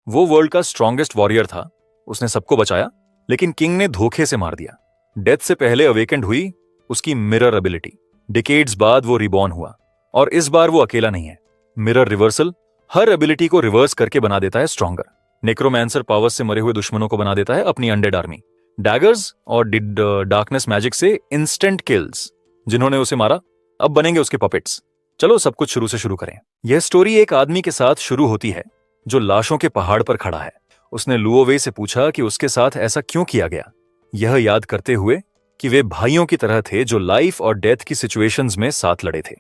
वो वर्ल्ड का strongest warrior था, उसने सबको बचाया, लेकिन किंग ने धोखे से मार दिया। डेथ से पहले अवेकेंड हुई उसकी मिरर एबिलिटी। डिकेड्स बाद वो रिबॉर्न हुआ, और इस बार वो अकेला नहीं है। मिरर रिवर्सल हर एबिलिटी को रिवर्स करके बना देता है स्ट्रॉन्गर। नेक्रोमैंसर पावर्स से मरे हुए दुश्मनों को बना देता है अपनी अनडेड आर्मी। डैगर्स और डार्कनेस मैजिक से इंस्टेंट किल्स। जिन्होंने उसे मारा अब बनेंगे उसके पपेट्स। चलो सब कुछ शुरू से शुरू करें। यह स्टोरी एक आदमी के साथ शुरू होती है जो लाशों के पहाड़ पर खड़ा है। उसने लुओवे से पूछा कि उसके साथ ऐसा क्यों किया गया, यह याद करते हुए कि वे भाइयों की तरह थे जो लाइफ और डेथ की सिचुएशंस में साथ लड़े थे।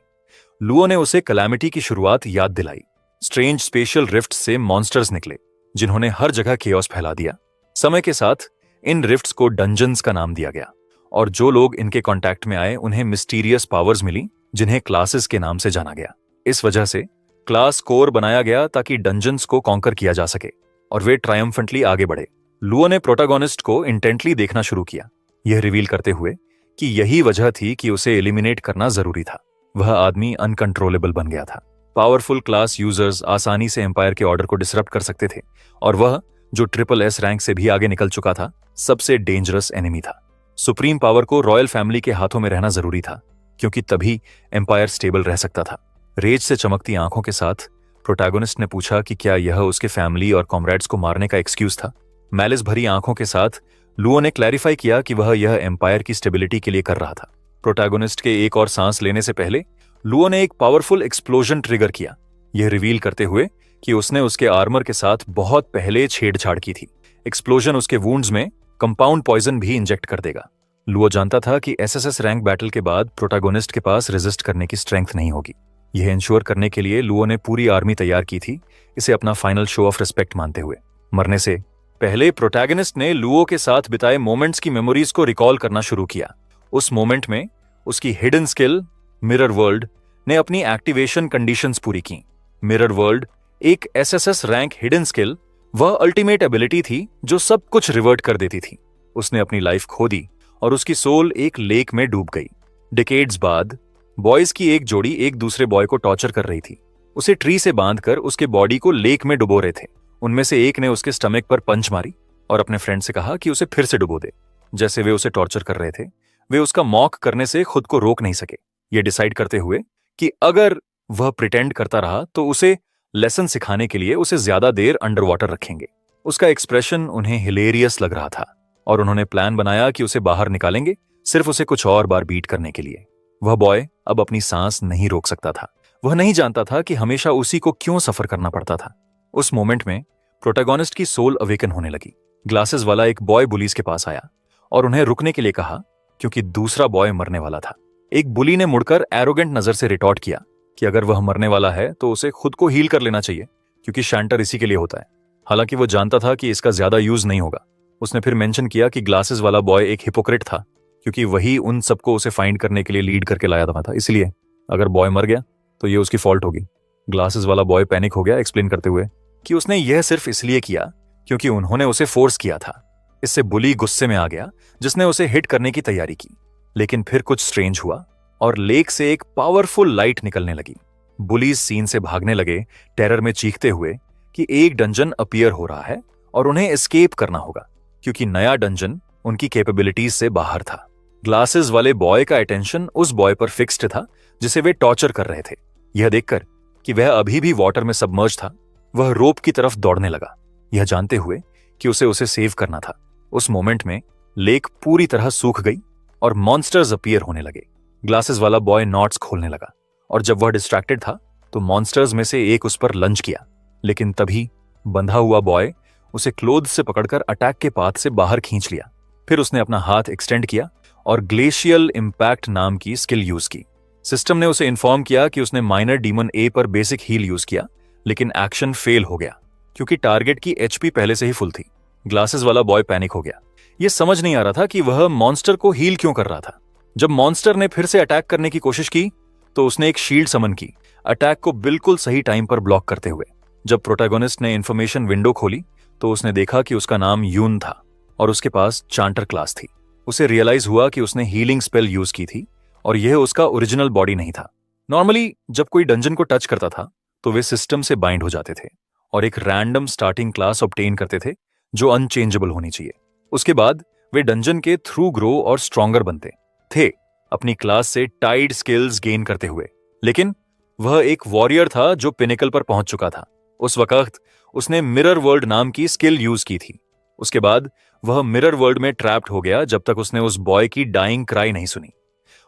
लुओ ने उसे कैलामिटी की शुरुआत याद दिलाई। स्ट्रेंज स्पेशल रिफ्ट से मॉन्स्टर्स निकले जिन्होंने हर जगह केओस फैला दिया। समय के साथ इन रिफ्ट्स को डंजन्स का नाम दिया गया, और जो लोग इनके कांटेक्ट में आए उन्हें मिस्टीरियस पावर्स मिली जिन्हें क्लासेस के नाम से जाना गया। इस वजह से क्लास कोर बनाया गया ताकि डंजन्स को कॉन्कर किया जा सके और वे ट्रायम्फेंटली आगे बढ़े। लुओ ने प्रोटैगोनिस्ट को इंटेंटली देखना शुरू किया, यह रिवील करते हुए कि यही वजह थी कि उसे एलिमिनेट करना जरूरी था। वह आदमी अनकंट्रोलेबल बन गया था। पावरफुल क्लास यूजर्स आसानी से एम्पायर के ऑर्डर को डिसरप्ट कर सकते थे, और वह जो SSS रैंक से भी आगे निकल चुका था सबसे डेंजरस एनिमी था। सुप्रीम पावर को रॉयल फैमिली के हाथों में रहना जरूरी था, क्योंकि तभी एम्पायर स्टेबल रह सकता था। रेज से चमकती आंखों के साथ प्रोटैगोनिस्ट ने पूछा कि क्या यह उसके फैमिली और कॉमरेड्स को मारने का एक्सक्यूज था। मैलिस भरी आंखों के साथ लुओ ने क्लैरिफाई किया कि वह यह एम्पायर की स्टेबिलिटी के लिए कर रहा था। प्रोटैगोनिस्ट के एक और सांस लेने से पहले लुओ ने एक पावरफुल एक्सप्लोजन ट्रिगर किया, यह रिवील करते हुए कि उसने उसके आर्मर के साथ बहुत पहले छेड़छाड़ की थी। एक्सप्लोजन उसके वुंड्स में कंपाउंड पॉइजन भी इंजेक्ट कर देगा। लुओ जानता था कि SSS रैंक बैटल के बाद प्रोटैगोनिस्ट के पास रेजिस्ट करने की स्ट्रेंथ नहीं होगी। यह इंश्योर करने के लिए लुओ ने पूरी आर्मी तैयार की थी, इसे अपना फाइनल शो ऑफ रिस्पेक्ट मानते हुए। मरने से पहले प्रोटैगोनिस्ट ने लुओ के साथ बिताए मोमेंट्स की मेमोरीज को रिकॉल करना शुरू किया। उस मोमेंट में उसकी हिडन स्किल मिरर वर्ल्ड ने अपनी एक्टिवेशन कंडीशंस पूरी की। मिरर वर्ल्ड एक SSS रैंक हिडन स्किल, वह अल्टीमेट एबिलिटी थी जो सब कुछ रिवर्ट कर देती थी। उसने अपनी लाइफ खो दी और उसकी सोल एक लेक में डूब गई। डिकेड्स बाद बॉयज की एक जोड़ी एक दूसरे बॉय को टॉर्चर कर रही थी। उसे ट्री से बांधकर उसके बॉडी को लेक में डुबो रहे थे। उनमें से एक ने उसके स्टमक पर पंच मारी और अपने फ्रेंड से कहा कि उसे फिर से डुबो दे। जैसे वे उसे टॉर्चर कर रहे थे, वे उसका मॉक करने से खुद को रोक नहीं सके, ये डिसाइड करते हुए कि अगर वह प्रिटेंड करता रहा तो उसे लेसन सिखाने के लिए उसे ज्यादा देर अंडर वाटर रखेंगे। उसका एक्सप्रेशन उन्हें हिलेरियस लग रहा था, और उन्होंने प्लान बनाया कि उसे बाहर निकालेंगे, सिर्फ उसे कुछ और बार बीट करने के लिए। वह बॉय अब अपनी सांस नहीं रोक सकता था। वह नहीं जानता था कि हमेशा उसी को क्यों सफर करना पड़ता था। उस मोमेंट में प्रोटैगोनिस्ट की सोल अवेकन होने लगी। ग्लासेस वाला एक बॉय बुलीज के पास आया और उन्हें रुकने के लिए कहा, क्योंकि दूसरा बॉय मरने वाला था। एक बुली ने मुड़कर एरोगेंट नजर से रिटॉर्ट किया कि अगर वह मरने वाला है तो उसे खुद को हील कर लेना चाहिए, क्योंकि शैंटर इसी के लिए होता है। हालांकि वो जानता था कि इसका ज्यादा यूज नहीं होगा। उसने फिर मेंशन किया कि ग्लासेस वाला बॉय एक हिपोक्रेट था, क्योंकि वही उन सबको उसे फाइंड करने के लिए लीड करके लाया था, इसलिए अगर बॉय मर गया तो ये उसकी फॉल्ट होगी। ग्लासेस वाला बॉय पैनिक हो गया, एक्सप्लेन करते हुए कि उसने यह सिर्फ इसलिए किया क्योंकि उन्होंने उसे फोर्स किया था। इससे बुली गुस्से में आ गया, जिसने उसे हिट करने की तैयारी की। लेकिन फिर कुछ स्ट्रेंज हुआ और लेक से एक पावरफुल लाइट निकलने लगी। बुलीज सीन से भागने लगे, टेरर में चीखते हुए कि एक डंजन अपीयर हो रहा है और उन्हें एस्केप करना होगा, क्योंकि नया डंजन उनकी कैपेबिलिटीज से बाहर था। ग्लासेस वाले बॉय का अटेंशन उस बॉय पर फिक्स्ड था जिसे वे टॉर्चर कर रहे थे। यह देखकर कि वह अभी भी वाटर में सबमर्ज था, वह रोप की तरफ दौड़ने लगा, यह जानते हुए कि उसे सेव करना था। उस मोमेंट में लेक पूरी तरह सूख गई और मॉन्स्टर्स अपीयर होने लगे। ग्लासेस वाला बॉय नॉट्स खोलने लगा, और जब वह डिस्ट्रैक्टेड था तो मॉन्स्टर्स में से एक उस पर लंच किया। लेकिन तभी बंधा हुआ बॉय उसे क्लोथ से पकड़कर अटैक के पाथ से बाहर खींच लिया। फिर उसने अपना हाथ एक्सटेंड किया और ग्लेशियल इंपैक्ट नाम की स्किल यूज की। सिस्टम ने उसे इन्फॉर्म किया कि उसने माइनर डीमन ए पर बेसिक हील यूज किया, लेकिन एक्शन फेल हो गया क्योंकि टारगेट की HP पहले से ही फुल थी। ग्लासेस वाला बॉय पैनिक हो गया। यह समझ नहीं आ रहा था कि वह मॉन्स्टर को हील क्यों कर रहा था। जब मॉन्स्टर ने फिर से अटैक करने की कोशिश की तो उसने एक शील्ड समन की, अटैक को बिल्कुल सही टाइम पर ब्लॉक करते हुए। जब प्रोटैगोनिस्ट ने इंफॉर्मेशन विंडो खोली तो उसने देखा कि उसका नाम यून था और उसके पास चांटर क्लास थी। उसे रियलाइज हुआ कि उसने हीलिंग स्पेल यूज की थी और यह उसका ओरिजिनल बॉडी नहीं था। नॉर्मली जब कोई डंजन को टच करता था तो वे सिस्टम से बाइंड हो जाते थे और एक रैंडम स्टार्टिंग क्लास ऑब्टेन करते थे जो अनचेंजेबल होनी चाहिए। उसके बाद वे डंजन के थ्रू ग्रो और स्ट्रॉन्गर बनते थे, अपनी क्लास से टाइड स्किल्स गेन करते हुए। लेकिन वह एक वॉरियर था जो पिनेकल पर पहुंच चुका था। उस वक्त उसने मिरर वर्ल्ड नाम की स्किल यूज की थी। उसके बाद वह मिरर वर्ल्ड में ट्रैप्ड हो गया जब तक उसने उस बॉय की डाइंग क्राई नहीं सुनी।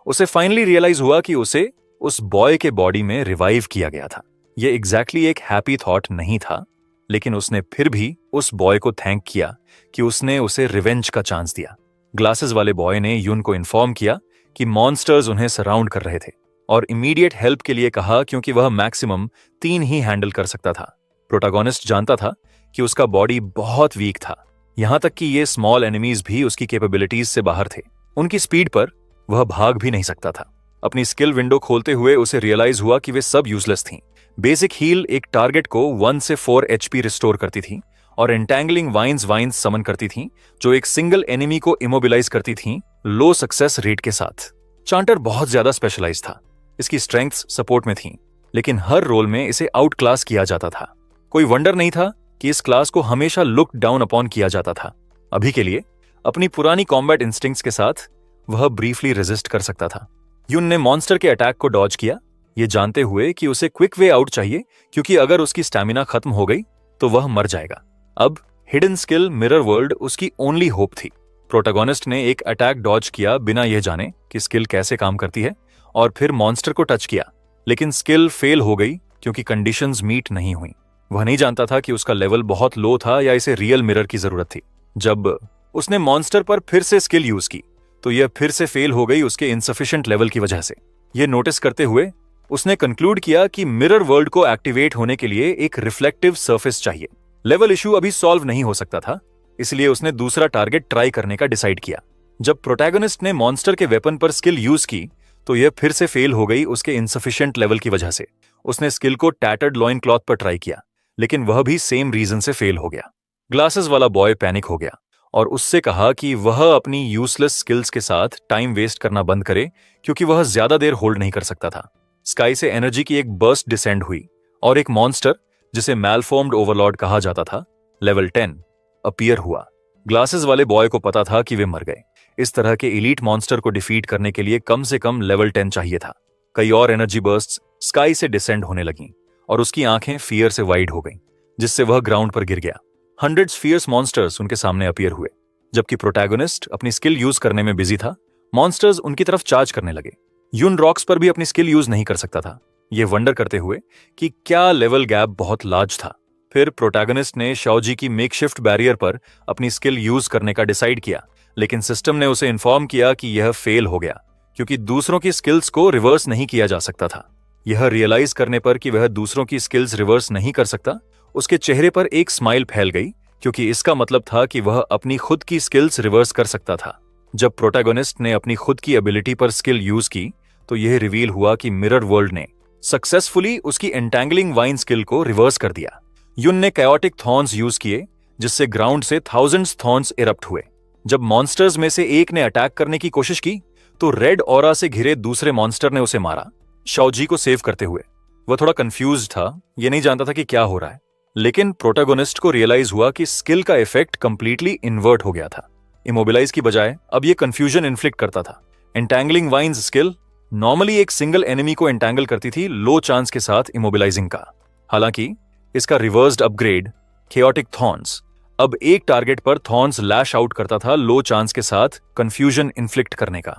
उसे फाइनली रियलाइज हुआ कि उसे उस बॉय के बॉडी में रिवाइव किया गया था। यह एग्जैक्टली एक हैप्पी थॉट नहीं था, लेकिन उसने फिर भी उस बॉय को थैंक किया कि उसने उसे रिवेंज का चांस दिया। ग्लासेस वाले बॉय ने यून को इन्फॉर्म किया कि मॉन्स्टर्स उन्हें सराउंड कर रहे थे और इमीडिएट हेल्प के लिए कहा, क्योंकि वह मैक्सिमम 3 ही हैंडल कर सकता था। प्रोटैगोनिस्ट जानता था कि उसका बॉडी बहुत वीक था, यहां तक कि ये स्मॉल एनिमीज भी उसकी कैपेबिलिटीज से बाहर थे। उनकी स्पीड पर वह भाग भी नहीं सकता था। अपनी स्किल विंडो खोलते हुए उसे रियलाइज हुआ कि वे सब यूजलेस थीं। बेसिक हील एक टारगेट को 1 से 4 HP रिस्टोर करती थी और एंटैंगलिंग वाइन्स समन करती थीं, जो एक सिंगल एनिमी को इमोबिलाइज करती थीं लो सक्सेस रेट के साथ। चांटर बहुत ज्यादा स्पेशलाइज था। इसकी स्ट्रेंथ्स सपोर्ट में थीं, लेकिन हर रोल में इसे आउट क्लास किया जाता था। कोई वंडर नहीं था कि इस क्लास को हमेशा लुक डाउन अपॉन किया जाता था। अभी के लिए अपनी पुरानी कॉम्बैट इंस्टिंक्ट्स के साथ वह ब्रीफली रेजिस्ट कर सकता था। यून ने मॉन्स्टर के अटैक को डॉज किया, ये जानते हुए कि उसे क्विक वे आउट चाहिए, क्योंकि अगर उसकी स्टैमिना खत्म हो गई तो वह मर जाएगा। अब हिडन स्किल मिरर वर्ल्ड उसकी ओनली होप थी। प्रोटैगोनिस्ट ने एक अटैक डॉज किया बिना यह जाने कि स्किल कैसे काम करती है, और फिर मॉन्स्टर को टच किया, लेकिन स्किल फेल हो गई क्योंकि कंडीशंस मीट नहीं हुई। वह नहीं जानता था कि उसका लेवल बहुत लो था या इसे रियल मिरर की जरूरत थी। जब उसने मॉन्स्टर पर फिर से स्किल यूज की तो यह फिर से फेल हो गई उसके इनसफिशिएंट लेवल की वजह से। यह नोटिस करते हुए उसने कंक्लूड किया कि मिरर वर्ल्ड को एक्टिवेट होने के लिए एक रिफ्लेक्टिव सरफेस चाहिए। लेवल इशू अभी सॉल्व नहीं हो सकता था, इसलिए उसने दूसरा टारगेट ट्राई करने का डिसाइड किया। जब प्रोटैगोनिस्ट ने मॉन्स्टर के वेपन पर स्किल यूज की तो यह फिर से फेल हो गई उसके इनसफिशिएंट लेवल की वजह से। उसने स्किल को टैटर्ड लॉइन क्लॉथ पर ट्राई किया, लेकिन वह भी सेम रीजन से फेल हो गया। ग्लासेस वाला बॉय पैनिक हो गया और उससे कहा कि वह अपनी यूजलेस स्किल्स के साथ टाइम वेस्ट करना बंद करे, क्योंकि वह ज्यादा देर होल्ड नहीं कर सकता था। स्काई से एनर्जी की एक बर्स्ट डिसेंड हुई और एक मॉन्स्टर, जिसे मैलफॉर्म्ड ओवरलॉर्ड कहा जाता था, लेवल 10 अपीयर हुआ। ग्लासेस वाले बॉय को पता था कि वे मर गए। इस तरह के इलीट मॉन्स्टर को डिफीट करने के लिए कम से कम लेवल 10 चाहिए था। कई और एनर्जी बर्स्ट्स स्काई से डिसेंड होने लगीं और उसकी आंखें फियर से वाइड हो गईं, जिससे वह ग्राउंड पर गिर गया। हंड्रेड्स फियर्स मॉन्स्टर्स उनके सामने अपीयर हुए। जबकि प्रोटैगोनिस्ट अपनी स्किल यूज करने में बिजी था, मॉन्स्टर्स उनकी तरफ चार्ज करने लगे। यून रॉक्स पर भी अपनी स्किल यूज नहीं कर सकता था, ये वंडर करते हुए कि क्या लेवल गैप बहुत लार्ज था। फिर प्रोटैगोनिस्ट ने शाओजी की मेकशिफ्ट बैरियर पर अपनी स्किल यूज करने का डिसाइड किया, लेकिन सिस्टम ने उसे इन्फॉर्म किया कि यह फेल हो गया, क्योंकि दूसरों की स्किल्स को रिवर्स नहीं किया जा सकता था। यह रियलाइज करने पर कि वह दूसरों की स्किल्स रिवर्स नहीं कर सकता, उसके चेहरे पर एक स्माइल फैल गई, क्योंकि इसका मतलब था कि वह अपनी खुद की स्किल्स रिवर्स कर सकता था। जब प्रोटैगोनिस्ट ने अपनी खुद की एबिलिटी पर स्किल यूज की तो यह रिवील हुआ कि मिरर वर्ल्ड ने सक्सेसफुली उसकी एंटैंगलिंग वाइन स्किल को रिवर्स कर दिया। युन ने कायोटिक थॉर्न्स यूज किए, जिससे ग्राउंड से थाउजेंड्स थॉर्न्स इरप्ट हुए। जब मॉन्स्टर्स में से एक ने अटैक करने की कोशिश की तो रेड ऑरा से घिरे दूसरे मॉन्स्टर ने उसे मारा, शाओजी को सेव करते हुए। वह थोड़ा कंफ्यूज था, ये नहीं जानता था कि क्या हो रहा है, लेकिन प्रोटैगोनिस्ट को रियलाइज हुआ कि स्किल का इफेक्ट कंप्लीटली इन्वर्ट हो गया था। इमोबिलाइज की बजाय अब यह कंफ्यूजन इन्फ्लिक्ट करता था। एंटैंगलिंग वाइन्स स्किल नॉर्मली एक सिंगल एनिमी को एंटैंगल करती थी लो चांस के साथ इमोबिलाइजिंग का। हालांकि इसका रिवर्स्ड अपग्रेड केओटिक थॉर्न्स अब एक टारगेट पर थॉर्न्स लैश आउट करता था लो चांस के साथ कंफ्यूजन इन्फ्लिक्ट करने का।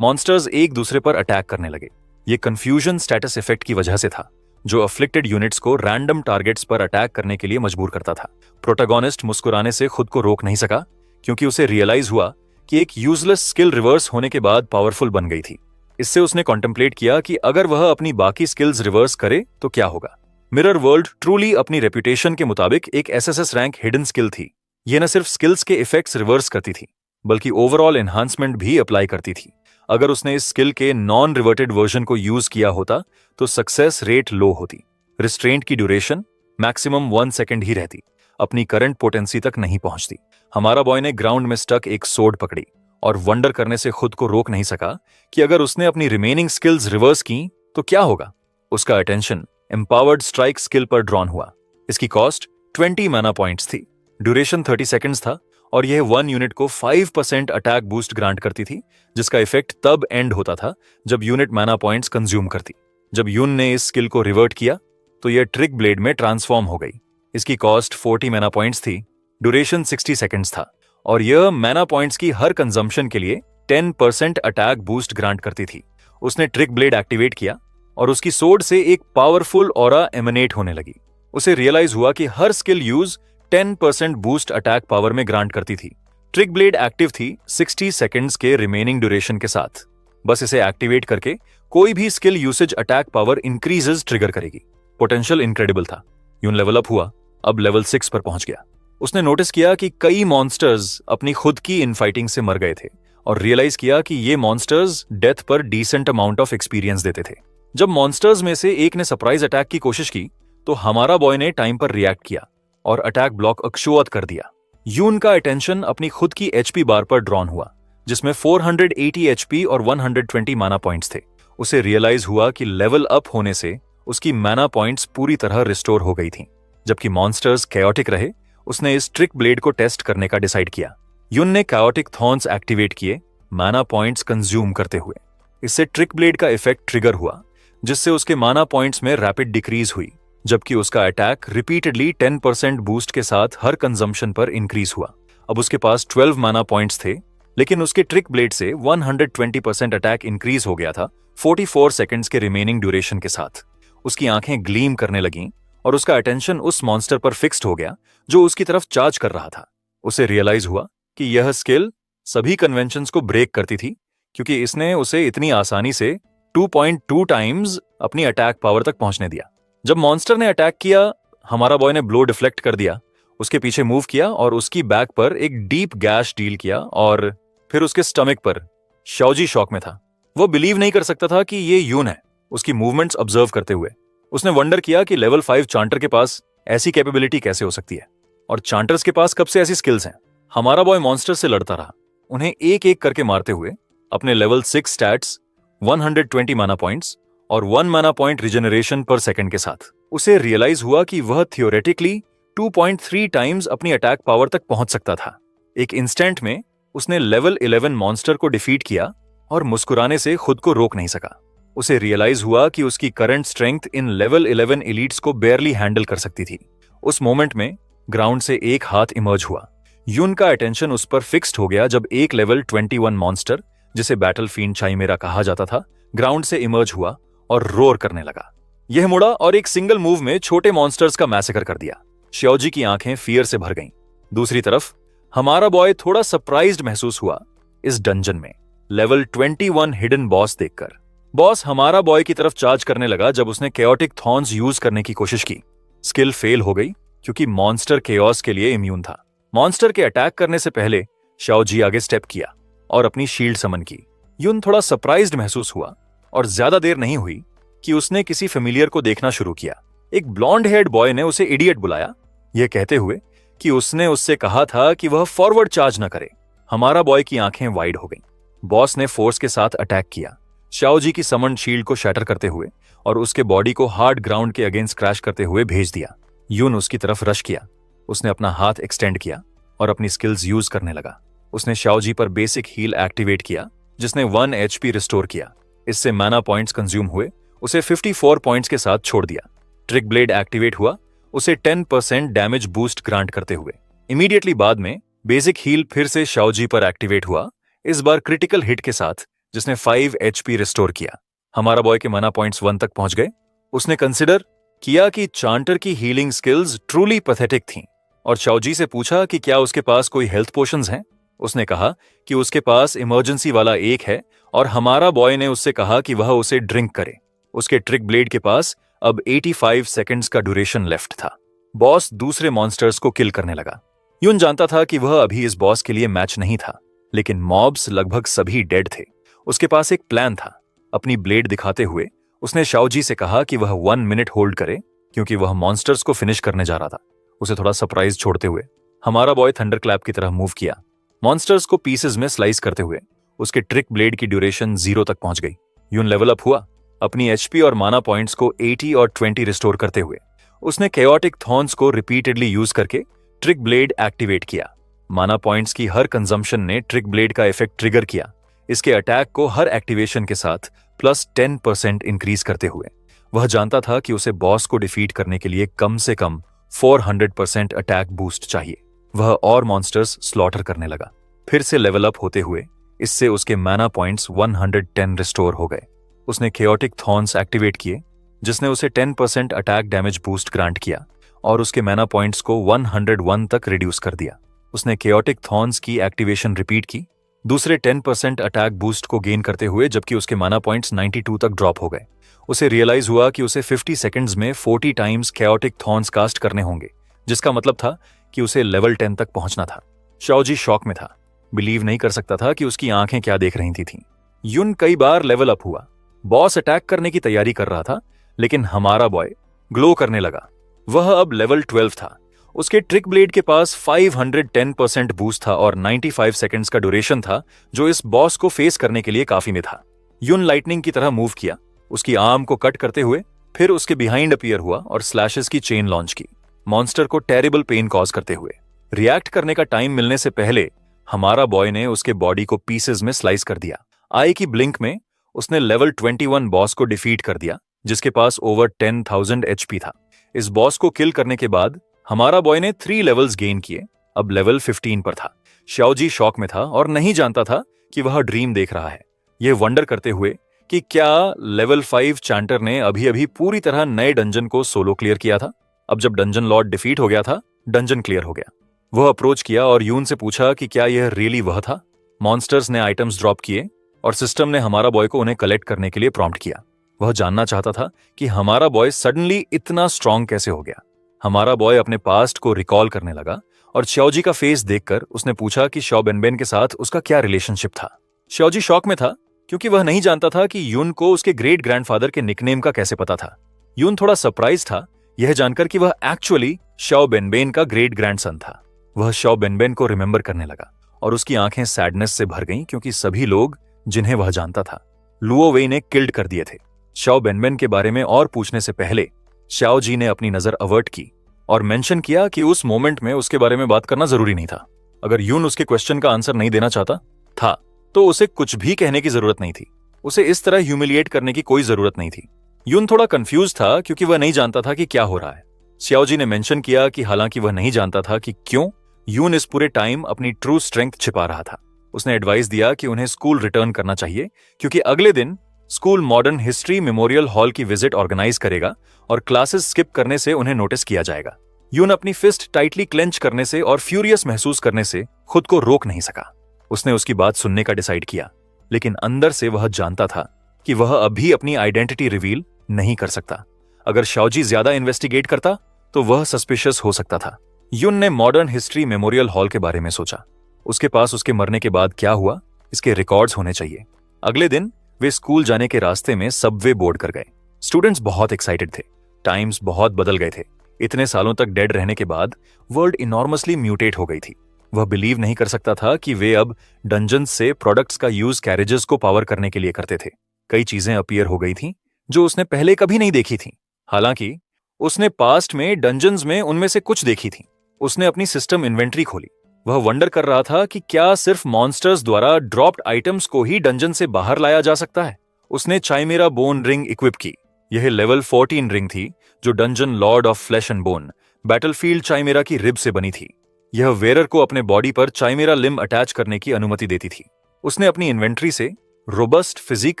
मॉन्स्टर्स एक दूसरे पर अटैक करने लगे। ये कंफ्यूजन स्टेटस इफेक्ट की वजह से था, जो अफ्लिक्टेड यूनिट्स को रैंडम टारगेट्स पर अटैक करने के लिए मजबूर करता था। प्रोटैगोनिस्ट मुस्कुराने से खुद को रोक नहीं सका, क्योंकि उसे रियलाइज हुआ कि एक यूजलेस स्किल रिवर्स होने के बाद पावरफुल बन गई थी। इससे उसने कॉन्टेम्पलेट किया कि अगर वह अपनी बाकी स्किल्स रिवर्स करे तो क्या होगा। मिरर वर्ल्ड ट्रूली अपनी रेपुटेशन के मुताबिक एक एसएसएस रैंक हिडन स्किल थी। यह न सिर्फ स्किल्स के इफेक्ट्स रिवर्स करती थी, बल्कि ओवरऑल एनहांसमेंट भी अप्लाई करती थी। अगर उसने इस स्किल के नॉन रिवर्टेड वर्जन को यूज किया होता तो सक्सेस रेट लो होती, रिस्ट्रेंट की ड्यूरेशन मैक्सिमम 1 सेकेंड ही रहती, अपनी करंट पोटेंसी तक नहीं पहुंचती। हमारा बॉय ने ग्राउंड में स्टक एक सोड पकड़ी और वंडर करने से खुद को रोक नहीं सका कि अगर उसने अपनी रिमेनिंग स्किल्स रिवर्स की तो क्या होगा। उसका अटेंशन एम्पावर्ड स्ट्राइक स्किल पर ड्रॉन हुआ। इसकी कॉस्ट 20 मैना पॉइंट्स थी। ड्यूरेशन 30 सेकंड्स था और यह 1 यूनिट को 5% अटैक बूस्ट ग्रांट करती थी, जिसका इफेक्ट तब एंड होता था जब यूनिट मैना पॉइंट्स कंज्यूम करती। जब यून ने इस स्किल को रिवर्ट किया तो यह ट्रिक ब्लेड में ट्रांसफॉर्म हो गई। इसकी कॉस्ट 40 मैना पॉइंट्स थी, ड्यूरेशन 60 सेकंड्स था और यह मैना पॉइंट्स की हर कंजम्पशन के लिए 10% अटैक बूस्ट ग्रांट करती थी। उसने ट्रिक ब्लेड एक्टिवेट किया और उसकी सोड से एक पावरफुल ऑरा एमिनेट होने लगी। उसे रियलाइज हुआ कि हर skill use 10% boost attack power में ग्रांट करती थी। ट्रिक ब्लेड एक्टिव थी 60 सेकंड्स के रिमेनिंग ड्यूरेशन के साथ। बस इसे एक्टिवेट करके कोई भी skill usage attack power increases trigger करेगी। पोटेंशियल इनक्रेडिबल था। यून लेवल अप हुआ, अब लेवल 6 पर पहुंच गया। उसने नोटिस किया कि कई मॉन्स्टर्स अपनी खुद की इनफाइटिंग से मर गए थे और रियलाइज किया कि ये मॉन्स्टर्स डेथ पर डिसेंट अमाउंट ऑफ एक्सपीरियंस देते थे। जब मॉन्स्टर्स में से एक ने सरप्राइज अटैक की कोशिश की तो हमारा बॉय ने टाइम पर रिएक्ट किया और अटैक ब्लॉक अक्षुवत कर दिया। यून का अटेंशन अपनी खुद की एचपी बार पर ड्रॉन हुआ, जिसमें 480 एचपी और 120 माना पॉइंट्स थे। उसे रियलाइज हुआ कि लेवल अप होने से उसकी माना पॉइंट्स पूरी तरह रिस्टोर हो गई थीं। जबकि मॉन्स्टर्स कैओटिक रहे, उसने इस ट्रिक ब्लेड को टेस्ट करने का डिसाइड किया। यून ने कैओटिक थॉर्न्स एक्टिवेट किए, माना पॉइंट्स कंज्यूम करते हुए। इससे ट्रिक ब्लेड का इफेक्ट ट्रिगर हुआ, जिससे उसके माना पॉइंट्स में रैपिड डिक्रीज हुई, जबकि उसका अटैक रिपीटेडली 10% बूस्ट के साथ हर कंजम्पशन पर इंक्रीज हुआ। अब उसके पास 12 माना पॉइंट्स थे, लेकिन उसके ट्रिक ब्लेड से 120% अटैक इंक्रीज हो गया था 44 सेकंड्स के रिमेनिंग ड्यूरेशन के साथ। उसकी आंखें ग्लीम करने लगीं और उसका अटेंशन उस मॉन्स्टर पर फिक्स्ड हो गया जो उसकी तरफ चार्ज कर रहा था। उसे रियलाइज हुआ कि यह स्किल सभी कन्वेंशंस को ब्रेक करती थी, क्योंकि इसने उसे इतनी आसानी से 2.2 टाइम्स अपनी अटैक पावर तक पहुंचने दिया। जब मॉन्स्टर ने अटैक किया, हमारा बॉय ने ब्लो डिफ्लेक्ट कर दिया, उसके पीछे मूव किया और उसकी बैक पर एक डीप गैश डील किया और फिर उसके स्टमक पर। शाओजी शॉक में था। वो बिलीव नहीं कर सकता था कि ये यून है। उसकी मूवमेंट्स ऑब्जर्व करते हुए उसने वंडर किया कि लेवल 5 चांटर के पास ऐसी कैपेबिलिटी कैसे हो सकती है और चांटर्स के पास कब से ऐसी स्किल्स हैं। हमारा बॉय मॉन्स्टर से लड़ता रहा, उन्हें एक एक करके मारते हुए अपने लेवल 6 स्टैट्स, 120 माना पॉइंट्स और 1 माना पॉइंट रिजेनरेशन पर सेकंड के साथ। उसे रियलाइज हुआ कि वह थियोरेटिकली 2.3 टाइम्स अपनी अटैक पावर तक पहुंच सकता था। एक इंस्टेंट में उसने लेवल 11 मॉन्स्टर को डिफीट किया और मुस्कुराने से खुद को रोक नहीं सका। उसे रियलाइज हुआ कि उसकी current strength in level 11 elites को बेयरली हैंडल कर सकती थी। उस मोमेंट में ग्राउंड से एक हाथ इमर्ज हुआ। यून का अटेंशन उस पर फिक्स्ड हो गया जब एक लेवल 21 मॉन्स्टर, जिसे बैटलफील्ड चाइमेरा कहा जाता था, ग्राउंड से इमर्ज हुआ और रोर करने लगा। यह मुड़ा और एक सिंगल मूव में छोटे मॉन्स्टर्स का मैसेकर कर दिया। श्याओजी की आंखें फियर से भर गईं। दूसरी तरफ हमारा बॉय थोड़ा सरप्राइज्ड महसूस हुआ इस डंजन में लेवल 21 हिडन बॉस देखकर। बॉस हमारा बॉय की तरफ चार्ज करने लगा जब उसने केओटिक थॉर्न्स यूज करने की कोशिश की। स्किल फेल हो गई क्योंकि मॉन्स्टर केओस के लिए इम्यून था। मॉन्स्टर के अटैक करने से पहले शाओजी आगे स्टेप किया और अपनी शील्ड समन की। यून थोड़ा सरप्राइज्ड महसूस हुआ और ज्यादा देर नहीं हुई कि उसने किसी फेमिलियर को देखना शुरू किया। एक ब्लॉन्ड हेयर्ड बॉय ने उसे इडियट बुलाया, यह कहते हुए कि उसने उससे कहा था कि वह फॉरवर्ड चार्ज न करे। हमारा बॉय की आंखें वाइड हो गईं। बॉस ने फोर्स के साथ अटैक किया, शाओजी की समन शील्ड को शैटर करते हुए और उसके बॉडी को हार्ड ग्राउंड के अगेंस्ट क्रैश करते हुए भेज दिया। यून उसकी तरफ रश किया। उसने अपना हाथ एक्सटेंड किया और अपनी स्किल्स यूज करने लगा। उसने शाओजी पर बेसिक हील एक्टिवेट किया, जिसने 1 एचपी रिस्टोर किया। इससे माना पॉइंट्स कंज्यूम हुए। उसे 54 पॉइंट्स के साथ छोड़ दिया। ट्रिक ब्लेड एक्टिवेट हुआ, उसे 10% डैमेज बूस्ट ग्रांट करते हुए। इमीडिएटली बाद में बेसिक हील फिर से शाओजी पर एक्टिवेट हुआ, इस बार क्रिटिकल हिट के साथ, जिसने 5 एचपी रिस्टोर किया। हमारा बॉय के माना पॉइंट्स 1 तक पहुंच गए। उसने कंसिडर किया कि चांटर की हीलिंग स्किल्स ट्रूली पैथेटिक थीं और शाओजी से पूछा कि क्या उसके पास कोई हेल्थ पोशंस हैं। उसने कहा कि उसके पास इमरजेंसी वाला एक है और हमारा बॉय ने उससे कहा कि वह उसे ड्रिंक करे। उसके ट्रिक ब्लेड के पास अब 85 सेकंड्स का ड्यूरेशन लेफ्ट था। बॉस दूसरे मॉन्स्टर्स को किल करने लगा। यून जानता था कि वह अभी इस बॉस के लिए मैच नहीं था, लेकिन मॉब्स लगभग सभी डेड थे। उसके पास एक प्लान था। अपनी ब्लेड दिखाते हुए उसने शाओजी से कहा कि वह 1 मिनट होल्ड करे, क्योंकि वह मॉन्स्टर्स को फिनिश करने जा रहा था। उसे थोड़ा सरप्राइज छोड़ते हुए हमारा बॉय थंडर क्लैप की तरह मूव किया, मॉन्स्टर्स को पीसेस में स्लाइस करते हुए। उसके ट्रिक ब्लेड की ड्यूरेशन 0 तक पहुंच गई। यून लेवल अप हुआ, अपनी एचपी और माना पॉइंट्स को 80 और 20 रिस्टोर करते हुए। उसने केओटिक थॉर्न्स को रिपीटेडली यूज करके ट्रिक ब्लेड एक्टिवेट किया। माना पॉइंट्स की हर कंजम्पशन ने ट्रिक ब्लेड का इफेक्ट ट्रिगर किया, इसके अटैक को हर एक्टिवेशन के साथ +10% इंक्रीज करते हुए। वह जानता था कि उसे बॉस को डिफीट करने के लिए कम से कम 400% अटैक बूस्ट चाहिए। वह और मॉन्स्टर्स स्लॉटर करने लगा, फिर से लेवल अप होते हुए। इससे उसके माना पॉइंट्स 110 रिस्टोर हो गए। उसने केओटिक थॉर्न्स एक्टिवेट किए, जिसने उसे 10% अटैक डैमेज बूस्ट ग्रांट किया और उसके माना पॉइंट्स को 101 तक रिड्यूस कर दिया। उसने केओटिक थॉर्न्स की एक्टिवेशन रिपीट की, दूसरे 10% अटैक बूस्ट को गेन करते हुए, जबकि उसके माना पॉइंट्स 92 तक ड्रॉप हो गए। उसे रियलाइज हुआ कि उसे 50 सेकंड्स में 40 टाइम्स केओटिक थॉर्न्स कास्ट करने होंगे, जिसका मतलब था कि उसे लेवल 10 तक पहुंचना था। शाओजी शॉक में था, बिलीव नहीं कर सकता था कि उसकी आंखें क्या देख रही थीं। युन कई बार लेवल अप हुआ, बॉस अटैक करने की तैयारी कर रहा था, लेकिन हमारा बॉय ग्लो करने लगा। वह अब लेवल 12 था। उसके ट्रिक ब्लेड के पास 510% बूस्ट था और 95 सेकंड्स का ड्यूरेशन था, जो इस बॉस को फेस करने के लिए काफी में था। युन लाइटनिंग की तरह मूव किया, उसकी आर्म को कट करते हुए, फिर उसके बिहाइंड अपीयर हुआ और स्लैशेस की चेन लॉन्च की, मॉन्स्टर को टेरिबल पेन कॉज करते हुए। रिएक्ट करने का टाइम मिलने से पहले हमारा बॉय ने उसके बॉडी को पीसेस में स्लाइस कर दिया। आई की ब्लिंक में उसने लेवल 21 बॉस को डिफीट कर दिया, जिसके पास ओवर 10,000 HP था। इस बॉस को किल करने के बाद हमारा बॉय ने 3 लेवल्स गेन किए, अब लेवल 15 पर था। शाओजी शॉक में था और नहीं जानता था कि वह ड्रीम देख रहा है। यह वंडर करते हुए कि क्या लेवल 5 चैंटर ने अभी अभी पूरी तरह नए डंजन को सोलो क्लियर किया था। अब जब डंजन लॉर्ड डिफीट हो गया था, डंजन क्लियर हो गया। वह अप्रोच किया और यून से पूछा कि क्या यह रियली वह था। मॉन्स्टर्स ने आइटम्स ड्रॉप किए और सिस्टम ने हमारा बॉय को उन्हें कलेक्ट करने के लिए प्रॉम्प्ट किया। वह जानना चाहता था कि हमारा बॉय सडनली इतना स्ट्रांग कैसे हो गया। हमारा बॉय अपने पास्ट को रिकॉल करने लगा और शाओजी का फेस देखकर उसने पूछा कि शाओ बेनबेन के साथ उसका क्या रिलेशनशिप था। शाओजी शॉक में था क्योंकि वह नहीं जानता था कि यून को उसके ग्रेट ग्रैंडफादर के निकनेम का कैसे पता था। यून थोड़ा सरप्राइज था यह जानकर कि वह एक्चुअली शाओ बेनबेन का ग्रेट ग्रैंडसन था। वह शाओ बेनबेन को रिमेंबर करने लगा और उसकी आंखें सैडनेस से भर गईं, क्योंकि सभी लोग जिन्हें वह जानता था लुओ वेई ने किल्ड कर दिए थे। शाओ बेनबेन के बारे में और पूछने से पहले शाओ जी ने अपनी नजर अवर्ट की और मेंशन किया कि उस मोमेंट में उसके बारे में बात करना जरूरी नहीं था। अगर यून उसके क्वेश्चन का आंसर नहीं देना चाहता था तो उसे कुछ भी कहने की जरूरत नहीं थी। उसे इस तरह ह्यूमिलिएट करने की कोई जरूरत नहीं थी। यून थोड़ा कंफ्यूज था क्योंकि वह नहीं जानता था कि क्या हो रहा है। शाओ जी ने मेंशन किया कि हालांकि वह नहीं जानता था कि क्यों यून इस पूरे टाइम अपनी ट्रू स्ट्रेंथ छिपा रहा था। उसने एडवाइस दिया कि उन्हें स्कूल रिटर्न करना चाहिए, क्योंकि अगले दिन school modern history memorial hall की विजिट ऑर्गेनाइज करेगा और क्लासेस स्किप करने से उन्हें नोटिस किया जाएगा। यून अपनी फिस्ट टाइटली क्लेंच करने से और फ्यूरियस महसूस करने से खुद को रोक नहीं सका। उसने उसकी बात सुनने का डिसाइड किया, लेकिन अंदर से वह जानता था कि वह अभी अपनी आइडेंटिटी रिवील नहीं कर सकता। अगर शाओजी ज्यादा इन्वेस्टिगेट करता तो वह सस्पिशियस हो सकता था। यून ने मॉडर्न हिस्ट्री मेमोरियल हॉल के बारे में सोचा। उसके पास उसके मरने के बाद क्या हुआ इसके रिकॉर्ड्स होने चाहिए। अगले दिन वे स्कूल जाने के रास्ते में सबवे बोर्ड कर गए। स्टूडेंट्स बहुत एक्साइटेड थे। टाइम्स बहुत बदल गए थे। इतने सालों तक डेड रहने के बाद वर्ल्ड इनॉर्मसली म्यूटेट हो गई थी। वह बिलीव नहीं कर सकता था कि वे अब डंजन्स से प्रोडक्ट्स का यूज कैरेजेस को पावर करने के लिए करते थे। कई चीजें अपीयर हो गई थीं जो उसने पहले कभी नहीं देखी थीं। हालांकि उसने पास्ट में डंजन्स में उनमें से कुछ देखी थीं। उसने अपनी सिस्टम इन्वेंट्री खोली। वह वंडर कर रहा था कि क्या सिर्फ मॉन्स्टर्स द्वारा ड्रॉप्ड आइटम्स को ही डंजन से बाहर लाया जा सकता है। उसने चाइमेरा बोन रिंग इक्विप की। यह लेवल 14 रिंग थी जो dungeon lord of flash and bone battlefield chimera की रिब से बनी थी। यह वेरर को अपने बॉडी पर चाइमेरा लिम अटैच करने की अनुमति देती थी। उसने अपनी इन्वेंट्री से रोबस्ट फिजिक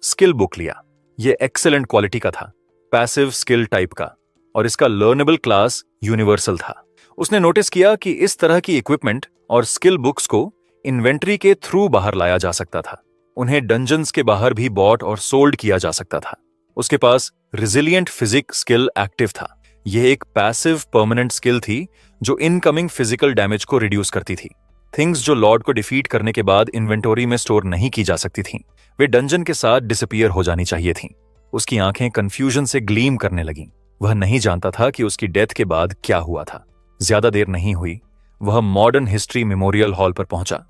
स्किल बुक लिया। यह एक्सेलेंट क्वालिटी का था, पैसिव स्किल टाइप का, और इसका लर्नेबल क्लास यूनिवर्सल था। उसने नोटिस किया कि इस तरह की इक्विपमेंट और स्किल बुक्स को इन्वेंट्री के थ्रू बाहर लाया जा सकता था। उन्हें डंजन्स के बाहर भी बॉट और सोल्ड किया जा सकता था। उसके पास रिजिलियंट फिजिक स्किल एक्टिव था। यह एक पैसिव परमानेंट स्किल थी जो इनकमिंग फिजिकल डैमेज को रिड्यूस करती थी। थिंग्स जो लॉर्ड को डिफीट करने के बाद इन्वेंटोरी में स्टोर नहीं की जा सकती थीं, वे डंजन के साथ डिसअपीयर हो जानी चाहिए थीं। उसकी आंखें कंफ्यूजन से ग्लीम करने लगीं। वह नहीं जानता था कि उसकी डेथ के बाद क्या हुआ था। ज्यादा देर नहीं हुई, वह मॉडर्न हिस्ट्री मेमोरियल हॉल पर पहुंचा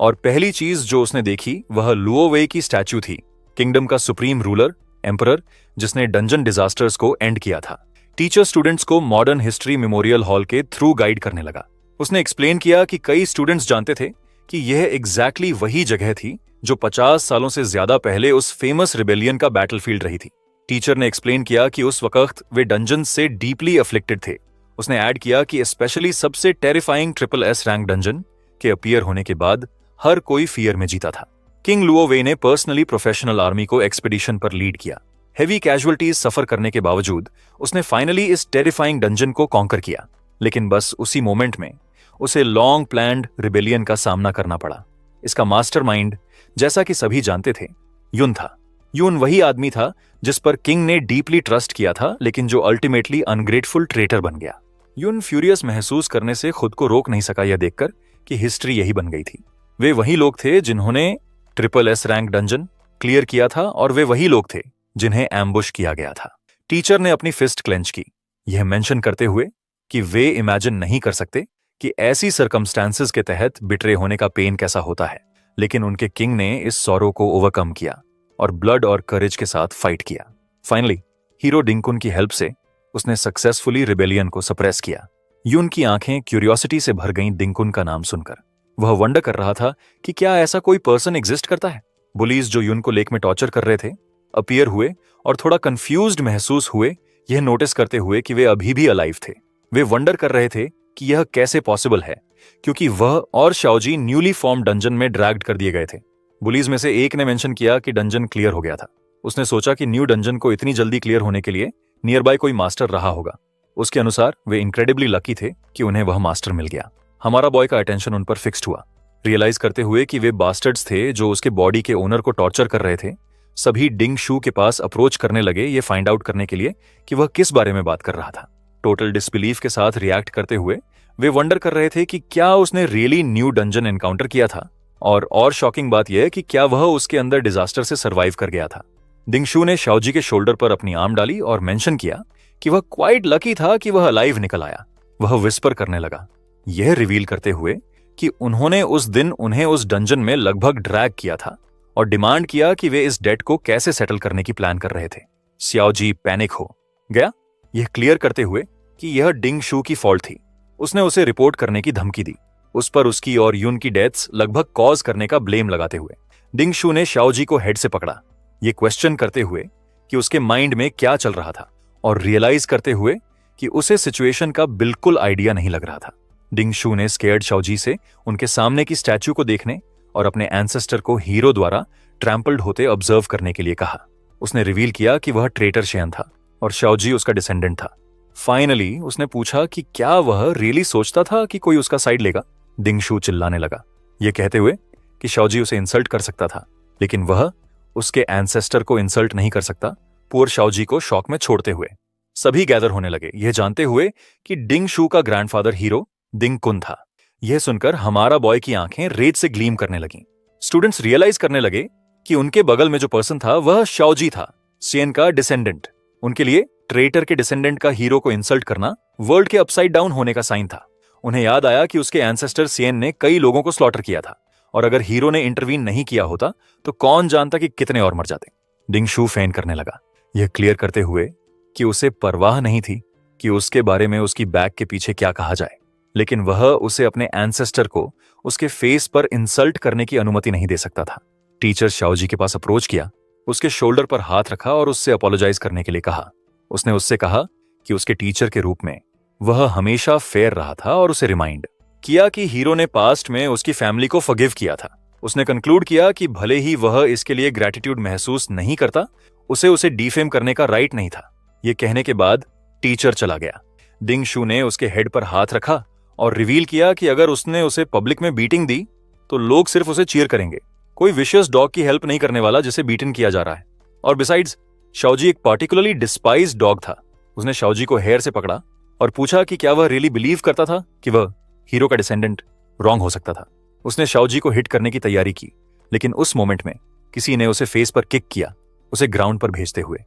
और पहली चीज जो उसने देखी वह लुओ वेई की स्टैच्यू थी, किंगडम का सुप्रीम रूलर, एम्परर, जिसने डंजन डिजास्टर्स को एंड किया था। टीचर स्टूडेंट्स को मॉडर्न हिस्ट्री मेमोरियल हॉल के थ्रू गाइड करने लगा। उसने एक्सप्लेन किया कि कई स्टूडेंट्स जानते थे कि यह एग्जैक्टली वही जगह थी जो 50 सालों से ज्यादा पहले उस फेमस रिबेलियन का बैटलफील्ड रही थी। टीचर ने एक्सप्लेन किया कि उस वक्त वे डंजन से डीपली अफ्लिक्टेड थे। उसने ऐड किया कि स्पेशली सबसे terrifying triple S rank dungeon के अपीयर होने के बाद हर कोई फियर में जीता था। किंग लुओवे ने पर्सनली प्रोफेशनल आर्मी को एक्सपीडिशन पर लीड किया। हेवी कैजुअलिटीज सफर करने के बावजूद उसने फाइनली इस टेरिफाइंग डंजन को कॉन्कर किया, लेकिन बस उसी मोमेंट में उसे लॉन्ग प्लान्ड रिबेलियन का सामना करना पड़ा। इसका मास्टरमाइंड, जैसा कि सभी जानते थे, युन था। युन वही आदमी था जिस पर किंग ने डीपली ट्रस्ट किया था, लेकिन जो अल्टीमेटली अनग्रेटफुल ट्रेटर बन गया। युन फ्यूरियस महसूस करने से खुद को रोक नहीं सका यह देखकर कि हिस्ट्री यही बन गई थी। वे वही लोग थे जिन्होंने triple S rank dungeon clear किया था और वे वही लोग थे जिन्हें एम्बुश किया गया था। टीचर ने अपनी फिस्ट क्लेंच की, यह मेंशन करते हुए कि वे इमेजिन नहीं कर सकते कि ऐसी सर्कमस्टेंसेस के तहत बिट्रे होने का पेन कैसा होता है, लेकिन उनके किंग ने इस सॉरो को ओवरकम किया और ब्लड और करेज के साथ फाइट किया। फाइनली हीरो डिंकुन की हेल्प से उसने सक्सेसफुली रिबेलियन को सप्रेस किया। युन की आंखें क्यूरियोसिटी से भर गईं डिंकुन का नाम सुनकर। वह वंडर कर रहा था कि क्या ऐसा कोई पर्सन एग्जिस्ट करता है। बुलीज जो युन को लेक में टॉर्चर कर रहे थे अपीयर हुए और थोड़ा कंफ्यूज्ड महसूस हुए, यह नोटिस करते हुए कि वे अभी भी अलाइव थे। वे वंडर कर रहे थे कि यह कैसे पॉसिबल है, क्योंकि वह और शाओजी न्यूली फॉर्म डंजन में ड्रैग्ड कर दिए गए थे। बुलीज में से एक ने मेंशन किया कि डंजन क्लियर हो गया था। उसने सोचा कि न्यू डंजन को इतनी जल्दी क्लियर होने के लिए नियर बाय कोई मास्टर रहा होगा। उसके अनुसार वे इनक्रेडिबली लकी थे कि उन्हें वह मास्टर मिल गया। हमारा बॉय का अटेंशन उन पर फिक्स्ड हुआ, रियलाइज करते हुए कि वे बास्टर्ड्स थे जो उसके बॉडी के ओनर को टॉर्चर कर रहे थे। सभी डिंग शू के पास अप्रोच करने लगे ये फाइंड आउट करने के लिए कि वह किस बारे में बात कर रहा था। टोटल डिसबिलीफ के साथ रिएक्ट करते हुए वे वंडर कर रहे थे कि क्या उसने रियली न्यू डंजन एनकाउंटर किया था, और शॉकिंग बात यह कि क्या वह उसके अंदर डिजास्टर से सर्वाइव कर गया था। डिंगशू ने शाओजी के शोल्डर पर अपनी आर्म डाली और मेंशन किया कि वह क्वाइट लकी था कि वह अलाइव निकल आया। वह विस्पर करने लगा, यह रिवील करते हुए कि उन्होंने उस दिन उन्हें उस डंजन में लगभग ड्रैग किया था और डिमांड किया कि वे इस डेट को कैसे सेटल करने की प्लान कर रहे थे। शाओजी पैनिक हो गया, यह क्लियर करते हुए कि यह डिंग शू की फॉल्ट थी। उसने उसे रिपोर्ट करने की धमकी दी, उस पर उसकी और युन की डेथ्स लगभग कॉज करने का ब्लेम लगाते हुए। डिंग शू ने शाओजी को हेड से पकड़ा, ये क्वेश्चन करते हुए कि उसके माइंड में क्या चल रहा था और रियलाइज करते हुए कि उसे सिचुएशन का बिल्कुल आइडिया नहीं लग रहा था। डिंग शू ने स्केयर्ड शाओजी से उनके सामने की स्टैच्यू को देखने और अपने एंसेस्टर को हीरो द्वारा ट्रैम्पल्ड होते ऑब्जर्व करने के लिए कहा। उसने रिवील किया कि वह ट्रेटर शेयन था और शाओजी उसका डिसेंडेंट था। फाइनली उसने पूछा कि क्या वह रियली सोचता था कि कोई उसका साइड लेगा। डिंग शू चिल्लाने लगा, यह कहते हुए कि शाओजी उसे इंसल्ट कर सकता था, लेकिन वह उसके एंसेस्टर को इंसल्ट नहीं कर सकता। पुअर शाओजी को शॉक में छोड़ते हुए सभी गैदर होने लगे, यह जानते हुए कि डिंग शू का ग्रैंडफादर हीरो डिंग कुन था। यह सुनकर हमारा बॉय की आंखें रेड से ग्लीम करने लगीं। स्टूडेंट्स रियलाइज करने लगे कि उनके बगल में जो पर्सन था वह शाओजी था, सियन का डिसेंडेंट। उनके लिए ट्रेटर के डिसेंडेंट का हीरो को इंसल्ट करना वर्ल्ड के अपसाइड डाउन होने का साइन था। उन्हें याद आया कि उसके एंसेस्टर सियन ने कई लोगों को स्लॉटर किया था और अगर हीरो ने इंटरवीन नहीं किया होता तो कौन जानता कि कितने और मर जाते। डिंग शू फेन करने लगा, यह क्लियर करते हुए कि उसे परवाह नहीं थी कि उसके बारे में उसकी बैक के पीछे क्या कहा जाए, लेकिन वह उसे अपने एंसेस्टर को उसके फेस पर इंसल्ट करने की अनुमति नहीं दे सकता था। टीचर शाओजी के पास अप्रोच किया, उसके शोल्डर पर हाथ रखा और उससे अपोलोजाइज करने के लिए कहा। उसने उससे कहा कि उसके टीचर के रूप में वह हमेशा फेयर रहा था और उसे रिमाइंड किया कि हीरो ने पास्ट में उसकी फैमिली को फॉरगिव किया था। उसने कंक्लूड किया कि भले ही वह इसके लिए ग्रैटिट्यूड महसूस नहीं करता, उसे डिफेम करने का राइट नहीं था। यह कहने के बाद टीचर चला गया। डिंग शू ने उसके हेड पर हाथ रखा और रिवील किया कि अगर उसने उसे पब्लिक में बीटिंग दी तो लोग सिर्फ उसे चीयर करेंगे, कोई विशियस डॉग की हेल्प नहीं करने वाला जिसे बीटन किया जा रहा है। और बिसाइड्स शाओजी एक पार्टिकुलरली डिस्पाइज्ड डॉग था। उसने शाओजी को हेयर से पकड़ा और पूछा कि क्या वह रियली बिलीव करता था कि वह हीरो का डिसेंडेंट रॉन्ग हो सकता था। उसने शाओजी को हिट करने की तैयारी की, लेकिन उस मोमेंट में किसी ने उसे फेस पर किक किया, उसे ग्राउंड पर भेजते हुए।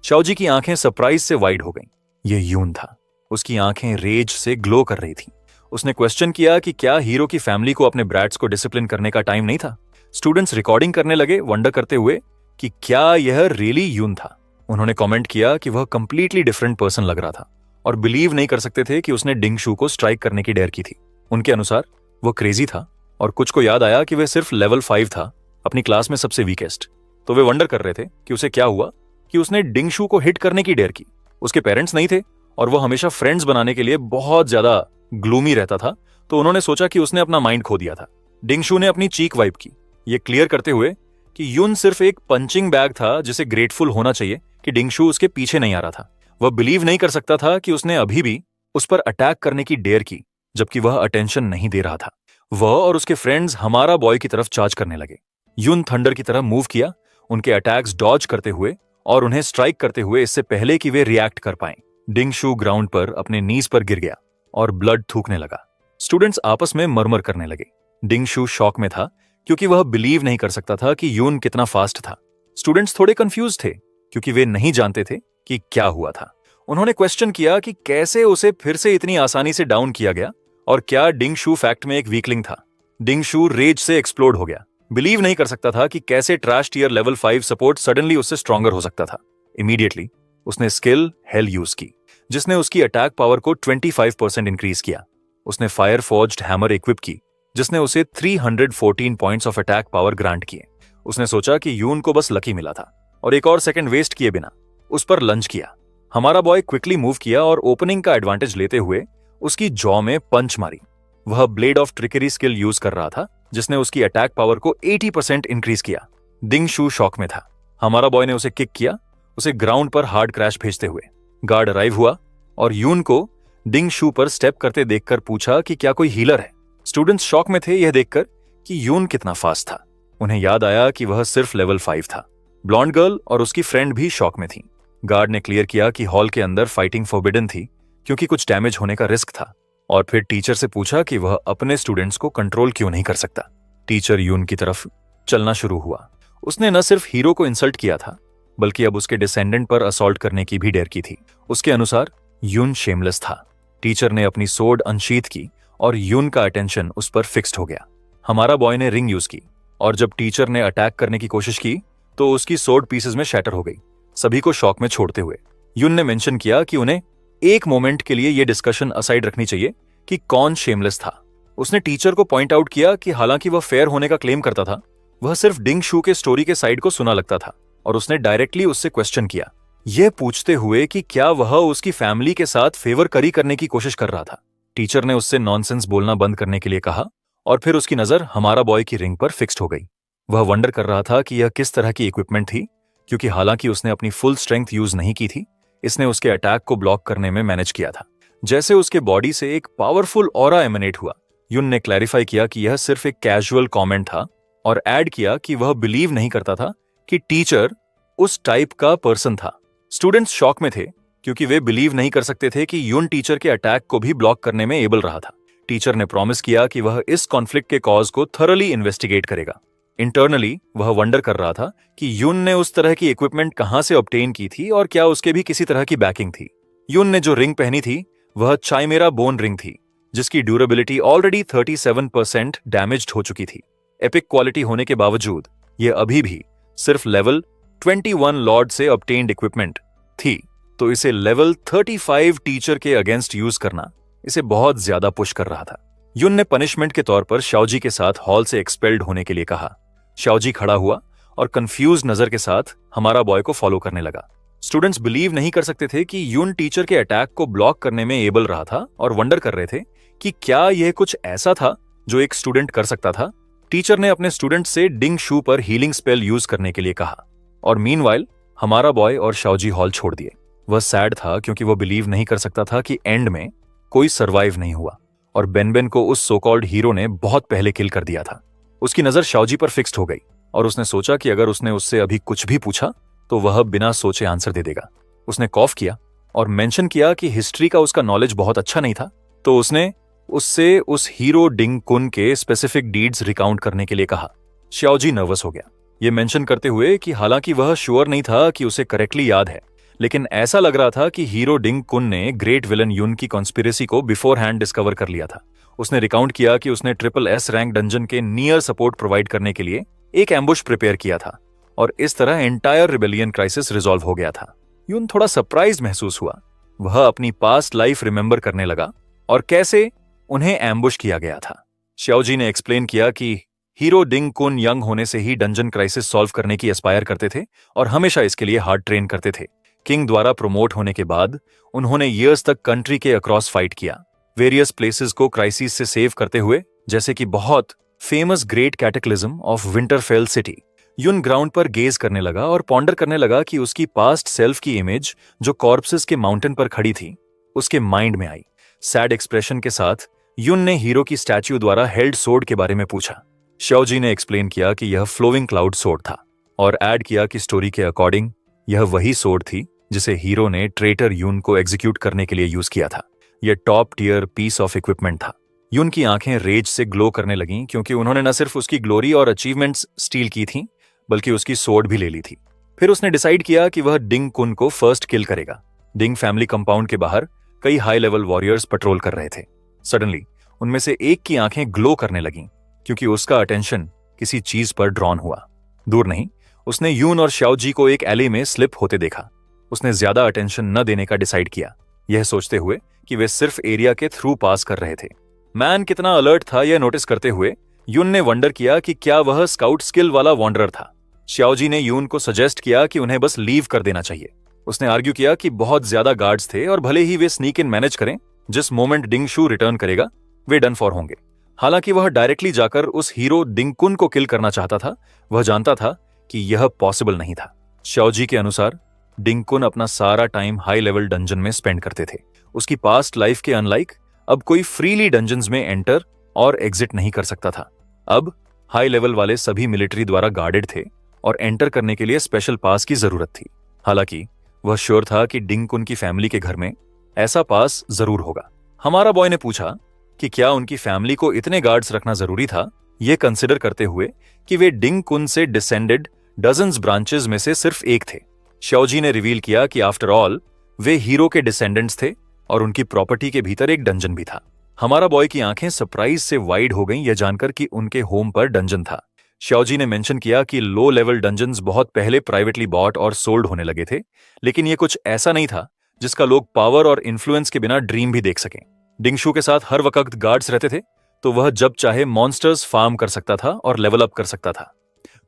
शाओजी की आंखें सरप्राइज से वाइड हो गईं। यह यून था, उसकी आंखें रेज से ग्लो कर रही थीं। उसने क्वेश्चन किया कि क्या हीरो की फैमिली को अपने ब्रैट्स को डिसिप्लिन करने का टाइम नहीं था। स्टूडेंट्स रिकॉर्डिंग करने लगे, वंडर करते हुए कि क्या यह रियली यून था। उन्होंने कमेंट किया कि वह कंप्लीटली डिफरेंट पर्सन लग रहा था और बिलीव नहीं कर सकते थे कि उसने डिंग शू को स्ट्राइक करने की डेयर की थी। उनके अनुसार वो क्रेजी था और कुछ को याद आया कि वह सिर्फ लेवल 5 था, अपनी क्लास में सबसे वीकेस्ट। तो वे वंडर कर रहे थे कि उसे क्या हुआ कि उसने डिंग शू को हिट करने की डेयर की। उसके पेरेंट्स नहीं थे और वो हमेशा फ्रेंड्स बनाने के लिए बहुत ज्यादा ग्लूमी रहता था, तो उन्होंने सोचा कि उसने अपना माइंड खो दिया था। डिंग शू ने अपनी चीक वाइप की, ये क्लियर करते हुए कि यून सिर्फ एक पंचिंग बैग था जिसे ग्रेटफुल होना चाहिए कि डिंग शू उसके पीछे नहीं आ रहा था। वह बिलीव नहीं कर सकता था कि उसने अभी भी उस पर अटैक करने की डेयर की, जबकि वह अटेंशन नहीं दे रहा था। वह और उसके फ्रेंड्स हमारा बॉय की तरफ चार्ज करने लगे। यून थंडर की तरह मूव किया, उनके अटैक्स डॉज करते हुए और उन्हें स्ट्राइक करते हुए इससे पहले कि वे रिएक्ट कर पाएं। डिंग शू ग्राउंड पर अपने नीज पर गिर गया और ब्लड थूकने लगा। स्टूडेंट्स आपस में मरमर करने लगे। डिंग शू शॉक में था क्योंकि वह बिलीव नहीं कर सकता था कि यून कितना फास्ट था। स्टूडेंट्स थोड़े कंफ्यूज थे क्योंकि वे नहीं जानते थे कि क्या हुआ था। उन्होंने क्वेश्चन किया कि कैसे उसे फिर से इतनी आसानी से डाउन किया गया और क्या डिंग शू फैक्ट में एक वीकलिंग था। डिंग शू रेज से एक्सप्लोड हो गया। बिलीव नहीं कर सकता था कि कैसे trash tier level 5 support suddenly उससे स्ट्रॉन्गर हो सकता था। इमीडिएटली उसने स्किल हेल यूज की, जिसने उसकी अटैक पावर को 25% इंक्रीज किया। उसने फायर फोर्ज्ड हैमर इक्विप की, जिसने उसे 314 points of attack power grant किए। उसने सोचा कि यून को बस लकी मिला था और एक और सेकंड वेस्ट किए बिना उस पर लंच किया। हमारा बॉय क्विकली मूव किया और ओपनिंग का एडवांटेज लेते हुए उसकी जॉ में पंच मारी। वह blade of trickery skill use कर रहा था, जिसने उसकी अटैक पावर को 80% इंक्रीज किया। डिंग शू शॉक में था। हमारा बॉय ने उसे किक किया, उसे ग्राउंड पर हार्ड क्रैश भेजते हुए। गार्ड अराइव हुआ और यून को डिंग शू पर स्टेप करते देखकर पूछा कि क्या कोई हीलर है। स्टूडेंट्स शॉक में थे यह देखकर कि यून कितना फास्ट था। उन्हें याद आया कि वह सिर्फ लेवल 5 था। ब्लॉन्ड गर्ल और उसकी फ्रेंड भी शॉक में थी। गार्ड ने क्लियर किया कि हॉल के अंदर फाइटिंग फॉरबिडन थी क्योंकि कुछ डैमेज होने का रिस्क था, और फिर टीचर से पूछा कि वह अपने स्टूडेंट्स को कंट्रोल क्यों नहीं कर सकता। टीचर यून की तरफ चलना शुरू हुआ। उसने न सिर्फ हीरो को इंसल्ट किया था, बल्कि अब उसके डिसेंडेंट पर असॉल्ट करने की भी डेयर की थी। उसके अनुसार यून शेमलेस था। टीचर ने अपनी सोर्ड अनशीथ की और यून का अटेंशन उस पर फिक्स्ड हो गया। हमारा बॉय ने रिंग यूज की और जब टीचर ने अटैक करने की कोशिश की तो उसकी सोर्ड पीसेस में शैटर हो गई, सभी को शॉक में छोड़ते हुए। यून ने मेंशन किया कि उन्हें एक मोमेंट के लिए यह डिस्कशन असाइड रखनी चाहिए कि कौन शेमलेस था। उसने टीचर को पॉइंट आउट किया कि हालांकि वह फेयर होने का क्लेम करता था, वह सिर्फ डिंग शू के स्टोरी के साइड को सुना लगता था, और उसने डायरेक्टली उससे क्वेश्चन किया, यह पूछते हुए कि क्या वह उसकी फैमिली के साथ फेवर करी करने की कोशिश कर रहा था। टीचर ने उससे नॉनसेंस बोलना बंद करने के लिए कहा और फिर उसकी नजर हमारा बॉय की रिंग पर फिक्स्ड हो गई। वह वंडर कर रहा था कि यह किस तरह की इक्विपमेंट थी, क्योंकि हालांकि उसने अपनी फुल स्ट्रेंथ यूज नहीं की थी, इसने उसके अटैक को ब्लॉक करने में मैनेज किया था। जैसे उसके बॉडी से एक पावरफुल ऑरा एमिनेट हुआ। यून ने क्लैरिफाई किया कि यह सिर्फ एक कैजुअल कमेंट था और ऐड किया कि वह बिलीव नहीं करता था कि टीचर उस टाइप का पर्सन था। स्टूडेंट्स शॉक में थे क्योंकि वे बिलीव नहीं कर सकते थे कि यून टीचर के अटैक को भी ब्लॉक करने में एबल रहा था। टीचर ने प्रॉमिस किया कि वह इस कॉन्फ्लिक्ट के कॉज को थॉरली इन्वेस्टिगेट करेगा। इंटरनली वह वंडर कर रहा था कि यून ने उस तरह की इक्विपमेंट कहां से ऑब्टेन की थी और क्या उसके भी किसी तरह की बैकिंग थी। यून ने जो रिंग पहनी थी वह चाइमेरा बोन रिंग थी, जिसकी ड्यूरेबिलिटी ऑलरेडी 37% डैमेज्ड हो चुकी थी। एपिक क्वालिटी होने के बावजूद यह अभी भी सिर्फ लेवल 21 लॉर्ड से ऑब्टेन्ड इक्विपमेंट थी, तो इसे लेवल 35 टीचर के अगेंस्ट यूज करना इसे बहुत ज्यादा पुश कर रहा था। यून ने पनिशमेंट के तौर पर शाओजी के साथ हॉल से एक्सपेल्ड होने के लिए कहा। शाओजी खड़ा हुआ और कंफ्यूज नजर के साथ हमारा बॉय को फॉलो करने लगा। स्टूडेंट्स बिलीव नहीं कर सकते थे कि यून टीचर के अटैक को ब्लॉक करने में एबल रहा था और वंडर कर रहे थे कि क्या यह कुछ ऐसा था जो एक स्टूडेंट कर सकता था। टीचर ने अपने स्टूडेंट से डिंग शू पर हीलिंग स्पेल यूज करने के लिए कहा और मीनवाइल हमारा बॉय और शाओजी हॉल छोड़ दिए। वह सैड था क्योंकि वह बिलीव नहीं कर सकता था कि एंड में कोई सर्वाइव नहीं हुआ और बेनबेन को उस सो कॉल्ड हीरो ने बहुत पहले किल कर दिया था। उसकी नजर शाओजी पर फिक्स्ड हो गई और उसने सोचा कि अगर उसने उससे अभी कुछ भी पूछा तो वह बिना सोचे आंसर दे देगा। उसने कॉफ किया और मेंशन किया कि हिस्ट्री का उसका नॉलेज बहुत अच्छा नहीं था, तो उसने उससे उस हीरो डिंग कुन के स्पेसिफिक डीड्स रिकाउंट करने के लिए कहा। शाओजी नर्वस हो गया, ये मेंशन करते हुए कि हालांकि वह श्योर नहीं था कि उसे करेक्टली याद है, लेकिन ऐसा लग रहा था कि हीरो डिंग कुन ने ग्रेट विलन यून की कॉन्स्पिरेसी को बिफोर हैंड डिस्कवर कर लिया था। उसने रिकाउंट किया कि उसने SSS रैंक डंजन के नियर सपोर्ट प्रोवाइड करने के लिए एक एम्बुश प्रिपेयर किया था और इस तरह एंटायर रिबेलियन क्राइसिस रिजॉल्व हो गया था। यून थोड़ा सरप्राइज महसूस हुआ। वह अपनी पास्ट लाइफ रिमेंबर करने लगा और कैसे उन्हें एम्बुश किया गया था। श्याओजी ने एक्सप्लेन किया कि हीरो डिंग कुन यंग होने से ही डंजन क्राइसिस सॉल्व करने की एस्पायर करते थे और हमेशा इसके लिए हार्ड ट्रेन करते थे। किंग द्वारा प्रमोट होने के बाद उन्होंने ईयर्स तक कंट्री के अक्रॉस फाइट किया, वेरियस प्लेसेस को क्राइसिस से सेव करते हुए, जैसे कि बहुत famous great cataclysm of Winterfell city. Yun ground पर गेज करने लगा और पॉन्डर करने लगा कि उसकी पास्ट सेल्फ की इमेज जो कॉर्प्सेस के माउंटेन पर खड़ी थी उसके माइंड में आई। सैड एक्सप्रेशन के साथ यून ने हीरो की स्टैच्यू द्वारा हेल्ड सोर्ड के बारे में पूछा। श्याओजी ने एक्सप्लेन किया कि यह फ्लोइंग क्लाउड सोर्ड था और ऐड किया कि स्टोरी के अकॉर्डिंग यह वही सोर्ड थी जिसे हीरो ने ट्रेटर यून को एग्जीक्यूट करने के लिए यूज किया था। यह top tier piece of equipment था। यून की आंखें रेज से ग्लो करने लगीं क्योंकि उन्होंने न सिर्फ उसकी ग्लोरी और अचीवमेंट्स स्टील की थीं बल्कि उसकी सोर्ड भी ले ली थी। फिर उसने डिसाइड किया कि वह डिंग कुन को फर्स्ट किल करेगा। डिंग फैमिली कंपाउंड के बाहर कई हाई लेवल वॉरियर्स पेट्रोल कर रहे थे। सडनली उनमें से एक की आंखें ग्लो करने लगीं क्योंकि उसका अटेंशन किसी चीज पर ड्रॉन हुआ। दूर नहीं, उसने यून और श्याओजी को एक एले में स्लिप होते देखा। उसने ज्यादा अटेंशन न देने का डिसाइड किया, यह सोचते हुए कि वे सिर्फ एरिया के थ्रू पास कर रहे थे। मैन कितना अलर्ट था यह नोटिस करते हुए यून ने वंडर किया कि क्या वह स्काउट स्किल वाला वॉन्डरर था। श्याओजी ने यून को सजेस्ट किया कि उन्हें बस लीव कर देना चाहिए। उसने आर्ग्यू किया कि बहुत ज्यादा गार्ड्स थे और भले ही वे स्नीक इन मैनेज करें, जिस मोमेंट डिंग शू रिटर्न करेगा वे डन फॉर होंगे। हालांकि वह डायरेक्टली जाकर उस हीरो डिंग कुन को किल करना चाहता था, वह जानता था कि यह पॉसिबल नहीं था। श्याओजी के अनुसार डिंग कुन अपना सारा टाइम हाई लेवल डंजन में स्पेंड करते थे। उसकी पास्ट लाइफ के अनलाइक अब कोई फ्रीली डंजन्स में एंटर और एग्जिट नहीं कर सकता था। अब हाई लेवल वाले सभी मिलिट्री द्वारा गार्डेड थे और एंटर करने के लिए स्पेशल पास की जरूरत थी। हालांकि वह श्योर था कि डिंग कुन की फैमिली के घर में ऐसा पास जरूर होगा। हमारा बॉय ने पूछा कि क्या उनकी फैमिली को इतने गार्ड्स रखना जरूरी था, यह कंसिडर करते हुए कि वे डिंग कुन से डिसेंडेड डजन्स ब्रांचेस में से सिर्फ एक थे। श्याओजी ने रिवील किया कि आफ्टर ऑल वे हीरो के डिसेंडेंट्स थे और उनकी प्रॉपर्टी के भीतर एक डंजन भी था। हमारा बॉय की आंखें सरप्राइज से वाइड हो गईं यह जानकर कि उनके होम पर डंजन था। श्याओजी ने मेंशन किया कि लो लेवल डंजन्स बहुत पहले प्राइवेटली बॉट और सोल्ड होने लगे थे, लेकिन यह कुछ ऐसा नहीं था जिसका लोग पावर और इन्फ्लुएंस के बिना ड्रीम भी देख सकें। डिंगशू के साथ हर वक्त गार्ड्स रहते थे, तो वह जब चाहे मॉन्स्टर्स फार्म कर सकता था और लेवल अप कर सकता था।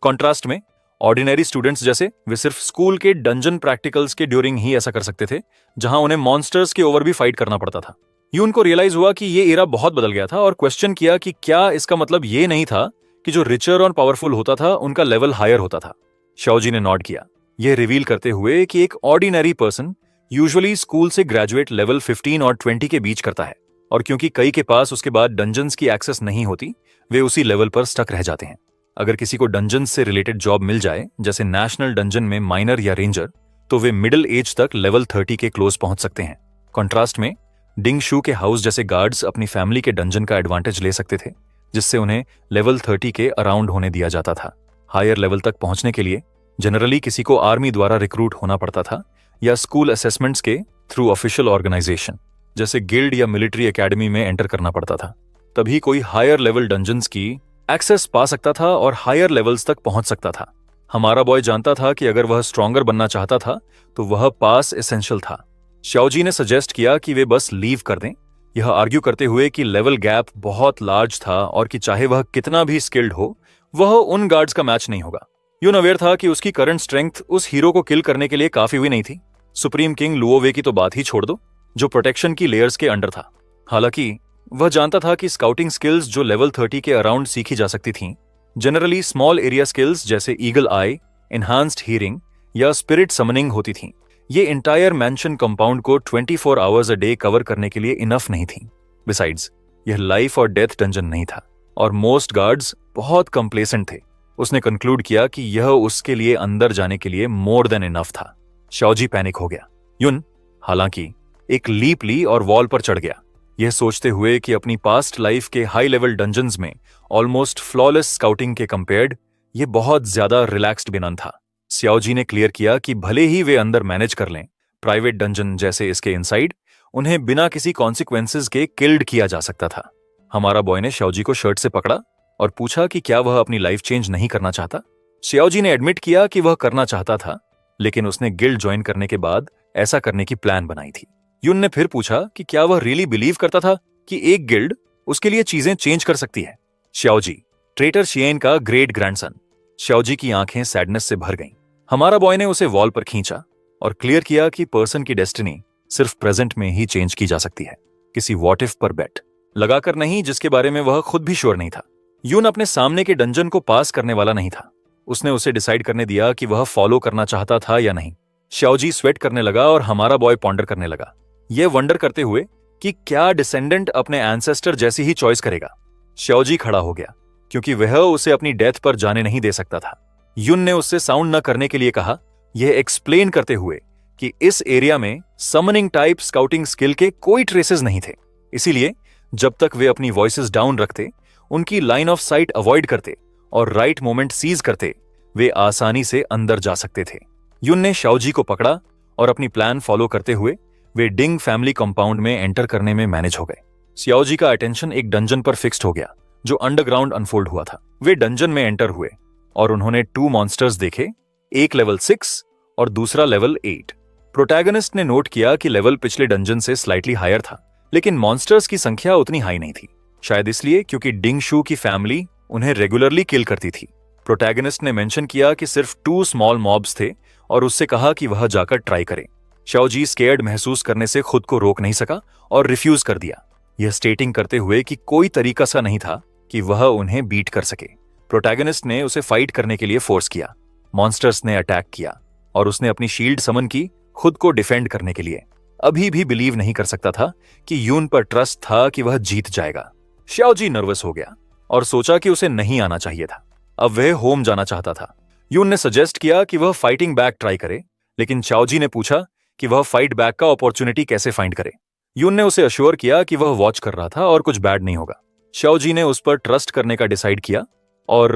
कॉन्ट्रास्ट में ऑर्डिनरी स्टूडेंट्स जैसे वे सिर्फ स्कूल के डंजन प्रैक्टिकल्स के ड्यूरिंग ही ऐसा कर सकते थे, जहां उन्हें मॉन्स्टर्स के ओवर भी फाइट करना पड़ता था। यून को रियलाइज हुआ कि ये एरा बहुत बदल गया था और क्वेश्चन किया कि क्या इसका मतलब ये नहीं था कि जो रिचर और पावरफुल होता था उनका लेवल हायर होता था। श्याओजी ने नॉड किया, यह रिवील करते हुए कि एक ऑर्डिनरी पर्सन यूजुअली स्कूल से ग्रेजुएट लेवल 15 और 20 के बीच करता है, और क्योंकि कई के पास उसके बाद डंजन्स की एक्सेस नहीं होती, वे उसी लेवल पर स्टक रह जाते हैं। अगर किसी को डंजन्स से रिलेटेड जॉब मिल जाए, जैसे नेशनल डंजन में माइनर या रेंजर, तो वे मिडिल एज तक लेवल 30 के क्लोज पहुंच सकते हैं। कॉन्ट्रास्ट में डिंग शू के हाउस जैसे गार्ड्स अपनी फैमिली के डंजन का एडवांटेज ले सकते थे, जिससे उन्हें लेवल 30 के अराउंड होने दिया जाता था। हायर लेवल तक पहुंचने के लिए जनरली किसी को आर्मी द्वारा रिक्रूट होना पड़ता था या स्कूल असेसमेंट्स के थ्रू ऑफिशियल ऑर्गेनाइजेशन जैसे गिल्ड या मिलिट्री एकेडमी में एंटर करना पड़ता था। तभी कोई हायर लेवल डंजन्स की एक्सेस पा सकता था और हायर लेवल्स तक पहुंच सकता था। हमारा बॉय जानता था कि अगर वह स्ट्रॉन्गर बनना चाहता था तो वह पास एसेंशियल था। श्याओजी ने सजेस्ट किया कि वे बस लीव कर दें, यह आर्ग्यू करते हुए कि लेवल गैप बहुत लार्ज था और कि चाहे वह कितना भी स्किल्ड हो, वह उन गार्ड्स का मैच नहीं होगा। यून अवेयर था कि उसकी करंट स्ट्रेंथ उस हीरो को किल करने के लिए काफी हुई नहीं थी। सुप्रीम किंग लुओवे की तो बात ही छोड़ दो, जो प्रोटेक्शन की लेयर्स के अंडर था। हालांकि वह जानता था कि स्काउटिंग स्किल्स जो लेवल 30 के अराउंड सीखी जा सकती थीं, जनरली स्मॉल एरिया स्किल्स जैसे ईगल आई, एनहांस्ड हियरिंग या स्पिरिट समनिंग होती थीं। ये इंटायर मैंशन कंपाउंड को 24 आवर्स अ डे कवर करने के लिए इनफ नहीं थी। बिसाइड्स, यह लाइफ और डेथ डंजन नहीं था और मोस्ट गार्ड्स बहुत कंप्लेसेंट थे। उसने कंक्लूड किया कि यह उसके लिए अंदर जाने के लिए मोर देन इनफ था। श्याओजी पैनिक हो गया। यून हालांकि एक लीप ली और वॉल पर चढ़ गया, यह सोचते हुए कि अपनी पास्ट लाइफ के हाई लेवल डंजन्स में ऑलमोस्ट फ्लॉलेस स्काउटिंग के कंपेयर्ड यह बहुत ज्यादा रिलैक्स्ड बिनन था। श्याओजी ने क्लियर किया कि भले ही वे अंदर मैनेज कर लें, प्राइवेट डंजन जैसे इसके इनसाइड उन्हें बिना किसी कॉन्सिक्वेंसेस के किल्ड किया जा सकता था। हमारा बॉय ने श्याओजी को शर्ट से पकड़ा और पूछा कि क्या वह अपनी लाइफ चेंज नहीं करना चाहता। श्याओजी ने एडमिट किया कि वह करना चाहता था, लेकिन उसने गिल्ड ज्वाइन करने के बाद ऐसा करने की प्लान बनाई थी। युन ने फिर पूछा कि क्या वह रियली बिलीव करता था कि एक गिल्ड उसके लिए चीजें चेंज कर सकती है। श्याओजी, ट्रेटर शियन का ग्रेट ग्रैंडसन। श्याओजी की आंखें सैडनेस से भर गईं। हमारा बॉय ने उसे वॉल पर खींचा और क्लियर किया कि पर्सन की डेस्टिनी सिर्फ प्रेजेंट में ही चेंज की जा सकती है, किसी व्हाट इफ पर बेट लगाकर नहीं, जिसके बारे में वह खुद भी श्योर नहीं था। यून अपने सामने के डंजन को पास करने वाला नहीं था। उसने उसे डिसाइड करने दिया कि वह फॉलो करना चाहता था या नहीं। श्याओजी स्वेट करने लगा और हमारा बॉय पॉन्डर करने लगा, यह वंडर करते हुए कि क्या डिसेंडेंट अपने एंसेस्टर जैसी ही चॉइस करेगा। श्याओजी खड़ा हो गया क्योंकि वह उसे अपनी डेथ पर जाने नहीं दे सकता था। युन ने उससे साउंड न करने के लिए कहा, यह एक्सप्लेन करते हुए कि इस एरिया में समनिंग टाइप स्काउटिंग स्किल के कोई ट्रेसेस नहीं थे, इसीलिए जब तक वे अपनी वॉइसेस डाउन रखते, उनकी लाइन ऑफ साइट अवॉइड करते और राइट मोमेंट सीज करते, वे आसानी से अंदर जा सकते थे। युन ने श्याओजी को पकड़ा और अपनी प्लान फॉलो करते हुए वे डिंग फैमिली कंपाउंड में एंटर करने में मैनेज हो गए। श्याओजी का अटेंशन एक डंजन पर फिक्स्ड हो गया जो अंडरग्राउंड अनफोल्ड हुआ था। वे डंजन में एंटर हुए और उन्होंने 2 मॉन्स्टर्स देखे, एक लेवल 6 और दूसरा लेवल 8। प्रोटैगनिस्ट ने नोट किया कि लेवल पिछले डंजन से स्लाइटली हायर था, लेकिन मॉन्स्टर्स की संख्या उतनी हाई नहीं थी, शायद इसलिए क्योंकि डिंग शू की फैमिली उन्हें रेगुलरली किल करती थी। प्रोटैगनिस्ट ने मेंशन किया कि सिर्फ 2 स्मॉल मॉब्स थे और उससे कहा कि वह जाकर ट्राई करे। श्याओजी स्केयर्ड महसूस करने से खुद को रोक नहीं सका और रिफ्यूज कर दिया, यह स्टेटिंग करते हुए कि कोई तरीका सा नहीं था कि वह उन्हें बीट कर सके। प्रोटैगनिस्ट ने उसे फाइट करने के लिए फोर्स किया। मॉन्स्टर्स ने अटैक किया और उसने अपनी शील्ड समन की खुद को डिफेंड करने के लिए। अभी भी बिलीव नहीं कर सकता था कि यून पर ट्रस्ट था कि वह जीत जाएगा। श्याओजी नर्वस हो गया और सोचा कि उसे नहीं आना चाहिए था। अब वह होम जाना चाहता था। यून ने सजेस्ट किया कि वह फाइटिंग बैक ट्राई करे, लेकिन श्याओजी ने पूछा कि वह फाइट बैक का अपॉर्चुनिटी कैसे फाइंड करे। यून ने उसे अश्योर किया कि वह वॉच कर रहा था और कुछ बैड नहीं होगा। श्याओजी ने उस पर ट्रस्ट करने का डिसाइड किया और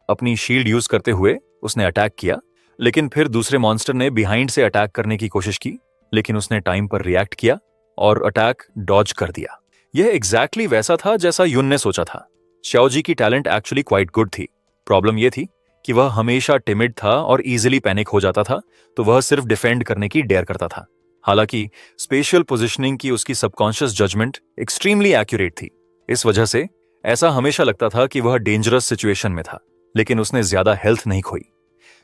अपनी शील्ड यूज करते हुए उसने अटैक किया, लेकिन फिर दूसरे मॉन्स्टर ने बिहाइंड से अटैक करने की कोशिश की, लेकिन उसने टाइम पर रिएक्ट किया और अटैक डॉज कर दिया। यह एग्जैक्टली वैसा था जैसा युन ने सोचा था। श्याओजी की टैलेंट एक्चुअली क्वाइट गुड थी। प्रॉब्लम यह थी कि वह हमेशा टिमिड था और इजीली पैनिक हो जाता था, तो वह सिर्फ डिफेंड करने की डेयर करता था। हालांकि स्पेशल पोजीशनिंग की उसकी सबकॉन्शियस जजमेंट एक्सट्रीमली एक्यूरेट थी। इस वजह से ऐसा हमेशा लगता था कि वह डेंजरस सिचुएशन में था, लेकिन उसने ज्यादा हेल्थ नहीं खोई।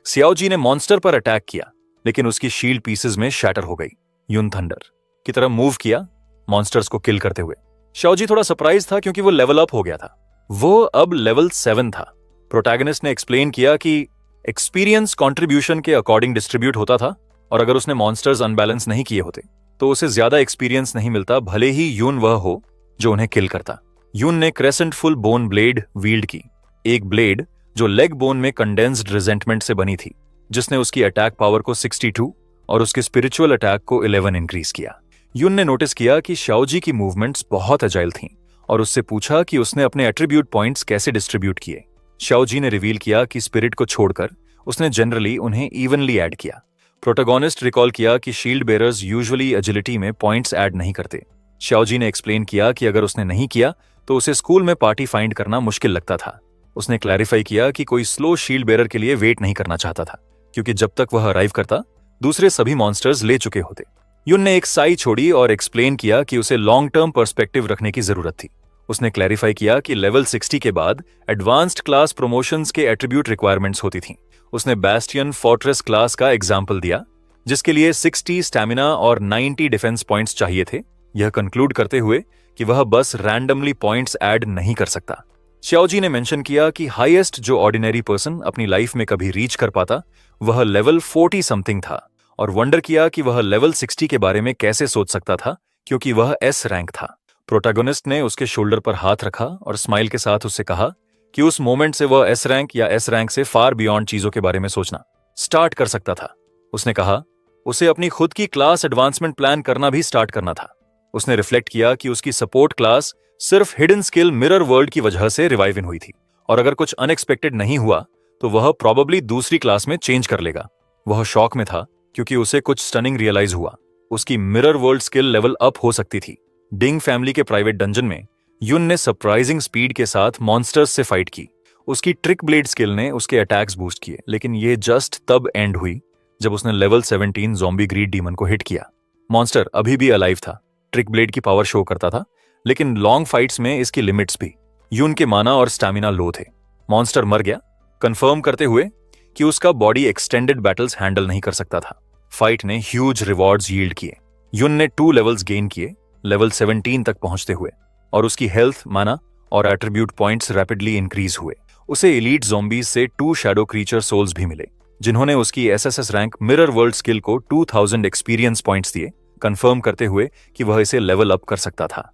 श्याओजी ने मॉन्स्टर पर अटैक किया, लेकिन उसकी शील्ड पीसेस में शैटर हो गई। युन थंडर की तरह मूव किया मॉन्स्टर्स को किल करते हुए। श्याओजी थोड़ा सरप्राइज था क्योंकि वो लेवल अप हो गया था। वो अब लेवल 7 था। प्रोटैगनिस्ट ने एक्सप्लेन किया कि एक्सपीरियंस कंट्रीब्यूशन के अकॉर्डिंग डिस्ट्रीब्यूट होता था और अगर उसने मॉन्स्टर्स अनबैलेंस नहीं किए होते तो उसे ज्यादा एक्सपीरियंस नहीं मिलता, भले ही यून वह हो जो उन्हें किल करता। यून ने crescent full bone blade wield की, एक ब्लेड जो लेग बोन में कंडेंस्ड रिजेंटमेंट से बनी थी, जिसने उसकी अटैक पावर को 62 और उसके स्पिरिचुअल अटैक को 11 इंक्रीज किया। यून ने नोटिस किया कि श्याओजी की मूवमेंट्स बहुत अजाइल थीं और उससे पूछा कि उसने अपने एट्रीब्यूट पॉइंट्स कैसे डिस्ट्रीब्यूट किए। श्याओजी ने रिवील किया कि स्पिरिट को छोड़कर उसने जनरली उन्हें इवनली ऐड किया। प्रोटोगोनिस्ट रिकॉल किया कि शील्ड बेरर्स यूजुअली एजिलिटी में पॉइंट्स ऐड नहीं करते। श्याओजी ने एक्सप्लेन किया कि अगर उसने नहीं किया तो उसे स्कूल में पार्टी फाइंड करना मुश्किल लगता था। उसने क्लैरिफाई किया कि कोई स्लो शील्ड बेरर के लिए वेट नहीं करना चाहता था, क्योंकि जब तक वह अराइव करता दूसरे सभी मॉन्स्टर्स ले चुके होते। युन ने एक साई छोड़ी और एक्सप्लेन किया कि उसे लॉन्ग टर्म पर्सपेक्टिव रखने की जरूरत थी। उसने क्लैरिफाई किया कि लेवल 60 के बाद एडवांस्ड क्लास प्रमोशंस के एट्रीब्यूट रिक्वायरमेंट्स होती थीं। उसने बैस्टियन फोर्ट्रेस क्लास का एग्जाम्पल दिया, जिसके लिए 60 स्टैमिना और 90 डिफेंस पॉइंट्स चाहिए थे, यह कंक्लूड करते हुए कि वह बस रैंडमली पॉइंट्स ऐड नहीं कर सकता। श्याओजी ने मेंशन किया कि हाईएस्ट जो ऑर्डिनरी पर्सन अपनी लाइफ में कभी रीच कर पाता वह लेवल 40 समथिंग था, और वंडर किया कि वह लेवल 60 के बारे में कैसे सोच सकता था, क्योंकि वह एस रैंक था। प्रोटैगनिस्ट ने उसके शोल्डर पर हाथ रखा और स्माइल के साथ उससे कहा कि उस मोमेंट से वह एस रैंक या एस रैंक से फार बियॉन्ड चीजों के बारे में सोचना स्टार्ट कर सकता था। उसने कहा उसे अपनी खुद की क्लास एडवांसमेंट प्लान करना भी स्टार्ट करना था। उसने रिफ्लेक्ट किया कि उसकी सपोर्ट क्लास सिर्फ हिडन स्किल मिरर वर्ल्ड की वजह से रिवाइव इन हुई थी, और अगर कुछ अनएक्सपेक्टेड नहीं हुआ तो वह प्रॉबेबली दूसरी क्लास में चेंज कर लेगा। वह शॉक में था क्योंकि उसे कुछ स्टनिंग रियलाइज हुआ। उसकी mirror world skill level up हो सकती थी। डिंग फैमिली के प्राइवेट डंजन में युन ने सरप्राइजिंग स्पीड के साथ मॉन्स्टर्स से फाइट की। उसकी ट्रिक ब्लेड स्किल ने उसके अटैक्स बूस्ट किए, लेकिन यह जस्ट तब एंड हुई जब उसने लेवल 17 ज़ॉम्बी ग्रीड डीमन को हिट किया। मॉन्स्टर अभी भी अलाइव था, ट्रिक ब्लेड की पावर शो करता था, लेकिन लॉन्ग फाइट्स में इसकी लिमिट्स भी। यून के माना और स्टैमिना लो थे। मॉन्स्टर मर गया, कंफर्म करते हुए कि उसका बॉडी एक्सटेंडेड बैटल्स हैंडल नहीं कर सकता था। फाइट ने ह्यूज रिवॉर्ड्स यील्ड किए। यून ने 2 लेवल्स गेन किए, लेवल 17 तक पहुंचते हुए, और उसकी हेल्थ, माना और एट्रीब्यूट पॉइंट्स रैपिडली इंक्रीज हुए। उसे एलीट ज़ॉम्बीज से 2 शैडो क्रीचर सोल्स भी मिले, जिन्होंने उसकी SSS rank mirror world skill को 2000 एक्सपीरियंस पॉइंट्स दिए, कंफर्म करते हुए कि वह इसे लेवल अप कर सकता था।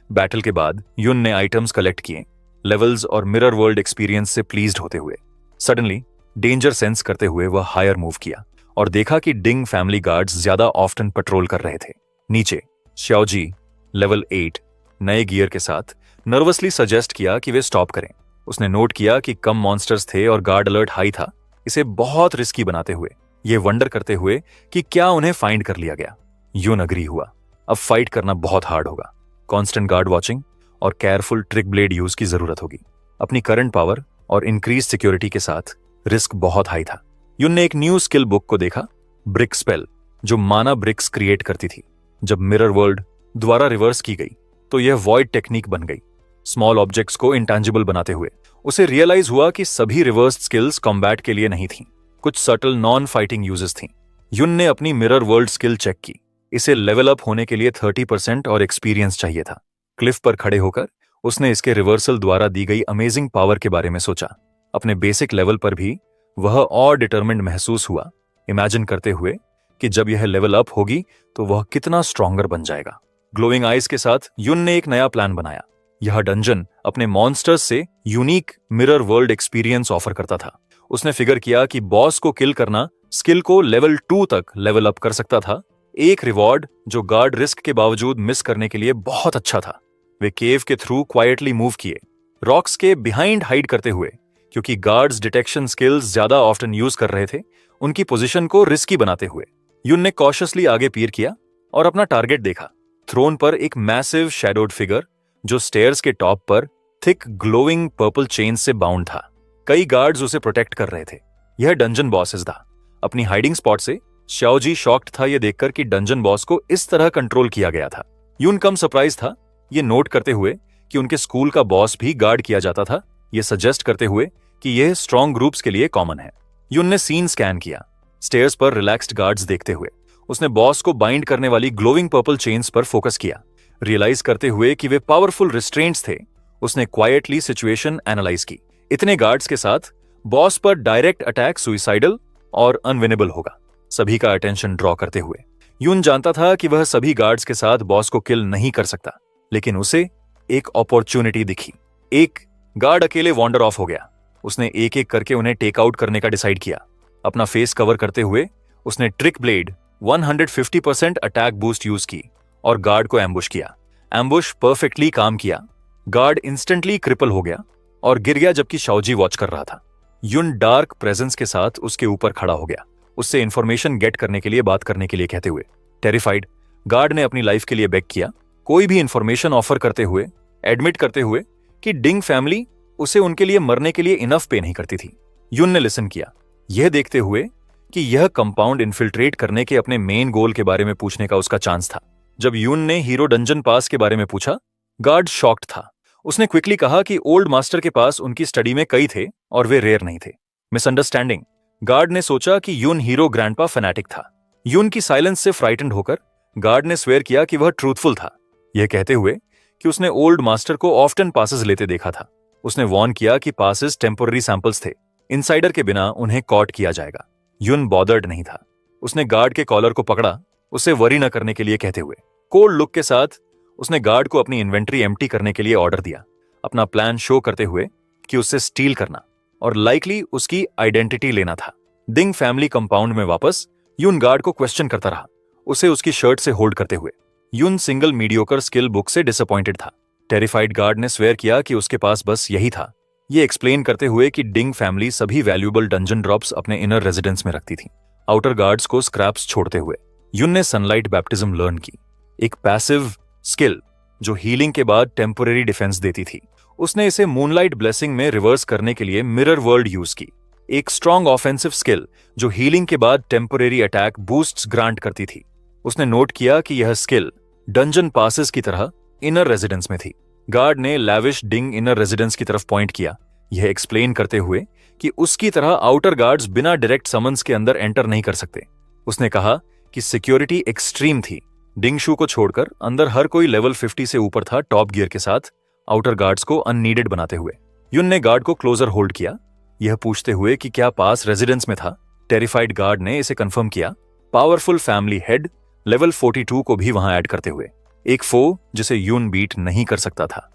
बैटल के बाद यून ने आइटम्स कलेक्ट किए, लेवल्स और मिरर वर्ल्ड एक्सपीरियंस से प्लीज्ड होते हुए। सडनली डेंजर सेंस करते हुए वह हायर मूव किया और देखा कि डिंग फैमिली गार्ड्स ज्यादा ऑफ्टन पेट्रोल कर रहे थे। नीचे श्याओजी लेवल 8 नए गियर के साथ नर्वसली सजेस्ट किया कि वे स्टॉप करें। उसने नोट किया कि कम मॉन्स्टर्स थे और गार्ड अलर्ट हाई था, इसे बहुत रिस्की बनाते हुए, ये वंडर करते हुए कि क्या उन्हें फाइंड कर लिया गया। यून अग्री हुआ, अब फाइट करना बहुत हार्ड होगा, कांस्टेंट गार्ड वॉचिंग और केयरफुल ट्रिक ब्लेड यूज की जरूरत होगी। अपनी करंट पावर और इंक्रीज सिक्योरिटी के साथ रिस्क बहुत हाई था। यून ने एक न्यू स्किल बुक को देखा, ब्रिक स्पेल, जो माना ब्रिक्स क्रिएट करती थी। जब मिरर वर्ल्ड द्वारा रिवर्स की गई तो यह वॉइड टेक्निक बन गई, स्मॉल ऑब्जेक्ट्स को इंटेंजिबल बनाते हुए। उसे रियलाइज हुआ कि सभी रिवर्स स्किल्स कॉम्बैट के लिए नहीं थीं, कुछ सटल नॉन फाइटिंग यूजेस थीं। यून ने अपनी मिरर वर्ल्ड स्किल चेक की, इसे लेवल अप होने के लिए 30% और एक्सपीरियंस चाहिए था। क्लिफ पर खड़े होकर उसने इसके रिवर्सल द्वारा दी गई अमेजिंग पावर के बारे में सोचा। अपने बेसिक लेवल पर भी वह और डिटरमिन्ड महसूस हुआ, इमेजिन करते हुए कि जब यह लेवल अप होगी तो वह कितना स्ट्रॉन्गर बन जाएगा। ग्लोइंग आइज के साथ यून ने एक नया प्लान बनाया। यह डंजन अपने मॉन्स्टर्स से unique mirror world experience offer करता था। उसने फिगर किया कि बॉस को किल करना स्किल को लेवल 2 तक लेवल अप कर सकता था, एक रिवॉर्ड जो गार्ड रिस्क के बावजूद मिस करने के लिए बहुत अच्छा था। वे केव के थ्रू क्वाइटली मूव किए, रॉक्स के बिहाइंड हाइड करते हुए, क्योंकि गार्ड्स डिटेक्शन स्किल्स ज्यादा ऑफ्टन यूज कर रहे थे, उनकी पोजीशन को रिस्की बनाते हुए। यून ने कॉशियसली आगे पीर किया और अपना टारगेट देखा, थ्रोन पर एक मैसिव शैडोड फिगर जो स्टेयर्स के टॉप पर थिक ग्लोइंग पर्पल चेन से बाउंड था। कई गार्ड्स उसे प्रोटेक्ट कर रहे थे। यह डंजन बॉसेस था। अपनी हाइडिंग स्पॉट से श्याओजी शॉक्ड था यह देखकर कि डंजन बॉस को इस तरह कंट्रोल किया गया था। यून कम सरप्राइज था ये नोट करते हुए कि उनके स्कूल का बॉस भी गार्ड किया जाता था, ये सजेस्ट करते हुए कि यह स्ट्रॉन्ग ग्रुप्स के लिए कॉमन है। यून ने सीन स्कैन किया, स्टेयर्स पर रिलैक्स्ड गार्ड्स देखते हुए। उसने बॉस को बाइंड करने वाली ग्लोइंग पर्पल चेन्स पर फोकस किया, रियलाइज करते हुए कि वे पावरफुल रिस्ट्रेंट्स थे। उसने क्वाइटली सिचुएशन एनालाइज की। इतने गार्ड्स के साथ बॉस पर डायरेक्ट अटैक सुइसाइडल और अनविनेबल होगा, सभी का अटेंशन ड्रॉ करते हुए। यून जानता था कि वह सभी गार्ड्स के साथ बॉस को किल नहीं कर सकता, लेकिन उसे एक अपॉर्चुनिटी दिखी। एक गार्ड अकेले वॉन्डर ऑफ हो गया। उसने एक एक करके उन्हें टेक आउट करने का डिसाइड किया। अपना फेस कवर करते हुए उसने trick blade 150% attack boost use की और गार्ड को एम्बुश किया। एम्बुश परफेक्टली काम किया। गार्ड इंस्टेंटली क्रिपल हो गया और गिर गया जबकि शाओजी वॉच कर रहा था। यून डार्क प्रेजेंस के साथ उसके ऊपर खड़ा हो गया, उससे इंफॉर्मेशन गेट करने के लिए बात करने के लिए कहते हुए। टेरिफाइड गार्ड ने अपनी लाइफ के लिए बेग किया, कोई भी इंफॉर्मेशन ऑफर करते हुए, एडमिट करते हुए कि डिंग फैमिली उसे उनके लिए मरने के लिए इनफ पे नहीं करती थी। यून ने लिसन किया, यह देखते हुए कि यह कंपाउंड इन्फिल्ट्रेट करने के अपने मेन गोल के बारे में पूछने का उसका चांस था। जब यून ने हीरो डंजन पास के बारे में पूछा, गार्ड शॉक्ड था। उसने क्विकली कहा कि ओल्ड मास्टर के पास उनकी स्टडी में कई थे और वे रेयर नहीं थे। मिसअंडरस्टैंडिंग गार्ड ने सोचा कि यून हीरो ग्रैंडपा फैनेटिक था। यून की साइलेंस से फ्राइटेंड होकर गार्ड ने स्वेयर किया कि वह ट्रूथफुल था, यह कहते हुए कि उसने ओल्ड मास्टर को ऑफ्टन पासेस लेते देखा था। उसने वॉर्न किया कि पासेस टेम्पोररी सैंपल्स थे, इनसाइडर के बिना उन्हें कॉट किया जाएगा। यून बॉदर्ड नहीं था। उसने गार्ड के कॉलर को पकड़ा, उसे वरी न करने के लिए कहते हुए। कोल्ड लुक के साथ उसने गार्ड को अपनी इन्वेंट्री एम्प्टी करने के लिए ऑर्डर दिया, अपना प्लान शो करते हुए कि उससे स्टील करना और लाइकली उसकी आइडेंटिटी लेना था। डिंग फैमिली कंपाउंड में वापस यून गार्ड को क्वेश्चन करता रहा, उसे उसकी शर्ट से होल्ड करते हुए। यून सिंगल मीडियोकर स्किल बुक से डिसअपॉइंटेड था। टेरिफाइड गार्ड ने स्वेयर किया कि उसके पास बस यही था, ये एक्सप्लेन करते हुए कि डिंग फैमिली सभी वैल्यूएबल डंजन ड्रॉप्स अपने इनर रेजिडेंस में रखती थी। आउटर गार्ड्स को स्क्रैप्स छोड़ते हुए यून ने सनलाइट बैप्टिज्म लर्न की, एक पैसिव स्किल जो हीलिंग के बाद टेम्पोररी डिफेंस देती थी। उसने इसे मूनलाइट ब्लेसिंग में रिवर्स करने के लिए मिरर वर्ल्ड यूज की। एक स्ट्रॉन्ग ऑफेंसिव स्किल जो हीलिंग के बाद टेम्परेरी अटैक बूस्ट्स ग्रांट करती थी। उसने नोट किया कि यह स्किल डंजन पासेस की तरह इनर रेजिडेंस में थी। गार्ड ने लैविश डिंग इनर रेजिडेंस की तरफ पॉइंट किया, यह एक्सप्लेन करते हुए कि उसकी तरह आउटर गार्ड्स बिना डायरेक्ट समन्स के अंदर एंटर नहीं कर सकते। उसने कहा कि सिक्योरिटी एक्सट्रीम थी। डिंगशू को छोड़कर अंदर हर कोई लेवल 50 से ऊपर था, टॉप गियर के साथ, आउटर गार्ड्स को अननीडेड बनाते हुए। युन ने गार्ड को क्लोजर होल्ड किया, यह पूछते हुए कि क्या पास रेजिडेंस में था। टेरिफाइड गार्ड ने इसे कंफर्म किया, पावरफुल फैमिली हेड लेवल 42 को भी वहां ऐड करते हुए, एक फो जिसे यून बीट नहीं कर सकता था।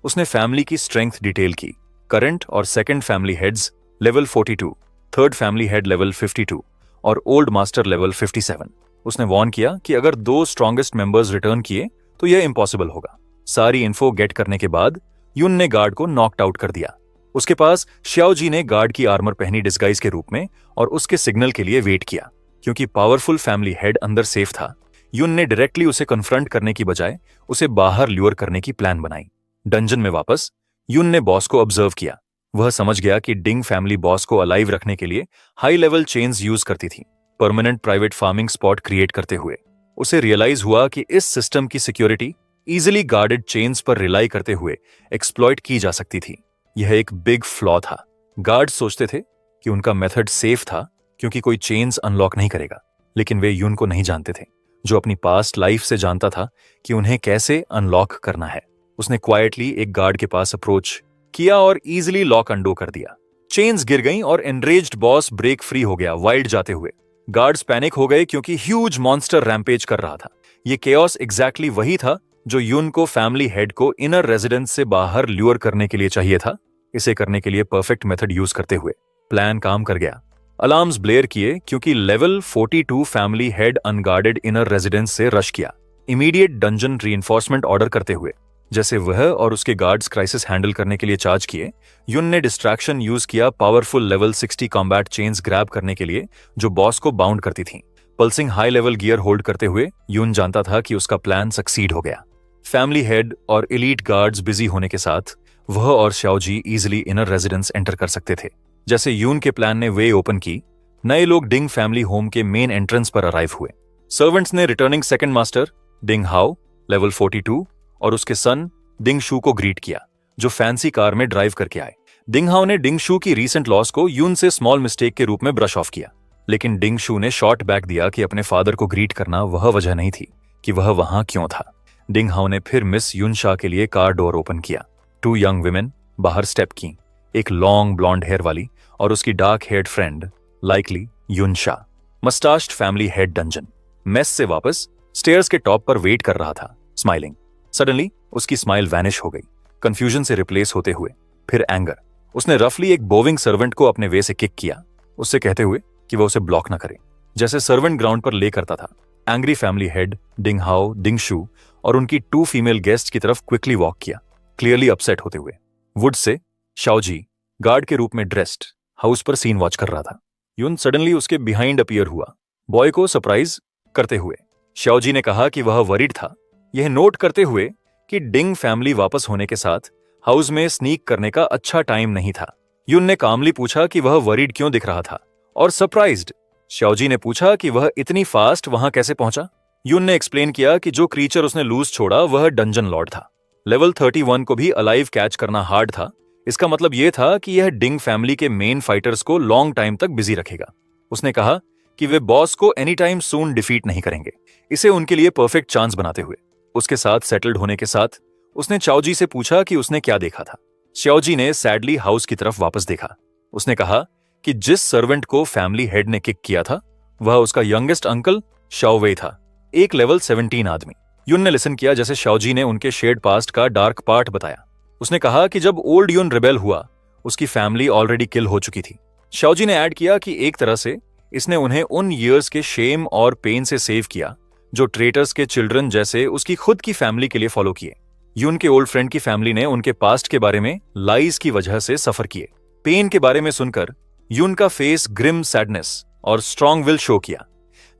उसने फैमिली की स्ट्रेंथ डिटेल की, करंट और second family heads level 42, third family head level 52 और ओल्ड मास्टर लेवल 57। उसने वार्न किया कि अगर 2 स्ट्रॉन्गेस्ट मेंबर्स रिटर्न किए तो यह इम्पॉसिबल होगा। सारी इन्फो गेट करने के बाद युन ने गार्ड को नॉकड आउट कर दिया। उसके पास श्याओजी ने गार्ड की आर्मर पहनी डिस्गाइज के रूप में और उसके सिग्नल के लिए वेट किया। क्योंकि पावरफुल फैमिली हेड अंदर सेफ था, युन ने डायरेक्टली उसे कन्फ्रंट करने की बजाय उसे बाहर ल्यूर करने की प्लान बनाई। डंजन में वापस युन ने बॉस को ऑब्जर्व किया। वह समझ गया कि डिंग फैमिली बॉस को अलाइव रखने के लिए हाई लेवल चेन्स यूज करती थी, permanent private farming spot create करते हुए। उसे रियलाइज हुआ कि इस सिस्टम की सिक्योरिटी इजिली गार्डेड चेन्स पर रिलाई करते हुए एक्सप्लॉइट की जा सकती थी। यह एक बिग फ्लॉ था। गार्ड्स सोचते थे कि उनका मेथड सेफ था क्योंकि कोई चेन्स अनलॉक नहीं करेगा, लेकिन वे युन को नहीं जानते थे, जो अपनी पास्ट लाइफ से जानता था कि उन्हें कैसे अनलॉक करना है। उसने क्वाइटली एक गार्ड के पास अप्रोच किया और इजिली लॉक अंडो कर दिया। चेन्स गिर गईं और एनरेज्ड बॉस ब्रेक फ्री हो गया वाइल्ड जाते हुए। गार्ड्स पैनिक हो गए क्योंकि ह्यूज मॉन्स्टर रैम्पेज कर रहा था। ये केओस एग्जैक्टली वही था जो युन को फैमिली हेड को इनर रेजिडेंस से बाहर ल्यूर करने के लिए चाहिए था। इसे करने के लिए परफेक्ट मेथड यूज करते हुए प्लान काम कर गया। अलार्म्स ब्लेयर किए क्योंकि level 42 family head unguarded inner residence से रश किया, इमीडिएट डंजन रीइंफोर्समेंट ऑर्डर करते हुए। जैसे वह और उसके गार्ड्स क्राइसिस हैंडल करने के लिए चार्ज किए, युन ने डिस्ट्रैक्शन यूज किया powerful level 60 combat chains grab करने के लिए जो बॉस को बाउंड करती थीं। Pulsing high level gear hold करते हुए युन जानता था कि उसका प्लान सक्सीड हो गया। फैमिली हेड और एलीट गार्ड्स बिजी होने के साथ वह और श्याओजी इजिली इनर रेजिडेंस एंटर कर सकते थे। जैसे यून के प्लान ने वे ओपन की, नए लोग डिंग फैमिली होम के मेन एंट्रेंस पर अराइव हुए। सर्वेंट्स ने रिटर्निंग सेकंड मास्टर डिंग हाओ लेवल 42 और उसके सन डिंग शू को ग्रीट किया, जो फैंसी कार में ड्राइव करके आए। डिंग हाओ ने डिंग शू की रीसेंट लॉस को यून से स्मॉल मिस्टेक के रूप में ब्रश ऑफ किया, लेकिन डिंग शू ने शॉर्ट बैक दिया कि अपने फादर को ग्रीट करना वह वजह नहीं थी कि वह वहां क्यों था। डिंग हाओ ने फिर मिस युन शा के लिए कार डोर ओपन किया। 2 यंग विमेन बाहर स्टेप की, एक लॉन्ग ब्लॉन्ड हेयर वाली और उसकी डार्क हेयर्ड फ्रेंड, लाइकली युन शा। मस्टाश्ड फैमिली हेड डंजन मेस से वापस स्टेयर्स के टॉप पर वेट कर रहा था, स्माइलिंग। सडनली उसकी स्माइल वैनिश हो गई, कंफ्यूजन से रिप्लेस होते हुए, फिर एंगर। उसने रफली एक बोविंग सर्वेंट को अपने वे से किक किया, उससे कहते हुए कि वह उसे ब्लॉक न करे, जैसे सर्वेंट ग्राउंड पर ले करता था। एंग्री फैमिली हेड डिंग हाओ, डिंग शू और उनकी 2 फीमेल गेस्ट की तरफ क्विकली वॉक किया, क्लियरली अपसेट होते हुए। वुड से शाओजी गार्ड के रूप में ड्रेस्ड हाउस पर सीन वॉच कर रहा था। युन सडनली उसके बिहाइंड अपीयर हुआ, बॉय को सरप्राइज करते हुए। शाओजी ने कहा कि वह वरीड था, यह नोट करते हुए कि डिंग फैमिली वापस होने के साथ हाउस में स्नीक करने का अच्छा टाइम नहीं था। युन ने कामली पूछा कि वह वरीड क्यों दिख रहा था, और सरप्राइज्ड शाओजी ने पूछा कि वह इतनी फास्ट वहां कैसे पहुंचा। युन ने एक्सप्लेन किया कि जो क्रीचर उसने लूज छोड़ा वह डंजन लॉर्ड था। लेवल 31 को भी अलाइव कैच करना हार्ड था। इसका मतलब यह था कि यह डिंग फैमिली के मेन फाइटर्स को लॉन्ग टाइम तक बिजी रखेगा। उसने कहा कि वे बॉस को एनी टाइम सून डिफीट नहीं करेंगे, इसे उनके लिए परफेक्ट चांस बनाते हुए। उसके साथ सेटल्ड होने के साथ उसने चाओजी से पूछा कि उसने क्या देखा था। चाओजी ने सैडली हाउस की तरफ वापस देखा। उसने कहा कि जिस सर्वेंट को फैमिली हेड ने किक किया था वह उसका यंगेस्ट अंकल शाओवेई था, एक लेवल 17 आदमी। युन ने लिसन किया जैसे शाओजी ने उनके शेड पास्ट का डार्क पार्ट बताया। उसने कहा कि जब ओल्ड युन रिबेल हुआ उसकी फैमिली ऑलरेडी किल हो चुकी थी। शाओजी ने ऐड किया कि एक तरह से इसने उन्हें उन ईयर्स के शेम और पेन से सेव किया जो ट्रेटर्स के चिल्ड्रन जैसे उसकी खुद की फैमिली के लिए फॉलो किए। युन के ओल्ड फ्रेंड की फैमिली ने उनके पास्ट के बारे में लाइज की वजह से सफर किए। पेन के बारे में सुनकर युन का फेस ग्रिम सैडनेस और स्ट्रॉन्ग विल शो किया।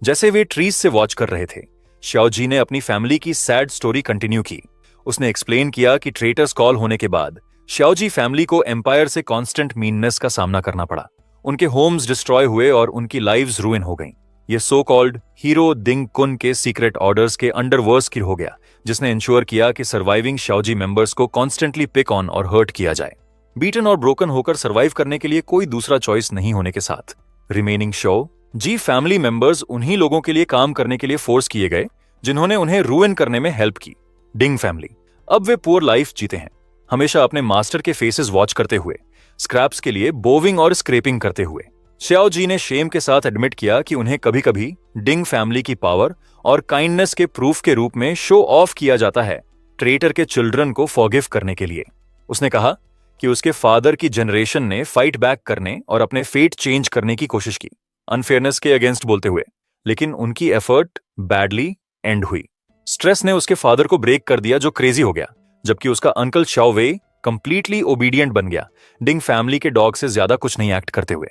जैसे वे ट्रीज से वॉच कर रहे थे, शाओजी ने अपनी फैमिली की सैड स्टोरी कंटिन्यू की। उसने एक्सप्लेन किया कि ट्रेटर्स कॉल होने के बाद शाओजी फैमिली को एम्पायर से कांस्टेंट मीननेस का सामना करना पड़ा। उनके होम्स डिस्ट्रॉय हुए और उनकी लाइव्स रुइन हो गईं। ये सो कॉल्ड हीरो दिंग कुन के सीक्रेट ऑर्डर्स के अंडरवर्स हो गया, जिसने इंश्योर किया कि सर्वाइविंग शाओजी मेंबर्स को कॉन्स्टेंटली पिक ऑन और हर्ट किया जाए। बीटन और ब्रोकन होकर सर्वाइव करने के लिए कोई दूसरा चॉइस नहीं होने के साथ रिमेनिंग शो जी फैमिली मेंबर्स उन्हीं लोगों के लिए काम करने के लिए फोर्स किए गए जिन्होंने उन्हें रूइन करने में हेल्प की। डिंग फैमिली अब वे पुअर लाइफ जीते हैं, हमेशा अपने मास्टर के फेसेस वॉच करते हुए, स्क्रैप्स के लिए बोविंग और स्क्रैपिंग करते हुए। श्याओ जी ने शेम के साथ एडमिट किया कि उन्हें कभी कभी डिंग फैमिली की पावर और काइंडनेस के प्रूफ के रूप में शो ऑफ किया जाता है ट्रेटर के चिल्ड्रन को फॉरगिव करने के लिए। उसने कहा कि उसके फादर की जनरेशन ने फाइट बैक करने और अपने फेट चेंज करने की कोशिश की, अनफेयरनेस के अगेंस्ट बोलते हुए, लेकिन उनकी एफर्ट बैडली एंड हुई। स्ट्रेस ने उसके फादर को ब्रेक कर दिया जो क्रेजी हो गया, जबकि उसका अंकल शाओ वेई कंप्लीटली ओबीडियंट बन गया, डिंग फैमिली के डॉग से ज्यादा कुछ नहीं एक्ट करते हुए।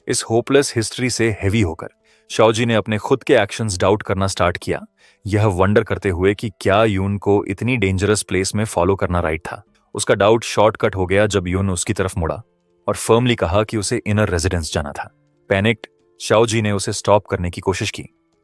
इस होपलेस हिस्ट्री से हेवी होकर शाओ जी ने अपने खुद के एक्शंस डाउट करना स्टार्ट किया, यह वंडर करते हुए कि क्या यून को इतनी डेंजरस प्लेस में फॉलो करना राइट था। उसका डाउट शॉर्टकट हो गया जब यून उसकी तरफ मुड़ा और फर्मली कहा कि उसे इनर रेजिडेंस जाना था। पैनिक्ड शाओ जी ने उसे स्टॉप करने की कोशिश की,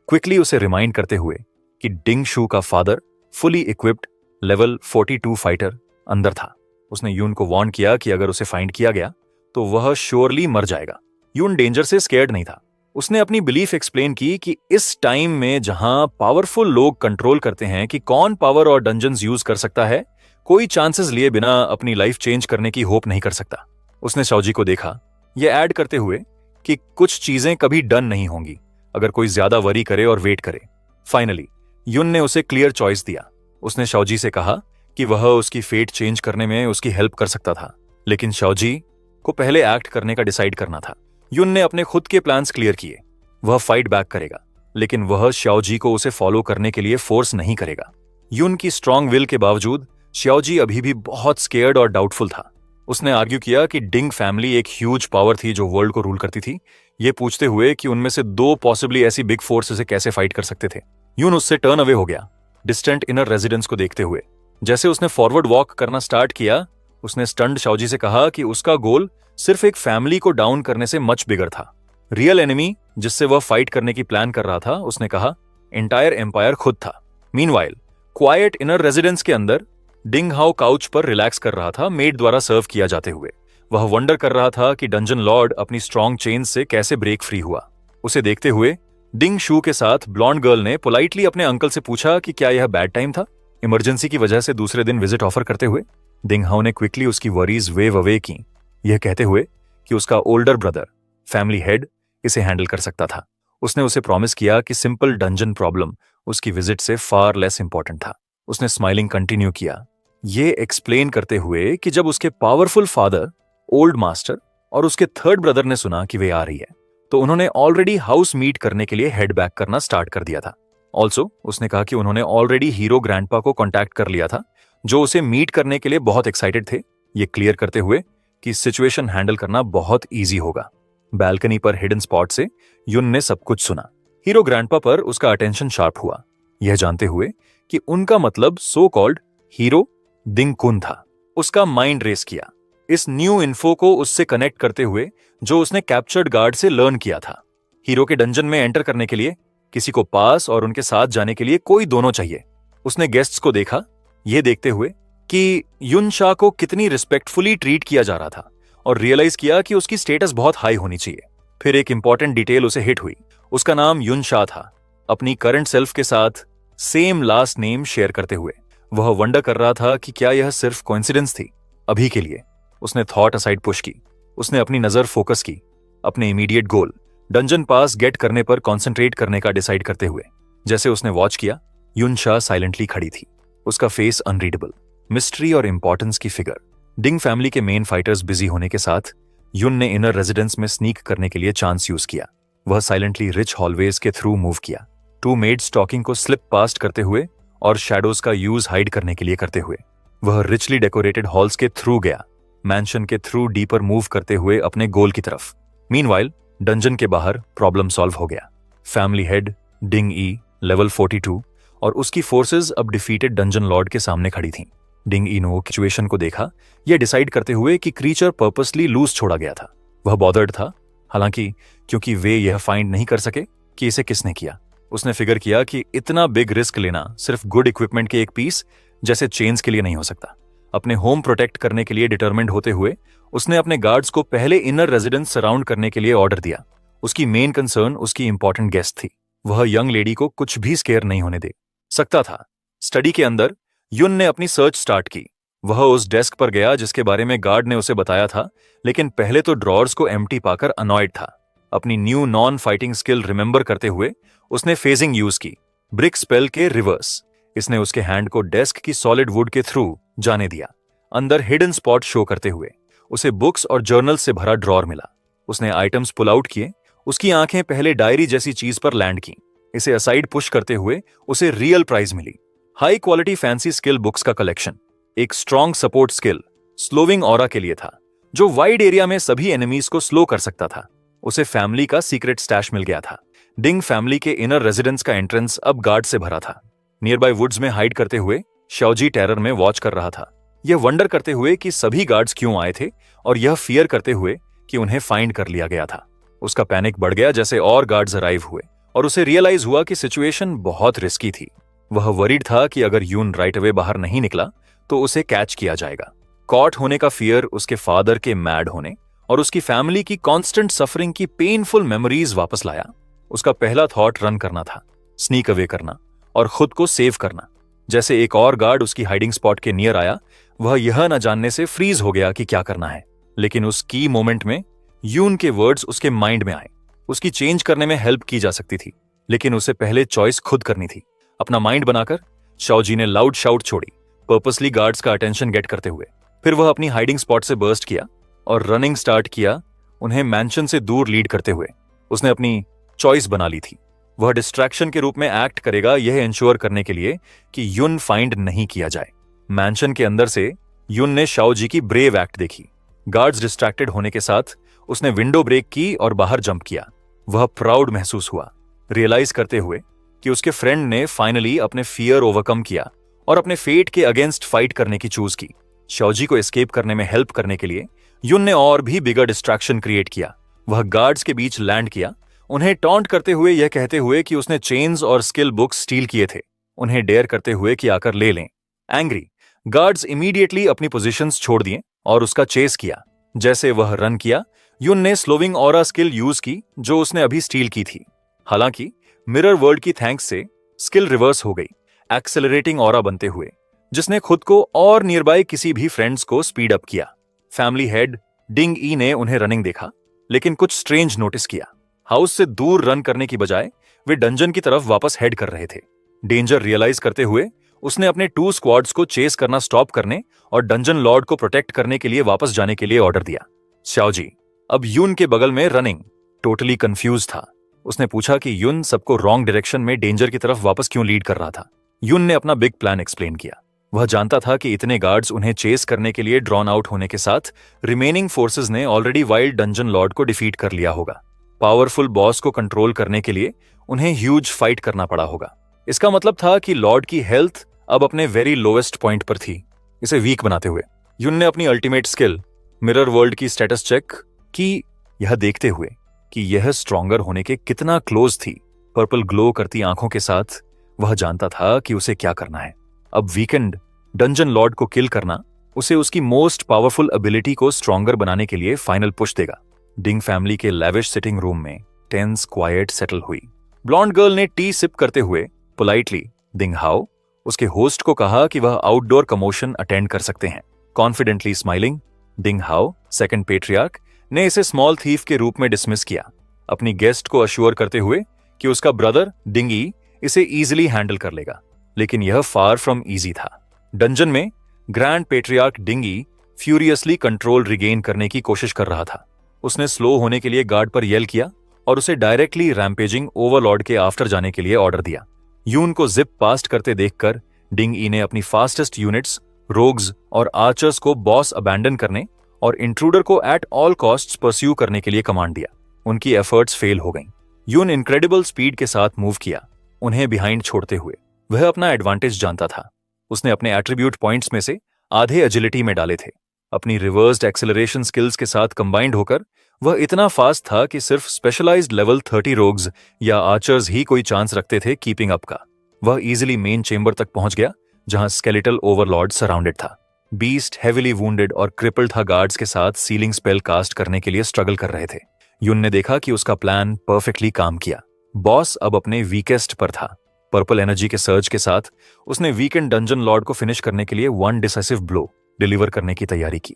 क्विकली उसे रिमाइंड करते हुए कि डिंग शू का father fully equipped level 42 fighter अंदर था। उसने यून को वार्न किया कि अगर उसे फाइंड किया गया तो वह श्योरली मर जाएगा। यून डेंजर से स्केर्ड नहीं था। उसने अपनी बिलीफ एक्सप्लेन की कि इस टाइम में जहां पावरफुल लोग कंट्रोल करते हैं कि कौन पावर और डंजन्स यूज कर सकता है, कोई चांसेस लिए बिना अपनी लाइफ चेंज करने की होप नहीं कर सकता। उसने शाओ जी को देखा, यह ऐड करते हुए कि कुछ चीजें कभी डन नहीं होंगी अगर कोई ज्यादा वरी करे और वेट करे। फाइनली यून ने उसे क्लियर चॉइस दिया। उसने शाओ जी से कहा कि वह उसकी फेट चेंज करने में उसकी हेल्प कर सकता था, लेकिन शाओ जी को पहले एक्ट करने का डिसाइड करना था। यून ने अपने खुद के प्लान्स क्लियर किए। वह फाइट बैक करेगा, लेकिन वह शाओ जी को उसे फॉलो करने के लिए फोर्स नहीं करेगा। यून की स्ट्रांग विल के बावजूद शाओ जी अभी भी बहुत स्केयर्ड और डाउटफुल था। उसने आर्ग्यू किया कि डिंग फैमिली एक ह्यूज पावर थी जो वर्ल्ड को रूल करती थी, ये पूछते हुए कि उनमें से दो पॉसिबली ऐसी बिग फोर्स उसे कैसे फाइट कर सकते थे। यून उससे टर्न अवे हो गया, डिस्टेंट इनर रेजिडेंस को देखते हुए। जैसे उसने फॉरवर्ड वॉक करना स्टार्ट किया, उसने स्टन्ड शाओ जी से कहा कि उसका गोल सिर्फ एक फैमिली को डाउन करने से मच बिगर था। रियल एनिमी जिससे वह फाइट करने की प्लान कर रहा था, उसने कहा, एंटायर एम्पायर खुद था। मीनवाइल क्वाइट इनर रेजिडेंस के अंदर डिंग हाउ काउच पर रिलैक्स कर रहा था, मेड द्वारा सर्व किया जाते हुए। वह वंडर कर रहा था कि डंजन लॉर्ड अपनी स्ट्रॉन्ग चेन से कैसे ब्रेक फ्री हुआ। उसे देखते हुए डिंग शू के साथ ब्लॉन्ड गर्ल ने पोलाइटली अपने अंकल से पूछा कि क्या यह बैड टाइम था, इमरजेंसी की वजह से दूसरे दिन विजिट ऑफर करते हुए। डिंग हाउ ने क्विकली उसकी वरीज वेव अवे की, यह कहते हुए कि उसका ओल्डर ब्रदर फैमिली हेड इसे हैंडल कर सकता था। उसने उसे प्रॉमिस किया कि सिंपल डंजन प्रॉब्लम उसकी विजिट से फार लेस इंपॉर्टेंट था। उसने स्माइलिंग कंटिन्यू किया, ये एक्सप्लेन करते हुए कि जब उसके पावरफुल फादर, ओल्ड मास्टर और उसके थर्ड ब्रदर ने सुना कि वे आ रही है, तो उन्होंने ऑलरेडी हाउस मीट करने के लिए हेड बैक करना स्टार्ट कर दिया था। ऑल्सो उसने कहा कि उन्होंने ऑलरेडी हीरो ग्रैंडपा को कॉन्टैक्ट कर लिया था, जो उसे मीट करने के लिए बहुत एक्साइटेड थे, ये क्लियर करते हुए कि सिचुएशन हैंडल करना बहुत ईजी होगा। बैल्कनी पर हिडन स्पॉट से यून ने सब कुछ सुना। हीरो ग्रैंडपा पर उसका अटेंशन शार्प हुआ, यह जानते हुए कि उनका मतलब सो कॉल्ड हीरो दिंग कुन था। उसका माइंड रेस किया, इस न्यू इन्फो को उससे कनेक्ट करते हुए जो उसने कैप्चर्ड गार्ड से लर्न किया था। हीरो के डंजन में एंटर करने के लिए किसी को पास और उनके साथ जाने के लिए कोई दोनों चाहिए। उसने गेस्ट्स को देखा, यह देखते हुए कि युन शा को कितनी रिस्पेक्टफुली ट्रीट किया जा रहा था, और रियलाइज किया कि उसकी स्टेटस बहुत हाई होनी चाहिए। फिर एक इंपॉर्टेंट डिटेल उसे हिट हुई, उसका नाम युन शा था, अपनी करंट सेल्फ के साथ सेम लास्ट नेम शेयर करते हुए। वह वंडर कर रहा था कि क्या यह सिर्फ कोइंसिडेंस थी। अभी के लिए उसने थॉट असाइड पुश की। उसने अपनी नजर फोकस की अपने इमीडिएट गोल, डंजन पास गेट करने पर कंसंट्रेट करने का डिसाइड करते हुए। जैसे उसने वॉच किया, युन शा साइलेंटली खड़ी थी, उसका फेस अनरीडेबल, मिस्ट्री और इंपॉर्टेंस की फिगर। डिंग फैमिली के मेन फाइटर्स बिजी होने के साथ युन ने इनर रेजिडेंस में स्नीक करने के लिए चांस यूज किया। वह साइलेंटली रिच हॉलवेज के थ्रू मूव किया, टू मेड स्टॉकिंग को स्लिप पास्ट करते हुए और शैडोज का यूज हाइड करने के लिए करते हुए। वह रिचली डेकोरेटेड हॉल्स के थ्रू गया, मैंशन के थ्रू डीपर मूव करते हुए अपने गोल की तरफ। मीनवाइल डंजन के बाहर प्रॉब्लम सॉल्व हो गया। फैमिली हेड डिंग ई लेवल 42 और उसकी फोर्सेस अब डिफीटेड डंजन लॉर्ड के सामने खड़ी थीं। डिंग ई ने सिचुएशन को देखा, यह डिसाइड करते हुए कि क्रीचर पर्पसली लूज छोड़ा गया था। वह बॉदर्ड था हालांकि क्योंकि वे यह फाइंड नहीं कर सके कि इसे किसने किया, उसने फिगर किया कि इतना बिग रिस्क लेना सिर्फ गुड इक्विपमेंट के एक पीस जैसे चेन्स के लिए नहीं हो सकता। अपने होम प्रोटेक्ट करने के लिए डिटरमिन्ड होते हुए उसने अपने गार्ड्स को पहले इनर रेजिडेंस सराउंड करने के लिए ऑर्डर दिया। उसकी मेन कंसर्न उसकी इंपॉर्टेंट गेस्ट थी। वह यंग लेडी को कुछ भी स्केयर नहीं होने दे सकता था। स्टडी के अंदर युन ने अपनी सर्च स्टार्ट की। वह उस डेस्क पर गया जिसके बारे में गार्ड ने उसे बताया था, लेकिन पहले तो ड्रॉर्स को एम्प्टी पाकर अनॉयड था। अपनी new non fighting skill remember करते हुए उसने फेजिंग यूज की, ब्रिक स्पेल के रिवर्स। इसने उसके हैंड को डेस्क की सॉलिड वुड के थ्रू जाने दिया। अंदर हिडन स्पॉट शो करते हुए उसे बुक्स और जर्नल से भरा ड्रॉर मिला। उसने आइटम्स पुल आउट किए। उसकी आंखें पहले डायरी जैसी चीज पर लैंड की। इसे असाइड पुश करते हुए उसे रियल प्राइज मिली, high quality fancy skill books का कलेक्शन। एक strong support skill slowing aura के लिए था, जो वाइड एरिया में सभी एनिमीज को स्लो कर सकता था। उसे फैमिली का सीक्रेट स्टैश मिल गया था। डिंग फैमिली के इनर रेजिडेंस का एंट्रेंस अब गार्ड से भरा था। नियर बाय वुड्स में हाइड करते हुए शाओजी टेरर में वॉच कर रहा था, यह वंडर करते हुए कि सभी गार्ड्स क्यों आए थे और यह फियर करते हुए कि उन्हें फाइंड कर लिया गया था। उसका पैनिक बढ़ गया जैसे और गार्ड्स अराइव हुए और उसे रियलाइज हुआ कि सिचुएशन बहुत रिस्की थी। वह वरीड था कि अगर यून राइट अवे बाहर नहीं निकला तो उसे कैच किया जाएगा। कॉट होने का फियर उसके फादर के मैड होने और उसकी फैमिली की कांस्टेंट सफरिंग की पेनफुल मेमोरीज वापस लाया। उसका पहला थॉट रन करना था, स्नीक अवे करना और खुद को सेव करना। जैसे एक और गार्ड उसकी हाइडिंग स्पॉट के नियर आया, वह यह न जानने से फ्रीज हो गया कि क्या करना है। लेकिन उस की मोमेंट में यून के वर्ड्स उसके माइंड में आए। उसकी चेंज करने में हेल्प की जा सकती थी, लेकिन उसे पहले चॉइस खुद करनी थी। अपना माइंड बनाकर शाओजी ने लाउड शाउट छोड़ी, पर्पसली गार्ड्स का अटेंशन गेट करते हुए। फिर वह अपनी हाइडिंग स्पॉट से बर्स्ट किया और रनिंग स्टार्ट किया, उन्हें मैंशन से दूर लीड करते हुए। उसने अपनी चॉइस बना ली थी। वह डिस्ट्रैक्शन के रूप में एक्ट करेगा, यह इंश्योर करने के लिए कि युन फाइंड नहीं किया जाए। मैंशन के अंदर से युन ने शाओजी की ब्रेव एक्ट देखी। गार्ड्स डिस्ट्रैक्टेड होने के साथ उसने विंडो ब्रेक की और बाहर जंप किया। वह प्राउड महसूस हुआ, रियलाइज करते हुए कि उसके फ्रेंड ने फाइनली अपने फियर ओवरकम किया और अपने फेट के अगेंस्ट फाइट करने की चूज की। शाओजी को एस्केप करने में हेल्प करने के लिए युन ने और भी बिगर डिस्ट्रैक्शन क्रिएट किया। वह गार्ड्स के बीच लैंड किया, उन्हें टॉन्ट करते हुए यह कहते हुए कि उसने चेन्स और स्किल बुक्स स्टील किए थे, उन्हें डेयर करते हुए कि आकर ले लें। एंग्री गार्ड्स इमीडिएटली अपनी पोजीशंस छोड़ दिए और उसका चेस किया। जैसे वह रन किया, युन ने स्लोविंग ऑरा स्किल यूज की जो उसने अभी स्टील की थी। हालांकि मिरर वर्ल्ड की थैंक्स से स्किल रिवर्स हो गई, एक्सेलरेटिंग ऑरा बनते हुए, जिसने खुद को और नियर बाय किसी भी फ्रेंड्स को स्पीड अप किया। फैमिली हेड डिंग ई ने उन्हें रनिंग देखा, लेकिन कुछ स्ट्रेंज नोटिस किया। हाउस से दूर रन करने की बजाय वे डंजन की तरफ वापस हेड कर रहे थे। डेंजर रियलाइज करते हुए उसने अपने 2 स्क्वाड्स को चेस करना स्टॉप करने और डंजन लॉर्ड को प्रोटेक्ट करने के लिए वापस जाने के लिए ऑर्डर दिया। शाओजी अब युन के बगल में रनिंग टोटली कंफ्यूज था। उसने पूछा कि युन सबको रॉन्ग डायरेक्शन में डेंजर की तरफ वापस क्यों लीड कर रहा था। युन ने अपना बिग प्लान एक्सप्लेन किया। वह जानता था कि इतने गार्ड्स उन्हें चेस करने के लिए ड्रॉन आउट होने के साथ रिमेनिंग फोर्सेस ने ऑलरेडी वाइल्ड डंजन लॉर्ड को डिफीट कर लिया होगा। पावरफुल बॉस को कंट्रोल करने के लिए उन्हें ह्यूज फाइट करना पड़ा होगा। इसका मतलब था कि लॉर्ड की हेल्थ अब अपने वेरी लोएस्ट पॉइंट पर थी। इसे वीक बनाते हुए युन ने अपनी अल्टीमेट स्किल मिरर वर्ल्ड की स्टेटस चेक की, यह देखते हुए कि यह स्ट्रॉन्गर होने के कितना क्लोज थी। पर्पल ग्लो करती आंखों के साथ वह जानता था कि उसे क्या करना है। अब वीकेंड डंजन लॉर्ड को किल करना उसे उसकी मोस्ट पावरफुल एबिलिटी को स्ट्रॉन्गर बनाने के लिए फाइनल पुश देगा। डिंग फैमिली के लैविश सिटिंग रूम में टेंस क्वाइट सेटल हुई। ब्लॉन्ड गर्ल ने टी सिप करते हुए पोलाइटली डिंग हाउ उसके होस्ट को कहा कि वह आउटडोर कमोशन अटेंड कर सकते हैं। Confidently smiling ding how second patriarch ने इसे स्मॉल थीफ के रूप में डिसमिस किया, अपनी गेस्ट को अश्योर करते हुए कि उसका ब्रदर डिंगी इसे इजीली हैंडल कर लेगा। लेकिन यह फार फ्रॉम इजी था। डंजन में ग्रैंड पेट्रियार्क डिंगी फ्यूरियसली कंट्रोल रिगेन करने की कोशिश कर रहा था। उसने स्लो होने के लिए गार्ड पर येल किया और उसे डायरेक्टली रैम्पेजिंग ओवरलॉर्ड के आफ्टर जाने के लिए ऑर्डर दिया। यून को जिप पास्ट करते देखकर डिंग ई ने अपनी फास्टेस्ट यूनिट्स रोग्स और आर्चर्स को बॉस अबैंडन करने और इंट्रूडर को एट ऑल कॉस्ट्स परस्यू करने के लिए कमांड दिया। उनकी एफर्ट्स फेल हो गईं। यून इनक्रेडिबल स्पीड के साथ मूव किया, उन्हें बिहाइंड छोड़ते हुए। वह अपना एडवांटेज जानता था। उसने अपने एट्रीब्यूट पॉइंट्स में से आधे एजिलिटी में डाले थे। अपनी रिवर्स्ड एक्सेलरेशन स्किल्स के साथ कंबाइंड होकर वह इतना फास्ट था कि सिर्फ स्पेशलाइज्ड लेवल 30 रोग्स या आर्चर्स ही कोई चांस रखते थे कीपिंग अप का। वह इजीली मेन चेंबर तक पहुंच गया जहां स्केलेटल ओवरलॉर्ड सराउंडेड था। बीस्ट हेविली वुंडेड और क्रिपल्ड था, गार्ड्स के साथ सीलिंग स्पेल कास्ट करने के लिए स्ट्रगल कर रहे थे। युन ने देखा कि उसका प्लान परफेक्टली काम किया। बॉस अब अपने वीकेस्ट पर था। पर्पल एनर्जी के सर्ज के साथ उसने वीकेंड डंजन लॉर्ड को फिनिश करने के लिए वन डिसाइसिव ब्लो डिलीवर करने की तैयारी की।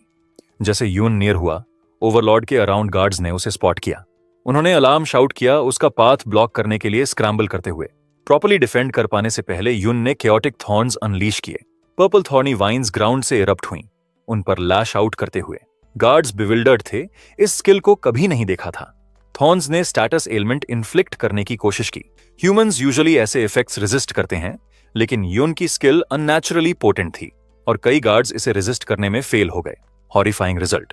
जैसे यून नियर हुआ, ओवरलॉर्ड के अराउंड गार्ड्स ने उसे स्पॉट किया। उन्होंने अलार्म शाउट किया, उसका पाथ ब्लॉक करने के लिए स्क्रैम्बल करते हुए। प्रॉपर्ली डिफेंड कर पाने से पहले युन ने केओटिक थॉर्न्स अनलीश किए। पर्पल थॉर्नी वाइन्स ग्राउंड से इरप्ट हुईं, उन पर लैश आउट करते हुए। गार्ड्स बिविल्डर्ड थे, इस स्किल को कभी नहीं देखा था। थॉर्न्स ने स्टेटस एलिमेंट इन्फ्लिक्ट करने की कोशिश की। ह्यूमंस यूजुअली ऐसे इफेक्ट्स रेजिस्ट करते हैं, लेकिन युन की स्किल अननेचुरली पोटेंट थी और कई गार्ड्स इसे रेजिस्ट करने में फेल हो गए। Horrifying result.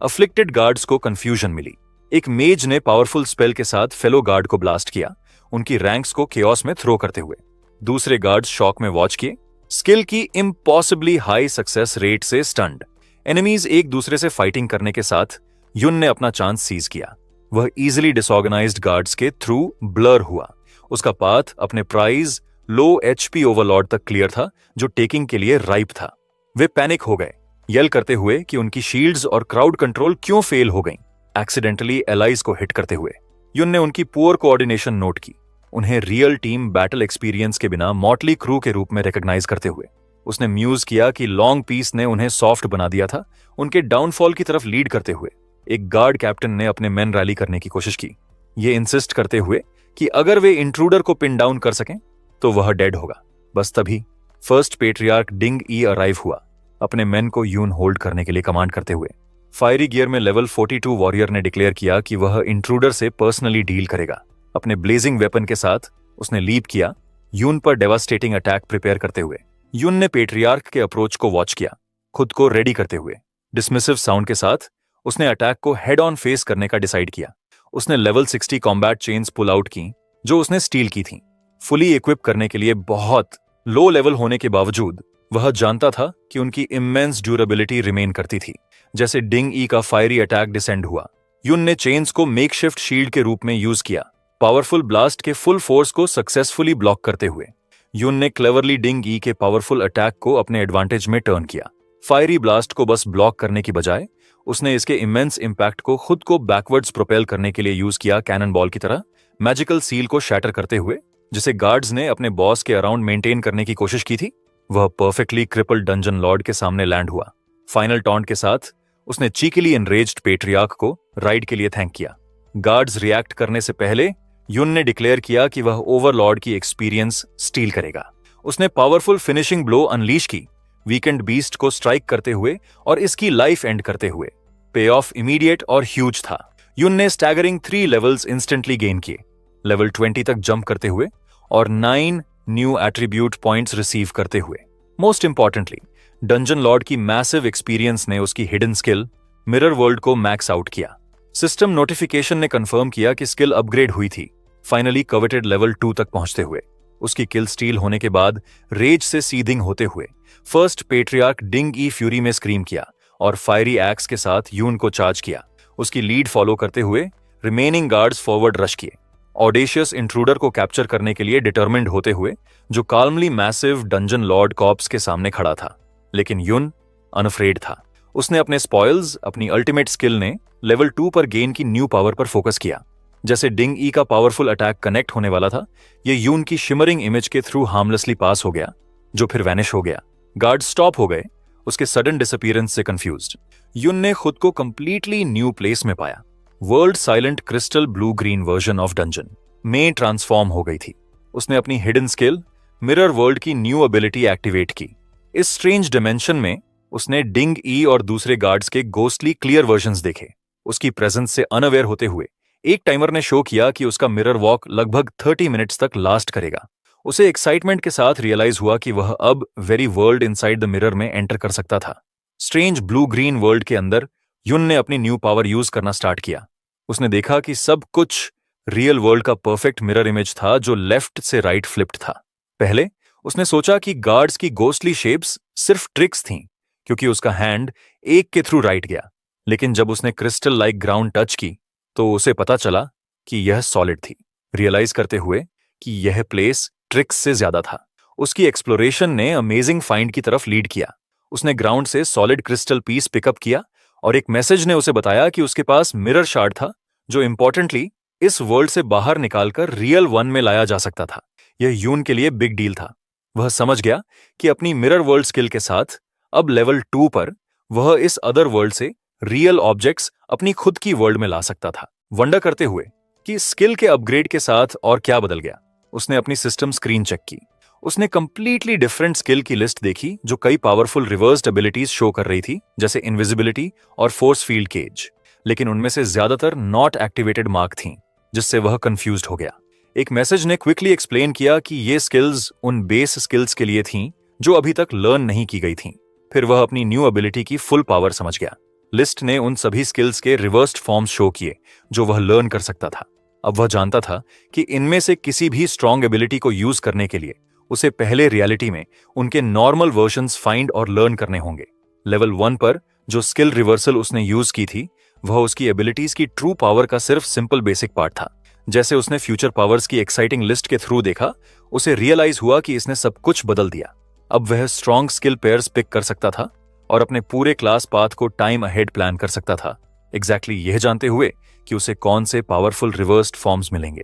अफ्लिक्टेड गार्ड्स को कंफ्यूजन मिली। एक मेज ने पावरफुल स्पेल के साथ फेलो गार्ड को ब्लास्ट किया, उनकी रैंक्स को केओस में थ्रो करते हुए। दूसरे गार्ड्स शॉक में वॉच किए, स्किल की इम्पॉसिबली हाई सक्सेस रेट से स्टन्ड। एनिमीज एक दूसरे से फाइटिंग करने के साथ युन ने अपना चांस सीज किया। वह इजिली डिसऑर्गेनाइज्ड गार्ड्स के थ्रू ब्लर हुआ। उसका पाथ अपने प्राइज लो एचपी ओवरलॉर्ड तक क्लियर था, जो टेकिंग के लिए राइप था। वे पैनिक हो गए, यल करते हुए कि उनकी शील्ड्स और क्राउड कंट्रोल क्यों फेल हो गईं, एक्सीडेंटली एलाइज को हिट करते हुए। युन ने उनकी पुअर कोऑर्डिनेशन नोट की, उन्हें रियल टीम बैटल एक्सपीरियंस के बिना मॉटली क्रू के रूप में रिकॉग्नाइज करते हुए। उसने म्यूज किया कि लॉन्ग पीस ने उन्हें सॉफ्ट बना दिया था, उनके डाउनफॉल की तरफ लीड करते हुए। एक गार्ड कैप्टन ने अपने मेन रैली करने की कोशिश की, ये इंसिस्ट करते हुए कि अगर वे इंट्रूडर को पिन डाउन कर सकें तो वह डेड होगा। बस तभी फर्स्ट पेट्रियार्क डिंग ई अराइव हुआ, अपने मेन को यून होल्ड करने के लिए कमांड करते हुए। फायरी गियर में लेवल 42 वॉरियर ने डिक्लेयर किया कि वह इंट्रूडर से पर्सनली डील करेगा। अपने ब्लेजिंग वेपन के साथ उसने लीप किया, यून पर डेवास्टेटिंग अटैक प्रिपेयर करते हुए। यून ने पेट्रियार्क के अप्रोच को वॉच किया, खुद को रेडी करते हुए। डिसमिसिव साउंड के साथ उसने अटैक को हेड ऑन फेस करने का डिसाइड किया। उसने level 60 combat chains pull out की, जो उसने स्टील की थी। फुली इक्विप करने के लिए बहुत लो लेवल होने के बावजूद वह जानता था कि उनकी इमेंस ड्यूरेबिलिटी रिमेन करती थी। जैसे डिंग ई का फायरी अटैक डिसेंड हुआ, युन ने चेन्स को मेकशिफ्ट शील्ड के रूप में यूज किया, पावरफुल ब्लास्ट के फुल फोर्स को सक्सेसफुली ब्लॉक करते हुए। युन ने क्लेवरली डिंग ई के पावरफुल अटैक को अपने एडवांटेज में टर्न किया। फायरी ब्लास्ट को बस ब्लॉक करने की बजाय उसने इसके इमेंस इंपैक्ट को खुद को बैकवर्ड्स प्रोपेल करने के लिए यूज किया, कैनन बॉल की तरह, मैजिकल सील को शैटर करते हुए, जिसे गार्ड्स ने अपने बॉस के अराउंड मेंटेन करने की कोशिश की थी। वह परफेक्टली क्रिपल्ड डंजन लॉर्ड के सामने लैंड हुआ। फाइनल टॉन्ट के साथ उसने चीकिली एनरेज्ड पेट्रियार्क को राइड के लिए थैंक किया। गार्ड्स रिएक्ट करने से पहले युन ने डिक्लेयर किया कि वह ओवरलॉर्ड की एक्सपीरियंस स्टील करेगा। उसने पावरफुल फिनिशिंग ब्लो अनलीश की, वीकेंड बीस्ट को स्ट्राइक करते हुए और इसकी लाइफ एंड करते हुए। पे ऑफ इमीडिएट और ह्यूज था। युन ने स्टैगरिंग 3 लेवल्स इंस्टेंटली गेन किए, लेवल 20 तक जंप करते हुए और 9 न्यू एट्रीब्यूट पॉइंट्स रिसीव करते हुए। मोस्ट इंपॉर्टेंटली, डंजन लॉर्ड की मैसिव एक्सपीरियंस ने उसकी हिडन स्किल मिरर वर्ल्ड को मैक्स आउट किया। सिस्टम नोटिफिकेशन ने कंफर्म किया कि स्किल अपग्रेड हुई थी, फाइनली कवेटेड लेवल 2 तक पहुंचते हुए। उसकी किल स्टील होने के बाद रेज से सीधिंग होते हुए फर्स्ट पेट्रियार्क डिंग ई फ्यूरी में स्क्रीम किया और फायरी एक्स के साथ यून को चार्ज किया। उसकी लीड फॉलो करते हुए रिमेनिंग गार्ड्स फॉरवर्ड रश किए, ऑडेशियस इंट्रूडर को कैप्चर करने के लिए डिटर्मिन्ड होते हुए, जो calmly massive dungeon lord corpse के सामने खड़ा था। लेकिन युन अनअफ्रेड था। उसने अपने स्पॉयल्स, अपनी अल्टीमेट स्किल ने लेवल 2 पर गेन की न्यू पावर पर फोकस किया। जैसे डिंग ई का पावरफुल अटैक कनेक्ट होने वाला था, यह यून की शिमरिंग इमेज के थ्रू हार्मलेसली पास हो गया, जो फिर वैनिश हो गया। गार्ड स्टॉप हो गए, उसके सडन डिसअपीयरेंस से कंफ्यूज्ड। युन ने खुद को कंप्लीटली न्यू प्लेस में पाया। World silent crystal blue green version of dungeon में ट्रांसफॉर्म हो गई थी। उसने अपनी हिडन स्किल मिरर वर्ल्ड की न्यू एबिलिटी एक्टिवेट की। इस स्ट्रेंज डिमेंशन में उसने डिंग ई और दूसरे गार्ड्स के गोस्टली क्लियर वर्जन्स देखे। उसकी प्रेजेंस से अनअवेयर होते हुए एक टाइमर ने शो किया कि उसका मिरर वॉक लगभग 30 मिनट्स तक लास्ट करेगा। उसे एक्साइटमेंट के साथ रियलाइज हुआ कि वह अब very world inside the mirror में एंटर कर सकता था। स्ट्रेंज ब्लू ग्रीन वर्ल्ड के अंदर युन ने अपनी न्यू पावर यूज करना स्टार्ट किया। उसने देखा कि सब कुछ रियल वर्ल्ड का परफेक्ट मिरर इमेज था, जो लेफ्ट से राइट फ्लिप्ड था। पहले उसने सोचा कि गार्ड्स की गोस्टली शेप्स सिर्फ ट्रिक्स थीं, क्योंकि उसका हैंड एक के थ्रू राइट गया। लेकिन जब उसने क्रिस्टल लाइक ग्राउंड टच की तो उसे पता चला कि यह सॉलिड थी, रियलाइज करते हुए कि यह प्लेस ट्रिक्स से ज्यादा था। उसकी एक्सप्लोरेशन ने अमेजिंग फाइंड की तरफ लीड किया। उसने ग्राउंड से सॉलिड क्रिस्टल पीस पिकअप किया और एक मैसेज ने उसे बताया कि उसके पास मिरर शार्ड था जो इंपॉर्टेंटली इस वर्ल्ड से बाहर निकालकर रियल वन में लाया जा सकता था। यह यून के लिए बिग डील था। वह समझ गया कि अपनी मिरर वर्ल्ड स्किल के साथ अब लेवल 2 पर वह इस अदर वर्ल्ड से रियल ऑब्जेक्ट्स अपनी खुद की वर्ल्ड में ला सकता था। वंडर करते हुए कि स्किल के अपग्रेड के साथ और क्या बदल गया, उसने अपनी सिस्टम स्क्रीन चेक की। उसने कंप्लीटली डिफरेंट स्किल की लिस्ट देखी जो कई पावरफुल रिवर्स्ड एबिलिटीज शो कर रही थी, जैसे इनविजिबिलिटी और फोर्स फील्ड केज। लेकिन उनमें से ज्यादातर नॉट एक्टिवेटेड मार्क थीं, जिससे वह कंफ्यूज्ड हो गया। एक मैसेज ने क्विकली एक्सप्लेन किया कि ये स्किल्स उन बेस स्किल्स के लिए थीं जो अभी तक लर्न नहीं की गई थीं। फिर वह अपनी न्यू एबिलिटी की फुल पावर समझ गया। लिस्ट ने उन सभी स्किल्स के रिवर्स्ड फॉर्म्स शो किए जो वह लर्न कर सकता था। अब वह जानता था कि इनमें से किसी भी स्ट्रॉन्ग एबिलिटी को यूज करने के लिए उसे पहले रियलिटी में उनके नॉर्मल वर्जन्स फाइंड और लर्न करने होंगे। लेवल 1 पर जो स्किल रिवर्सल उसने यूज की थी वह उसकी एबिलिटीज की ट्रू पावर का सिर्फ सिंपल बेसिक पार्ट था। जैसे उसने फ्यूचर पावर्स की एक्साइटिंग लिस्ट के थ्रू देखा, उसे रियलाइज हुआ कि इसने सब कुछ बदल दिया। अब वह स्ट्रॉन्ग स्किल पेयर्स पिक कर सकता था और अपने पूरे क्लास पाथ को टाइम अहेड प्लान कर सकता था, एग्जैक्टली यह जानते हुए कि उसे कौन से पावरफुल रिवर्स्ड फॉर्म्स मिलेंगे।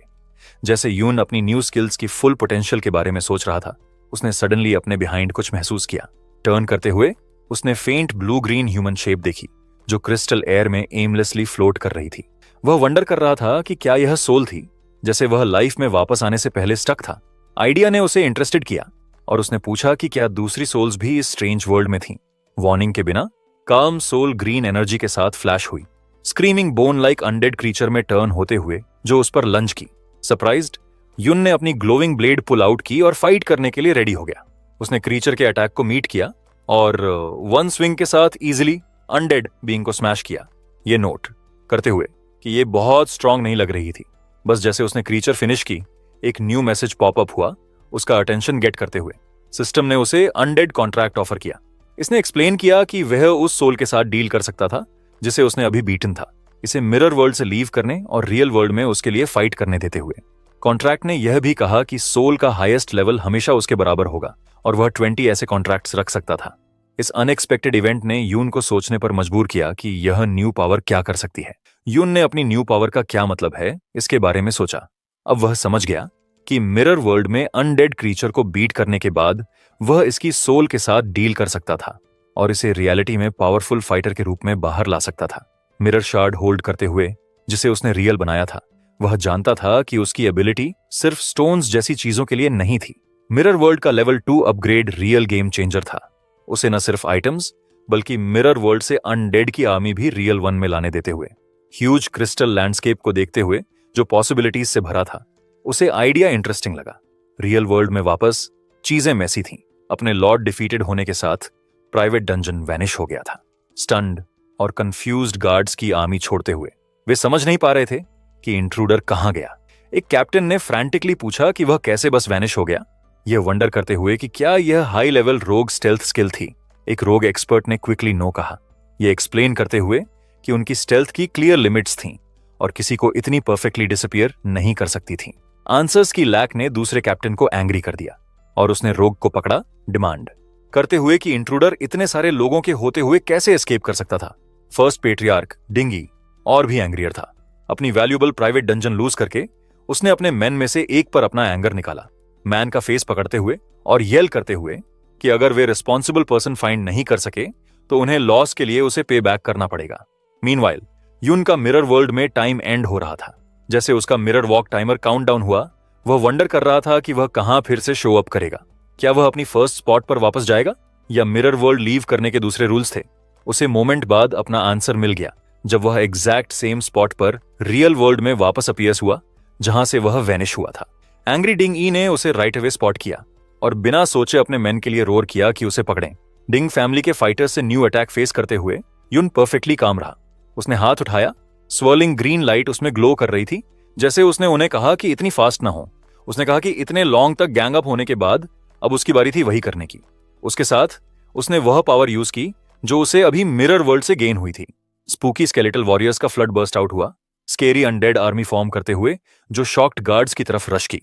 जैसे यून अपनी न्यू स्किल्स की फुल पोटेंशियल के बारे में सोच रहा था, उसने सडनली अपने बिहाइंड कुछ महसूस किया। टर्न करते हुए उसने फेंट ब्लू ग्रीन ह्यूमन शेप देखी जो क्रिस्टल एयर में एमलेसली फ्लोट कर रही थी। वह वंडर कर रहा था कि क्या यह सोल थी, जैसे वह लाइफ में वापस आने से पहले स्टक था। आइडिया ने उसे इंटरेस्टेड किया और उसने पूछा कि क्या दूसरी सोल्स भी इस स्ट्रेंज वर्ल्ड में थीं। वार्निंग के बिना काम सोल ग्रीन एनर्जी के साथ फ्लैश हुई, screaming bone like undead creature में टर्न होते हुए जो उस पर लंच की। सरप्राइज्ड, युन ने अपनी ग्लोविंग ब्लेड पुल आउट की और फाइट करने के लिए रेडी हो गया। उसने क्रीचर के अटैक को मीट किया और वन स्विंग के साथ इजीली अनडेड बीइंग को स्मैश किया, ये नोट करते हुए कि ये बहुत स्ट्रांग नहीं लग रही थी। बस जैसे उसने क्रीचर फिनिश की, एक न्यू मैसेज पॉपअप हुआ उसका अटेंशन गेट करते हुए। सिस्टम ने उसे अनडेड कॉन्ट्रैक्ट ऑफर किया। इसने एक्सप्लेन किया कि वह उस सोल के साथ डील कर सकता था जिसे उसने अभी बीटन था, इसे मिरर वर्ल्ड से लीव करने और रियल वर्ल्ड में उसके लिए फाइट करने देते हुए। कॉन्ट्रैक्ट ने यह भी कहा कि सोल का हाईएस्ट लेवल हमेशा उसके बराबर होगा और वह 20 ऐसे कॉन्ट्रैक्ट्स रख सकता था। इस अनएक्सपेक्टेड इवेंट ने यून को सोचने पर मजबूर किया कि यह न्यू पावर क्या कर सकती है। यून ने अपनी न्यू पावर का क्या मतलब है इसके बारे में सोचा। अब वह समझ गया कि मिरर वर्ल्ड में अनडेड क्रीचर को बीट करने के बाद वह इसकी सोल के साथ डील कर सकता था और इसे रियलिटी में पावरफुल फाइटर के रूप में बाहर ला सकता था। मिरर शार्ड होल्ड करते हुए जिसे उसने रियल बनाया था, वह जानता था कि उसकी एबिलिटी सिर्फ स्टोन्स जैसी चीजों के लिए नहीं थी। मिरर वर्ल्ड का level 2 upgrade real game changer था। उसे न सिर्फ आइटम्स बल्कि मिरर वर्ल्ड से अनडेड की आर्मी भी रियल वन में लाने देते हुए। ह्यूज क्रिस्टल लैंडस्केप को देखते हुए जो पॉसिबिलिटीज से भरा था, उसे आइडिया इंटरेस्टिंग लगा। रियल वर्ल्ड में वापस चीजें मैसी थीं। अपने लॉर्ड डिफीटेड होने के साथ प्राइवेट डंजन वैनिश हो गया था। स्टन्ड और कंफ्यूज्ड गार्ड्स की आर्मी छोड़ते हुए वे समझ नहीं पा रहे थे कि इंट्रूडर कहां गया। एक कैप्टन ने फ्रैंटिकली पूछा कि वह कैसे बस वैनिश हो गया, यह वंडर करते हुए कि क्या यह हाई लेवल रोग स्टेल्थ स्किल थी। एक रोग एक्सपर्ट ने क्विकली नो कहा, यह एक्सप्लेन करते हुए कि उनकी स्टेल्थ की क्लियर लिमिट्स थीं और किसी को इतनी परफेक्टली डिसअपीयर नहीं कर सकती थीं। आंसर्स की लैक ने दूसरे कैप्टन को एंग्री कर दिया और उसने रोग को पकड़ा, डिमांड करते हुए कि इंट्रूडर इतने सारे लोगों के होते हुए कैसे एस्केप कर सकता था। फर्स्ट पेट्रियार्क डिंगी और भी एंग्रियर था। अपनी वैल्यूएबल प्राइवेट डंजन लूज करके उसने अपने मैन में से एक पर अपना एंगर निकाला, मैन का फेस पकड़ते हुए और येल करते हुए कि अगर वे रिस्पॉन्सिबल पर्सन फाइंड नहीं कर सके तो उन्हें लॉस के लिए उसे पे बैक करना पड़ेगा। मीनवाइल यून का मिरर वर्ल्ड में टाइम एंड हो रहा था। जैसे उसका मिरर वॉक टाइमर काउंटडाउन हुआ, वह वंडर कर रहा था कि वह कहां फिर से शो अप करेगा। क्या वह अपनी फर्स्ट स्पॉट पर वापस जाएगा या मिरर वर्ल्ड लीव करने के दूसरे रूल्स थे? उसे मोमेंट बाद अपना आंसर मिल गया जब वह एग्जैक्ट सेम स्पॉट पर रियल वर्ल्ड में वापस अपीयर्स हुआ जहां से वह वैनिश हुआ था। एंग्री डिंग ई ने उसे राइट अवे स्पॉट किया और बिना सोचे अपने मैन के लिए रोर किया कि उसे पकड़ें। डिंग फैमिली के फाइटर्स से न्यू अटैक फेस करते हुए यून परफेक्टली काम रहा। उसने हाथ उठाया, स्वर्लिंग ग्रीन लाइट उसमें ग्लो कर रही थी। जैसे उसने उन्हें कहा कि इतनी फास्ट ना हो। उसने कहा कि इतने लॉन्ग तक गैंग अप होने के बाद अब उसकी बारी थी वही करने की। उसके साथ उसने वह पावर यूज की जो उसे अभी मिरर वर्ल्ड से गेन हुई थी। स्पूकी स्केलेटल वॉरियर्स का फ्लड बर्स्ट आउट हुआ, स्केरी अनडेड आर्मी फॉर्म करते हुए जो शॉक्ड गार्ड्स की तरफ रश की।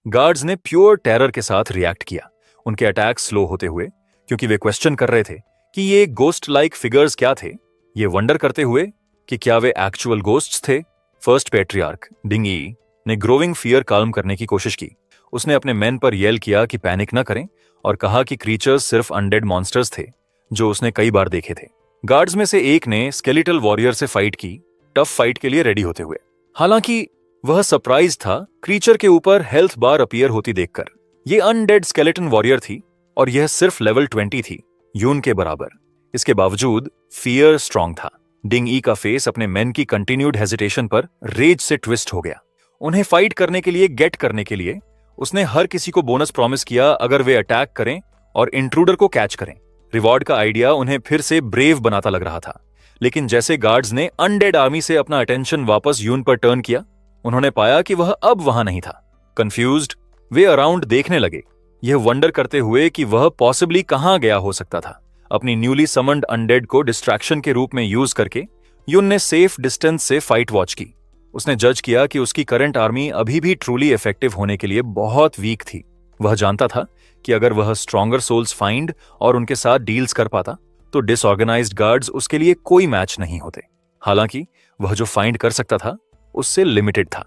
गार्ड्स ने प्योर टेरर के साथ रिएक्ट किया, उनके अटैक स्लो होते हुए, क्योंकि वे क्वेश्चन कर रहे थे कि ये गोस्ट लाइक फिगर्स क्या थे। ये वंडर करते हुए कि क्या वे एक्चुअल गोस्ट्स थे। फर्स्ट पैट्रियार्क डिंग ई ने ग्रोविंग फियर काल्म करने की कोशिश की। उसने अपने मेन पर येल किया कि पैनिक न करें और कहा कि क्रीचर्स सिर्फ अनडेड मॉन्स्टर्स थे जो उसने कई बार देखे थे। गार्ड्स में से एक ने स्केलेटल वॉरियर से फाइट की, टफ फाइट के लिए रेडी होते हुए। हालांकि वह सरप्राइज था क्रीचर के ऊपर हेल्थ बार अपीयर होती देखकर। ये अनडेड स्केलेटन वॉरियर थी और यह सिर्फ लेवल 20 थी, यून के बराबर। इसके बावजूद फियर स्ट्रांग था। डिंग ई का फेस अपने मेन की कंटिन्यूड हेजिटेशन पर रेज से ट्विस्ट हो गया। उन्हें फाइट करने के लिए, गेट करने के लिए उसने हर किसी को बोनस प्रॉमिस किया अगर वे अटैक करें और इंट्रूडर को कैच करें। रिवॉर्ड का आइडिया उन्हें फिर से ब्रेव बनाता लग रहा था। लेकिन जैसे गार्ड्स ने अनडेड आर्मी से अपना अटेंशन वापस यून पर टर्न किया, उन्होंने पाया कि वह अब वहां नहीं था। कंफ्यूज्ड वे अराउंड देखने लगे, यह वंडर करते हुए कि वह पॉसिबली कहां गया हो सकता था। अपनी न्यूली समन्ड अनडेड को डिस्ट्रैक्शन के रूप में यूज करके यून ने सेफ डिस्टेंस से फाइट वॉच की। उसने जज किया कि उसकी करंट आर्मी अभी भी ट्रूली इफेक्टिव होने के लिए बहुत वीक थी। वह जानता था कि अगर वह स्ट्रॉन्गर सोल्स फाइंड और उनके साथ डील्स कर पाता तो डिसऑर्गेनाइज्ड गार्ड्स उसके लिए कोई मैच नहीं होते। हालांकि वह जो फाइंड कर सकता था उससे लिमिटेड था।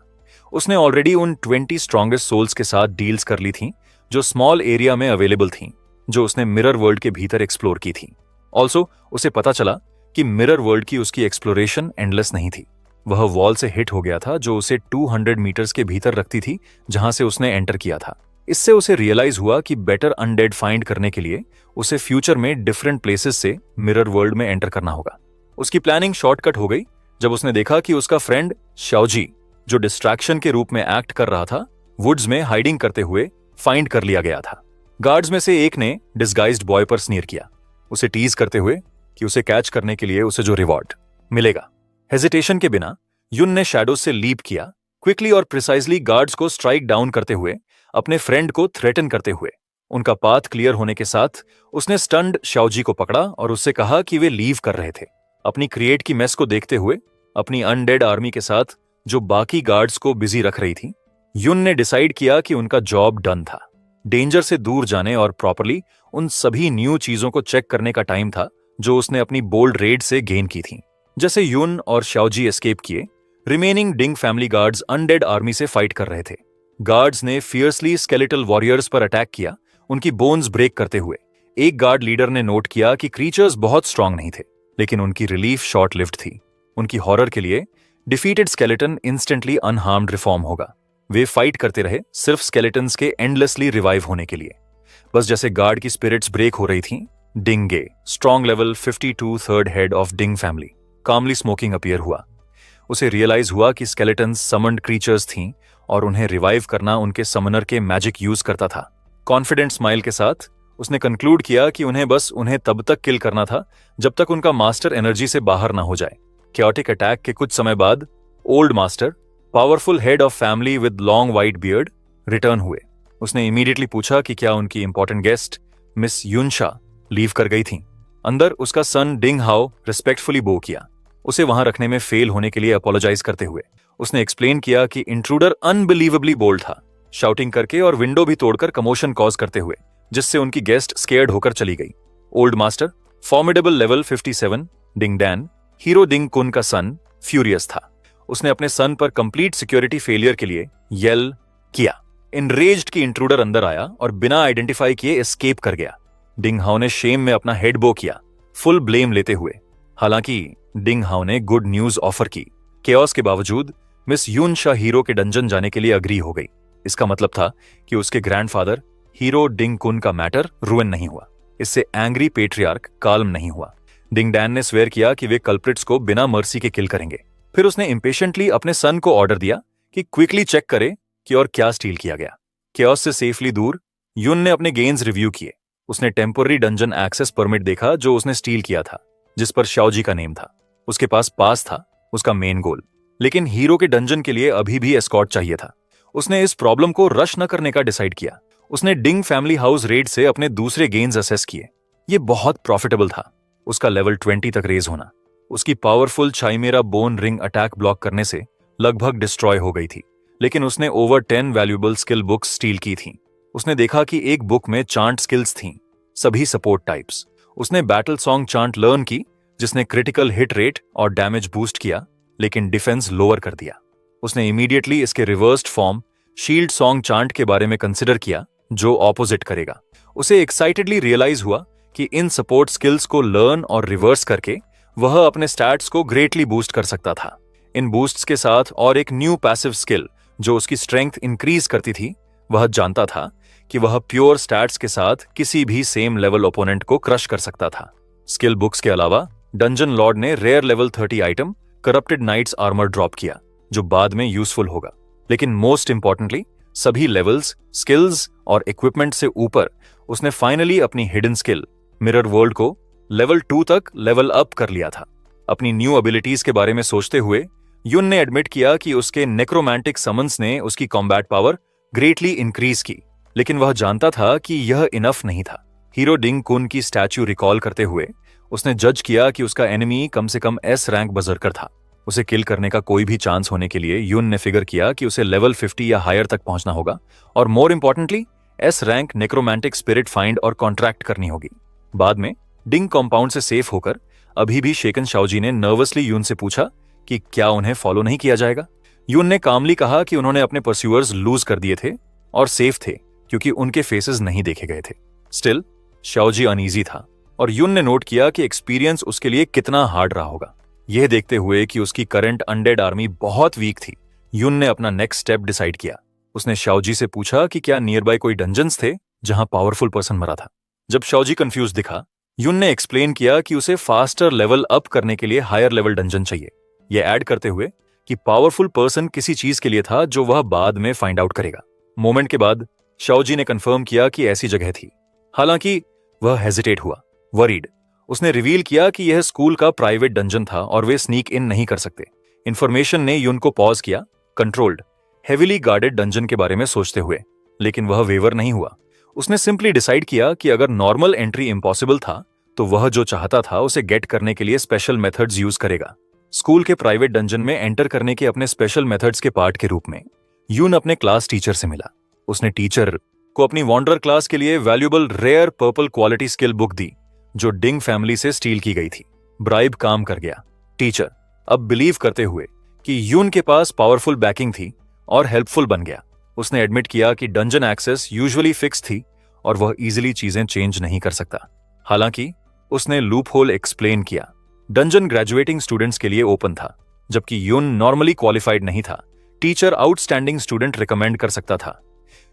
उसने ऑलरेडी उन 20 स्ट्रॉन्गेस्ट सोल्स के साथ डील्स कर ली थी जो स्मॉल एरिया में अवेलेबल थीं, जो उसने मिरर वर्ल्ड के भीतर एक्सप्लोर की थी। ऑल्सो उसे पता चला कि मिरर वर्ल्ड की उसकी एक्सप्लोरेशन एंडलेस नहीं थी। वह वॉल से हिट हो गया था जो उसे 200 मीटर्स के भीतर रखती थी, जहां से उसने एंटर किया था। इससे उसे रियलाइज हुआ कि बेटर अनडेड फाइंड करने के लिए उसे फ्यूचर में डिफरेंट प्लेसेस से मिरर वर्ल्ड में एंटर करना होगा। उसकी प्लानिंग शॉर्टकट हो गई जब उसने देखा कि उसका फ्रेंड शाओजी, जो डिस्ट्रैक्शन के रूप में एक्ट कर रहा था, वुड्स में हाइडिंग करते हुए फाइंड कर लिया गया था। गार्ड्स में से एक ने डिस्गाइज्ड बॉय पर स्नीर किया, उसे टीज करते हुए कि उसे कैच करने के लिए उसे जो रिवॉर्ड मिलेगा। हेजिटेशन के बिना युन ने शैडोज से लीप किया, क्विकली और प्रिसाइजली गार्ड्स को स्ट्राइक डाउन करते हुए, अपने फ्रेंड को थ्रेटन करते हुए। उनका पाथ क्लियर होने के साथ उसने स्टन्ड शाओजी को पकड़ा और उससे कहा कि वे लीव कर रहे थे। अपनी क्रिएट की मेस को देखते हुए अपनी अनडेड आर्मी के साथ जो बाकी गार्ड्स को बिजी रख रही थी, युन ने डिसाइड किया कि उनका जॉब डन था। डेंजर से दूर जाने और प्रॉपरली उन सभी न्यू चीजों को चेक करने का टाइम था जो उसने अपनी बोल्ड रेड से गेन की थी। जैसे युन और शाओजी एस्केप किए, रिमेनिंग डिंग फैमिली गार्ड्स अनडेड आर्मी से फाइट कर रहे थे। गार्ड्स ने फियर्सली स्केलेटल वॉरियर्स पर अटैक किया, उनकी बोन्स ब्रेक करते हुए। एक गार्ड लीडर ने नोट किया कि क्रीचर्स बहुत स्ट्रांग नहीं थे, लेकिन उनकी रिलीफ शॉर्ट लिव्ड थी। उनकी हॉरर के लिए defeated skeleton instantly unharmed reform होगा। वे फाइट करते रहे सिर्फ स्केलेटन्स के एंडलेसली रिवाइव होने के लिए। बस जैसे गार्ड की स्पिरिट्स ब्रेक हो रही थी, डिंगे, strong level 52 third head of Ding family, कामली स्मोकिंग अपीयर हुआ। उसे रियलाइज हुआ कि स्केलेटन्स समन्ड क्रीचर्स थीं और उन्हें रिवाइव करना उनके समनर के मैजिक यूज करता था। कॉन्फिडेंट स्माइल के साथ उसने कंक्लूड किया कि उन्हें तब तक किल करना था जब तक उनका मास्टर एनर्जी से बाहर ना हो जाए। क्योटिक अटैक के कुछ समय बाद old master, powerful head of family with long white beard, return हुए। उसने इमीडिएटली पूछा कि क्या उनकी इंपॉर्टेंट गेस्ट मिस युनशा लीव कर गई थी। अंदर उसका सन डिंग हाओ रिस्पेक्टफुली बो किया, उसे वहां रखने में फेल होने के लिए अपोलोजाइज करते हुए। उसने एक्सप्लेन किया कि इंट्रूडर अनबिलीवेबली बोल्ड था, शाउटिंग करके और विंडो भी तोड़कर कमोशन कॉज करते हुए, जिससे उनकी गेस्ट स्केयर्ड होकर चली गई। ओल्ड मास्टर, फॉर्मिडेबल लेवल 57 डिंग डैन, हीरो डिंग कुन का सन, फ्यूरियस था। उसने अपने सन पर कंप्लीट सिक्योरिटी फेलियर के लिए येल किया। इनरेज्ड की इंट्रूडर अंदर आया और बिना आइडेंटिफाई किए एस्केप कर गया। डिंग हाउ ने शेम में अपना हेड बो किया, फुल ब्लेम लेते हुए। हालांकि डिंग हाउ ने गुड न्यूज ऑफर की। केओस के बावजूद मिस युनशा हीरो के डंजन जाने के लिए अग्री हो गई। इसका मतलब था कि उसके ग्रैंडफादर हीरो डिंग कुन का मैटर रुइन नहीं हुआ। इससे एंग्री पेट्रियार्क काल्म नहीं हुआ। डिंग डैन ने स्वेयर किया कि वे कल्प्रिट्स को बिना मर्सी के किल करेंगे। फिर उसने इंपेशेंटली अपने सन को ऑर्डर दिया कि क्विकली चेक करे कि और क्या स्टील किया गया। केओस से सेफली दूर युन ने अपने गेन्स रिव्यू किए। उसने टेम्पोररी डंजन एक्सेस परमिट देखा जो उसने स्टील किया था, जिस पर शाओजी का नेम था। उसके पास पास था उसका मेन गोल, लेकिन हीरो के डंजन के लिए अभी भी एस्कॉर्ट चाहिए था। उसने इस प्रॉब्लम को रश न करने का डिसाइड किया। उसने डिंग फैमिली हाउस रेड से अपने दूसरे गेन्स असेस किए। ये बहुत प्रॉफिटेबल था, उसका लेवल 20 तक रेज होना। उसकी powerful chimera bone ring attack block करने से लगभग डिस्ट्रॉय हो गई थी, लेकिन उसने over 10 valuable skill books steal की थीं। उसने देखा कि एक बुक में चांट स्किल्स थीं, सभी सपोर्ट टाइप्स। उसने बैटल सॉन्ग चांट लर्न की, जिसने क्रिटिकल हिट रेट और डैमेज बूस्ट किया, लेकिन डिफेंस लोअर कर दिया। उसने इमीडिएटली इसके reversed form shield song chant के बारे में कंसिडर किया, जो ऑपोजिट करेगा। उसे एक्साइटेडली रियलाइज हुआ कि इन सपोर्ट स्किल्स को लर्न और रिवर्स करके वह अपने स्टैट्स को ग्रेटली बूस्ट कर सकता था। इन बूस्ट्स के साथ और एक न्यू पैसिव स्किल जो उसकी स्ट्रेंथ इंक्रीज करती थी, वह जानता था कि वह प्योर स्टैट्स के साथ किसी भी सेम लेवल ओपोनेंट को क्रश कर सकता था। स्किल बुक्स के अलावा डंजन लॉर्ड ने rare level 30 item corrupted knight's armour drop किया, जो बाद में यूजफुल होगा। लेकिन मोस्ट इंपॉर्टेंटली सभी लेवल्स, स्किल्स और इक्विपमेंट से ऊपर उसने फाइनली अपनी हिडन स्किल मिरर वर्ल्ड को लेवल 2 तक लेवल अप कर लिया था। अपनी न्यू एबिलिटीज के बारे में सोचते हुए युन ने एडमिट किया कि उसके नेक्रोमैंटिक समन्स ने उसकी कॉम्बैट पावर ग्रेटली इंक्रीज की, लेकिन वह जानता था कि यह इनफ नहीं था। हीरो डिंग कुन की स्टैच्यू रिकॉल करते हुए उसने जज किया कि उसका एनिमी कम से कम एस रैंक बजर्कर था। उसे किल करने का कोई भी चांस होने के लिए युन ने फिगर किया कि उसे लेवल 50 या हायर तक पहुंचना होगा, और more importantly S rank necromantic spirit find और कॉन्ट्रैक्ट करनी होगी। बाद में डिंग कॉम्पाउंड से सेफ होकर अभी भी शेकन शाओजी ने नर्वसली युन से पूछा कि क्या उन्हें फॉलो नहीं किया जाएगा। युन ने कामली कहा कि उन्होंने अपने परस्यूअर्स लूज कर दिए थे और सेफ थे क्योंकि उनके फेसेस नहीं देखे गए थे। स्टिल शाओजी अनईजी था और युन ने नोट किया कि एक्सपीरियंस उसके लिए कितना हार्ड रहा होगा। यह देखते हुए कि उसकी करंट अनडेड आर्मी बहुत वीक थी, युन ने अपना नेक्स्ट स्टेप डिसाइड किया। उसने शाओजी से पूछा कि क्या नियर बाय कोई डंजन्स थे जहां पावरफुल पर्सन मरा था। जब शाओजी कंफ्यूज दिखा, युन ने एक्सप्लेन किया कि उसे फास्टर लेवल अप करने के लिए हायर लेवल डंजन चाहिए, यह ऐड करते हुए कि पावरफुल पर्सन किसी चीज के लिए था जो वह बाद में फाइंड आउट करेगा। मोमेंट के बाद शाओजी ने कंफर्म किया कि ऐसी जगह थी। हालांकि वह हेजिटेट हुआ, वरीड। उसने रिवील किया कि यह स्कूल का प्राइवेट डंजन था और वे स्नीक इन नहीं कर सकते। इंफॉर्मेशन ने युन को पॉज किया, कंट्रोल्ड, हेविली गार्डेड डंजन के बारे में सोचते हुए, लेकिन वह वेवर नहीं हुआ। उसने सिंपली डिसाइड किया कि अगर नॉर्मल एंट्री इम्पॉसिबल था तो वह जो चाहता था उसे गेट करने के लिए स्पेशल मेथड्स यूज करेगा। स्कूल के प्राइवेट डंजन में एंटर करने के अपने स्पेशल मेथड्स के पार्ट के रूप में युन अपने क्लास टीचर से मिला। उसने टीचर को अपनी वॉन्डर क्लास के लिए valuable rare purple quality skill book दी, जो डिंग फैमिली से स्टील की गई थी। ब्राइब काम कर गया। टीचर अब बिलीव करते हुए कि युन के पास पावरफुल बैकिंग थी और हेल्पफुल बन गया। उसने एडमिट किया कि डंजन एक्सेस यूजुअली फिक्स थी और वह इजीली चीजें चेंज नहीं कर सकता। हालांकि उसने लूप होल एक्सप्लेन किया। डंजन ग्रेजुएटिंग स्टूडेंट्स के लिए ओपन था, जबकि यून नॉर्मली क्वालिफाइड नहीं था। टीचर आउटस्टैंडिंग स्टूडेंट रिकमेंड कर सकता था।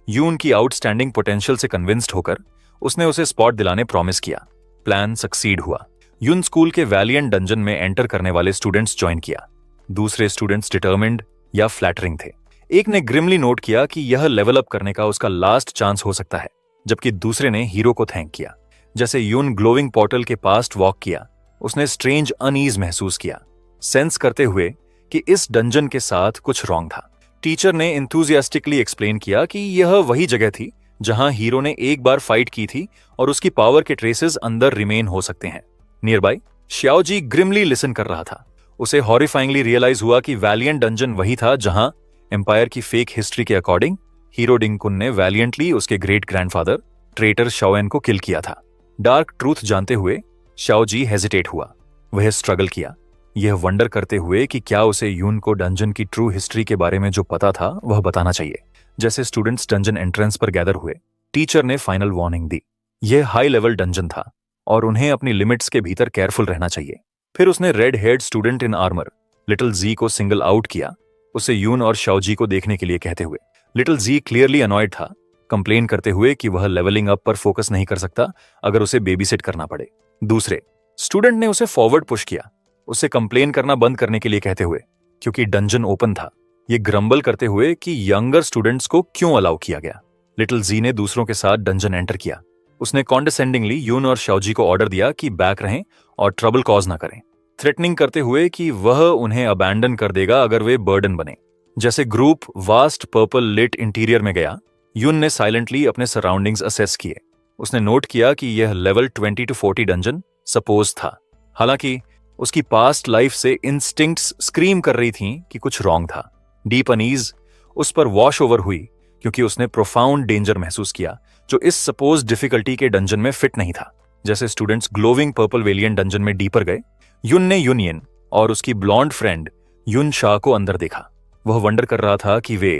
यून की आउटस्टैंडिंग पोटेंशियल से कन्विंस्ड होकर उसने उसे स्पॉट दिलाने प्रॉमिस किया। प्लान सक्सीड हुआ। यून स्कूल के वैलियंट डंजन में एंटर करने वाले स्टूडेंट्स ज्वाइन किया। दूसरे स्टूडेंट्स डिटर्मिन्ड या फ्लैटरिंग थे। एक ने ग्रिमली नोट किया कि यह लेवल अप करने का उसका लास्ट चांस हो सकता है, जबकि दूसरे ने हीरो को थैंक किया। जैसे यून ग्लोविंग पोर्टल के पास्ट वॉक किया, उसने स्ट्रेंज अनईज महसूस किया, सेंस करते हुए कि इस डंजन के साथ कुछ रॉन्ग था। टीचर ने एंथुजियास्टिकली एक्सप्लेन किया कि यह वही जगह थी जहां हीरो ने एक बार फाइट की थी और उसकी पावर के ट्रेसेस अंदर रिमेन हो सकते हैं। नियर बाय श्याओजी ग्रिमली लिसन कर रहा था। उसे हॉरिफाइंगली रियलाइज हुआ कि वैलियंट डंजन वही था जहां एम्पायर की फेक हिस्ट्री के अकॉर्डिंग हीरो डिंगकुन ने वैलियंटली उसके ग्रेट ग्रैंडफादर ट्रेटर शाओएन को किल किया था। डार्क ट्रूथ जानते हुए शाओजी हेजिटेट हुआ। वह स्ट्रगल किया, यह वंडर करते हुए कि क्या उसे यून को डंजन की ट्रू हिस्ट्री के बारे में जो पता था वह बताना चाहिए। जैसे स्टूडेंट्स डंजन एंट्रेंस पर गैदर हुए, टीचर ने फाइनल वार्निंग दी। यह हाई लेवल डंजन था और उन्हें अपनी लिमिट्स के भीतर केयरफुल रहना चाहिए। फिर उसने red haired student in armour little G को सिंगल आउट किया, उसे यून और शाओजी को देखने के लिए कहते हुए। लिटिल जी क्लियरली अनॉयड था, कंप्लेन करते हुए कि वह लेवलिंग अप पर फोकस नहीं कर सकता अगर उसे बेबी सेट करना पड़े। दूसरे स्टूडेंट ने उसे फॉरवर्ड पुश किया, उसे कंप्लेन करना बंद करने के लिए कहते हुए, क्योंकि डंजन ओपन था। ये ग्रम्बल करते हुए कि यंगर स्टूडेंट्स को क्यों अलाउ किया गया। लिटिल जी ने दूसरों के साथ डंजन एंटर किया। उसने कॉन्डेसेंडिंगली यून और शाओजी को ऑर्डर दिया कि बैक रहें और ट्रबल कॉज ना करें, थ्रेटनिंग करते हुए कि वह उन्हें अबैंडन कर देगा अगर वे बर्डन बने। जैसे group vast purple lit interior में गया, यून ने साइलेंटली अपने सराउंडिंग्स असेस किए। उसने नोट किया कि यह लेवल 20 to 40 डंजन सपोज था। हालांकि उसकी पास्ट लाइफ से इंस्टिंक्ट्स स्क्रीम कर रही थीं कि कुछ रॉन्ग था। डीप अनीज उस पर वॉश ओवर हुई क्योंकि उसने प्रोफाउंड डेंजर महसूस किया जो इस सपोज डिफिकल्टी के डंजन में फिट नहीं था। जैसे स्टूडेंट्स ग्लोविंग पर्पल वेलियन डंजन में डीपर गए, युन ने यूनियन और उसकी ब्लॉन्ड फ्रेंड युन शा को अंदर देखा। वह वंडर कर रहा था कि वे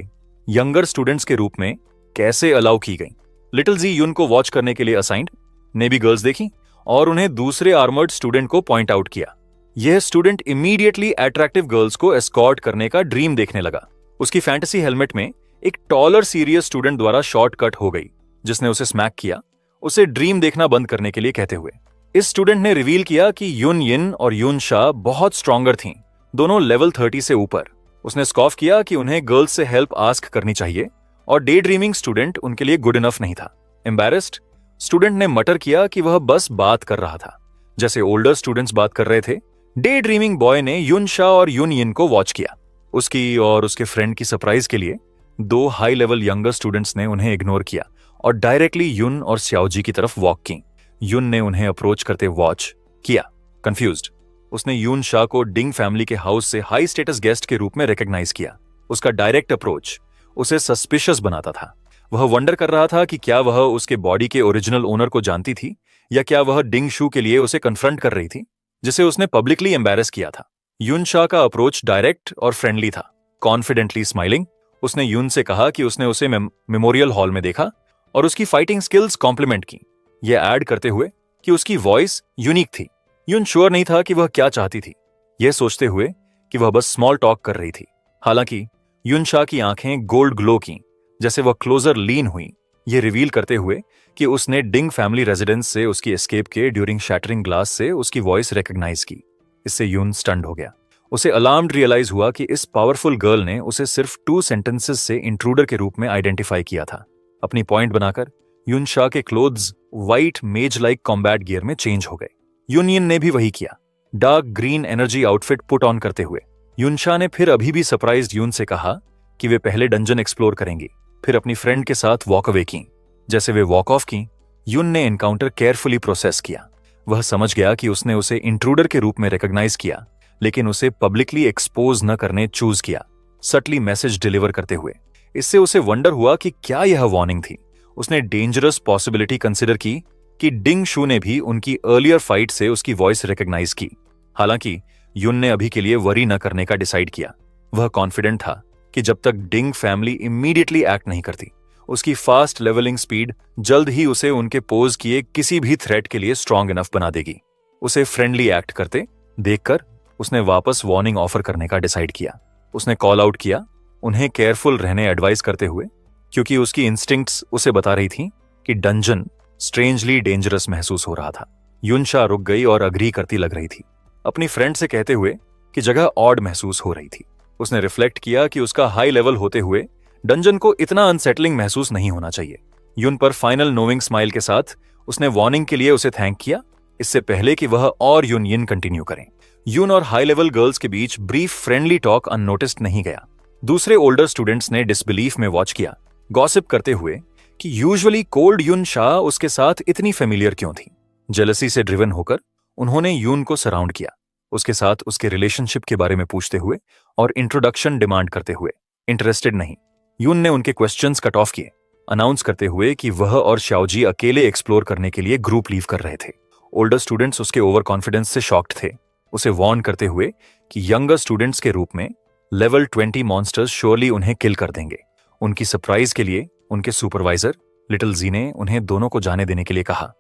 यंगर स्टूडेंट्स के रूप में कैसे अलाउ की गई। लिटिल जी युन को वॉच करने के लिए असाइंड ने भी गर्ल्स देखी और उन्हें दूसरे आर्मर्ड स्टूडेंट को पॉइंट आउट किया। यह स्टूडेंट इमीडिएटली अट्रैक्टिव गर्ल्स को एस्कॉर्ट करने का ड्रीम देखने लगा। उसकी फैंटेसी हेलमेट में एक टॉलर सीरियस स्टूडेंट द्वारा शॉर्टकट हो गई, जिसने उसे स्मैक किया, उसे ड्रीम देखना बंद करने के लिए कहते हुए। इस स्टूडेंट ने रिवील किया कि युन यिन और युन शा बहुत स्ट्रॉन्गर थीं, दोनों लेवल 30 से ऊपर। उसने स्कॉफ किया कि उन्हें गर्ल्स से हेल्प आस्क करनी चाहिए और डे ड्रीमिंग स्टूडेंट उनके लिए गुड इनफ नहीं था। एम्बैरेस्ड स्टूडेंट ने मटर किया कि वह बस बात कर रहा था जैसे ओल्डर स्टूडेंट्स बात कर रहे थे। डे ड्रीमिंग बॉय ने युन शा और युन यिन को वॉच किया। उसकी और उसके फ्रेंड की सरप्राइज के लिए दो हाई लेवल यंगर स्टूडेंट्स ने उन्हें इग्नोर किया और डायरेक्टली युन और श्याओजी की तरफ वॉक की। युन ने उन्हें अप्रोच करते वॉच किया। कंफ्यूज्ड उसने युन शा को डिंग फैमिली के हाउस से हाई स्टेटस गेस्ट के रूप में रिकॉग्नाइज किया। उसका डायरेक्ट अप्रोच उसे सस्पिशियस बनाता था। वह वंडर कर रहा था कि क्या वह उसके बॉडी के ओरिजिनल ओनर को जानती थी या क्या वह डिंग शू के लिए उसे कन्फ्रंट कर रही थी जिसे उसने पब्लिकली एम्बैरेस किया था। युन शा का अप्रोच डायरेक्ट और फ्रेंडली था। कॉन्फिडेंटली स्माइलिंग उसने युन से कहा कि उसने उसे मेमोरियल हॉल में देखा और उसकी फाइटिंग स्किल्स कॉम्प्लीमेंट की, यह ऐड करते हुए कि उसकी वॉइस यूनिक थी। युन श्योर नहीं था कि वह क्या चाहती थी, यह सोचते हुए कि वह बस स्मॉल टॉक कर रही थी। हालांकि युन शा की आंखें गोल्ड ग्लो की जैसे वह क्लोजर लीन हुई, यह रिवील करते हुए कि उसने डिंग फैमिली रेजिडेंस से उसकी एस्केप के ड्यूरिंग शैटरिंग ग्लास से उसकी वॉइस रिकॉग्नाइज की। इससे युन स्टन्ड हो गया। उसे अलार्म्ड रियलाइज हुआ कि इस पावरफुल गर्ल ने उसे सिर्फ 2 सेंटेंसेस से इंट्रूडर के रूप में आइडेंटिफाई किया था। अपनी पॉइंट बनाकर युन शा के क्लोथ्स व्हाइट मेज लाइक कॉम्बैट गियर में चेंज हो गए। यूनियन ने भी वही किया, dark green energy outfit put on करते हुए। युन शा ने फिर अभी भी सरप्राइज्ड युन से कहा कि वे पहले डंजन एक्सप्लोर करेंगी, फिर अपनी फ्रेंड के साथ वॉक अवे की। जैसे वे वॉक ऑफ की, युन ने एनकाउंटर केयरफुली प्रोसेस किया। वह समझ गया कि उसने उसे इंट्रूडर के रूप में रिकॉग्नाइज किया, लेकिन उसे पब्लिकली एक्सपोज न करने चूज किया, सटली मैसेज डिलीवर करते हुए। इससे उसे वंडर हुआ कि क्या यह वार्निंग थी। उसने डेंजरस पॉसिबिलिटी कंसिडर की कि डिंग शू ने भी उनकी अर्लियर फाइट से उसकी वॉइस रिकॉग्नाइज की। हालांकि युन ने अभी के लिए वरी न करने का डिसाइड किया। वह कॉन्फिडेंट था कि जब तक डिंग फैमिली इमीडिएटली एक्ट नहीं करती, उसकी फास्ट लेवलिंग स्पीड जल्द ही उसे उनके पोज किए किसी भी थ्रेट के लिए स्ट्रांग इनफ बना देगी। उसे फ्रेंडली एक्ट करते देखकर उसने वापस वार्निंग ऑफर करने का डिसाइड किया। उसने कॉल आउट किया, उन्हें केयरफुल रहने एडवाइस करते हुए, क्योंकि उसकी इंस्टिंक्ट्स उसे बता रही थी कि डंजन स्ट्रेंजली डेंजरस महसूस हो रहा था। युन शा रुक गई और अग्री करती लग रही थी, अपनी फ्रेंड से कहते हुए कि जगह ऑड महसूस हो रही थी। उसने रिफ्लेक्ट किया कि उसका हाई लेवल होते हुए डंजन को इतना अनसेटलिंग महसूस नहीं होना चाहिए। युन पर फाइनल नोविंग स्माइल के साथ उसने वार्निंग के लिए उसे थैंक किया, इससे पहले कि वह और यूनियन कंटिन्यू करें। युन और हाई लेवल गर्ल्स के बीच ब्रीफ फ्रेंडली टॉक अननोटिस्ड नहीं गया। दूसरे ओल्डर स्टूडेंट्स ने डिसबिलीफ में वॉच किया, गॉसिप करते हुए कि यूजुअली कोल्ड युन शा उसके साथ इतनी फेमिलियर क्यों थी। जेलसी से ड्रिवन होकर उन्होंने युन को सराउंड किया, उसके साथ उसके रिलेशनशिप के बारे में पूछते हुए और इंट्रोडक्शन डिमांड करते हुए। इंटरेस्टेड नहीं, युन ने उनके क्वेश्चंस कट ऑफ किए, अनाउंस करते हुए कि वह और श्याओजी अकेले एक्सप्लोर करने के लिए ग्रुप लीव कर रहे थे। ओल्डर स्टूडेंट्स उसके ओवर कॉन्फिडेंस से शॉक्ड थे, उसे वार्न करते हुए कि यंगर स्टूडेंट्स के रूप में लेवल 20 मॉन्स्टर्स श्योरली उन्हें किल कर देंगे। उनकी सरप्राइज के लिए उनके सुपरवाइजर लिटिल जी ने उन्हें दोनों को जाने देने के लिए कहा।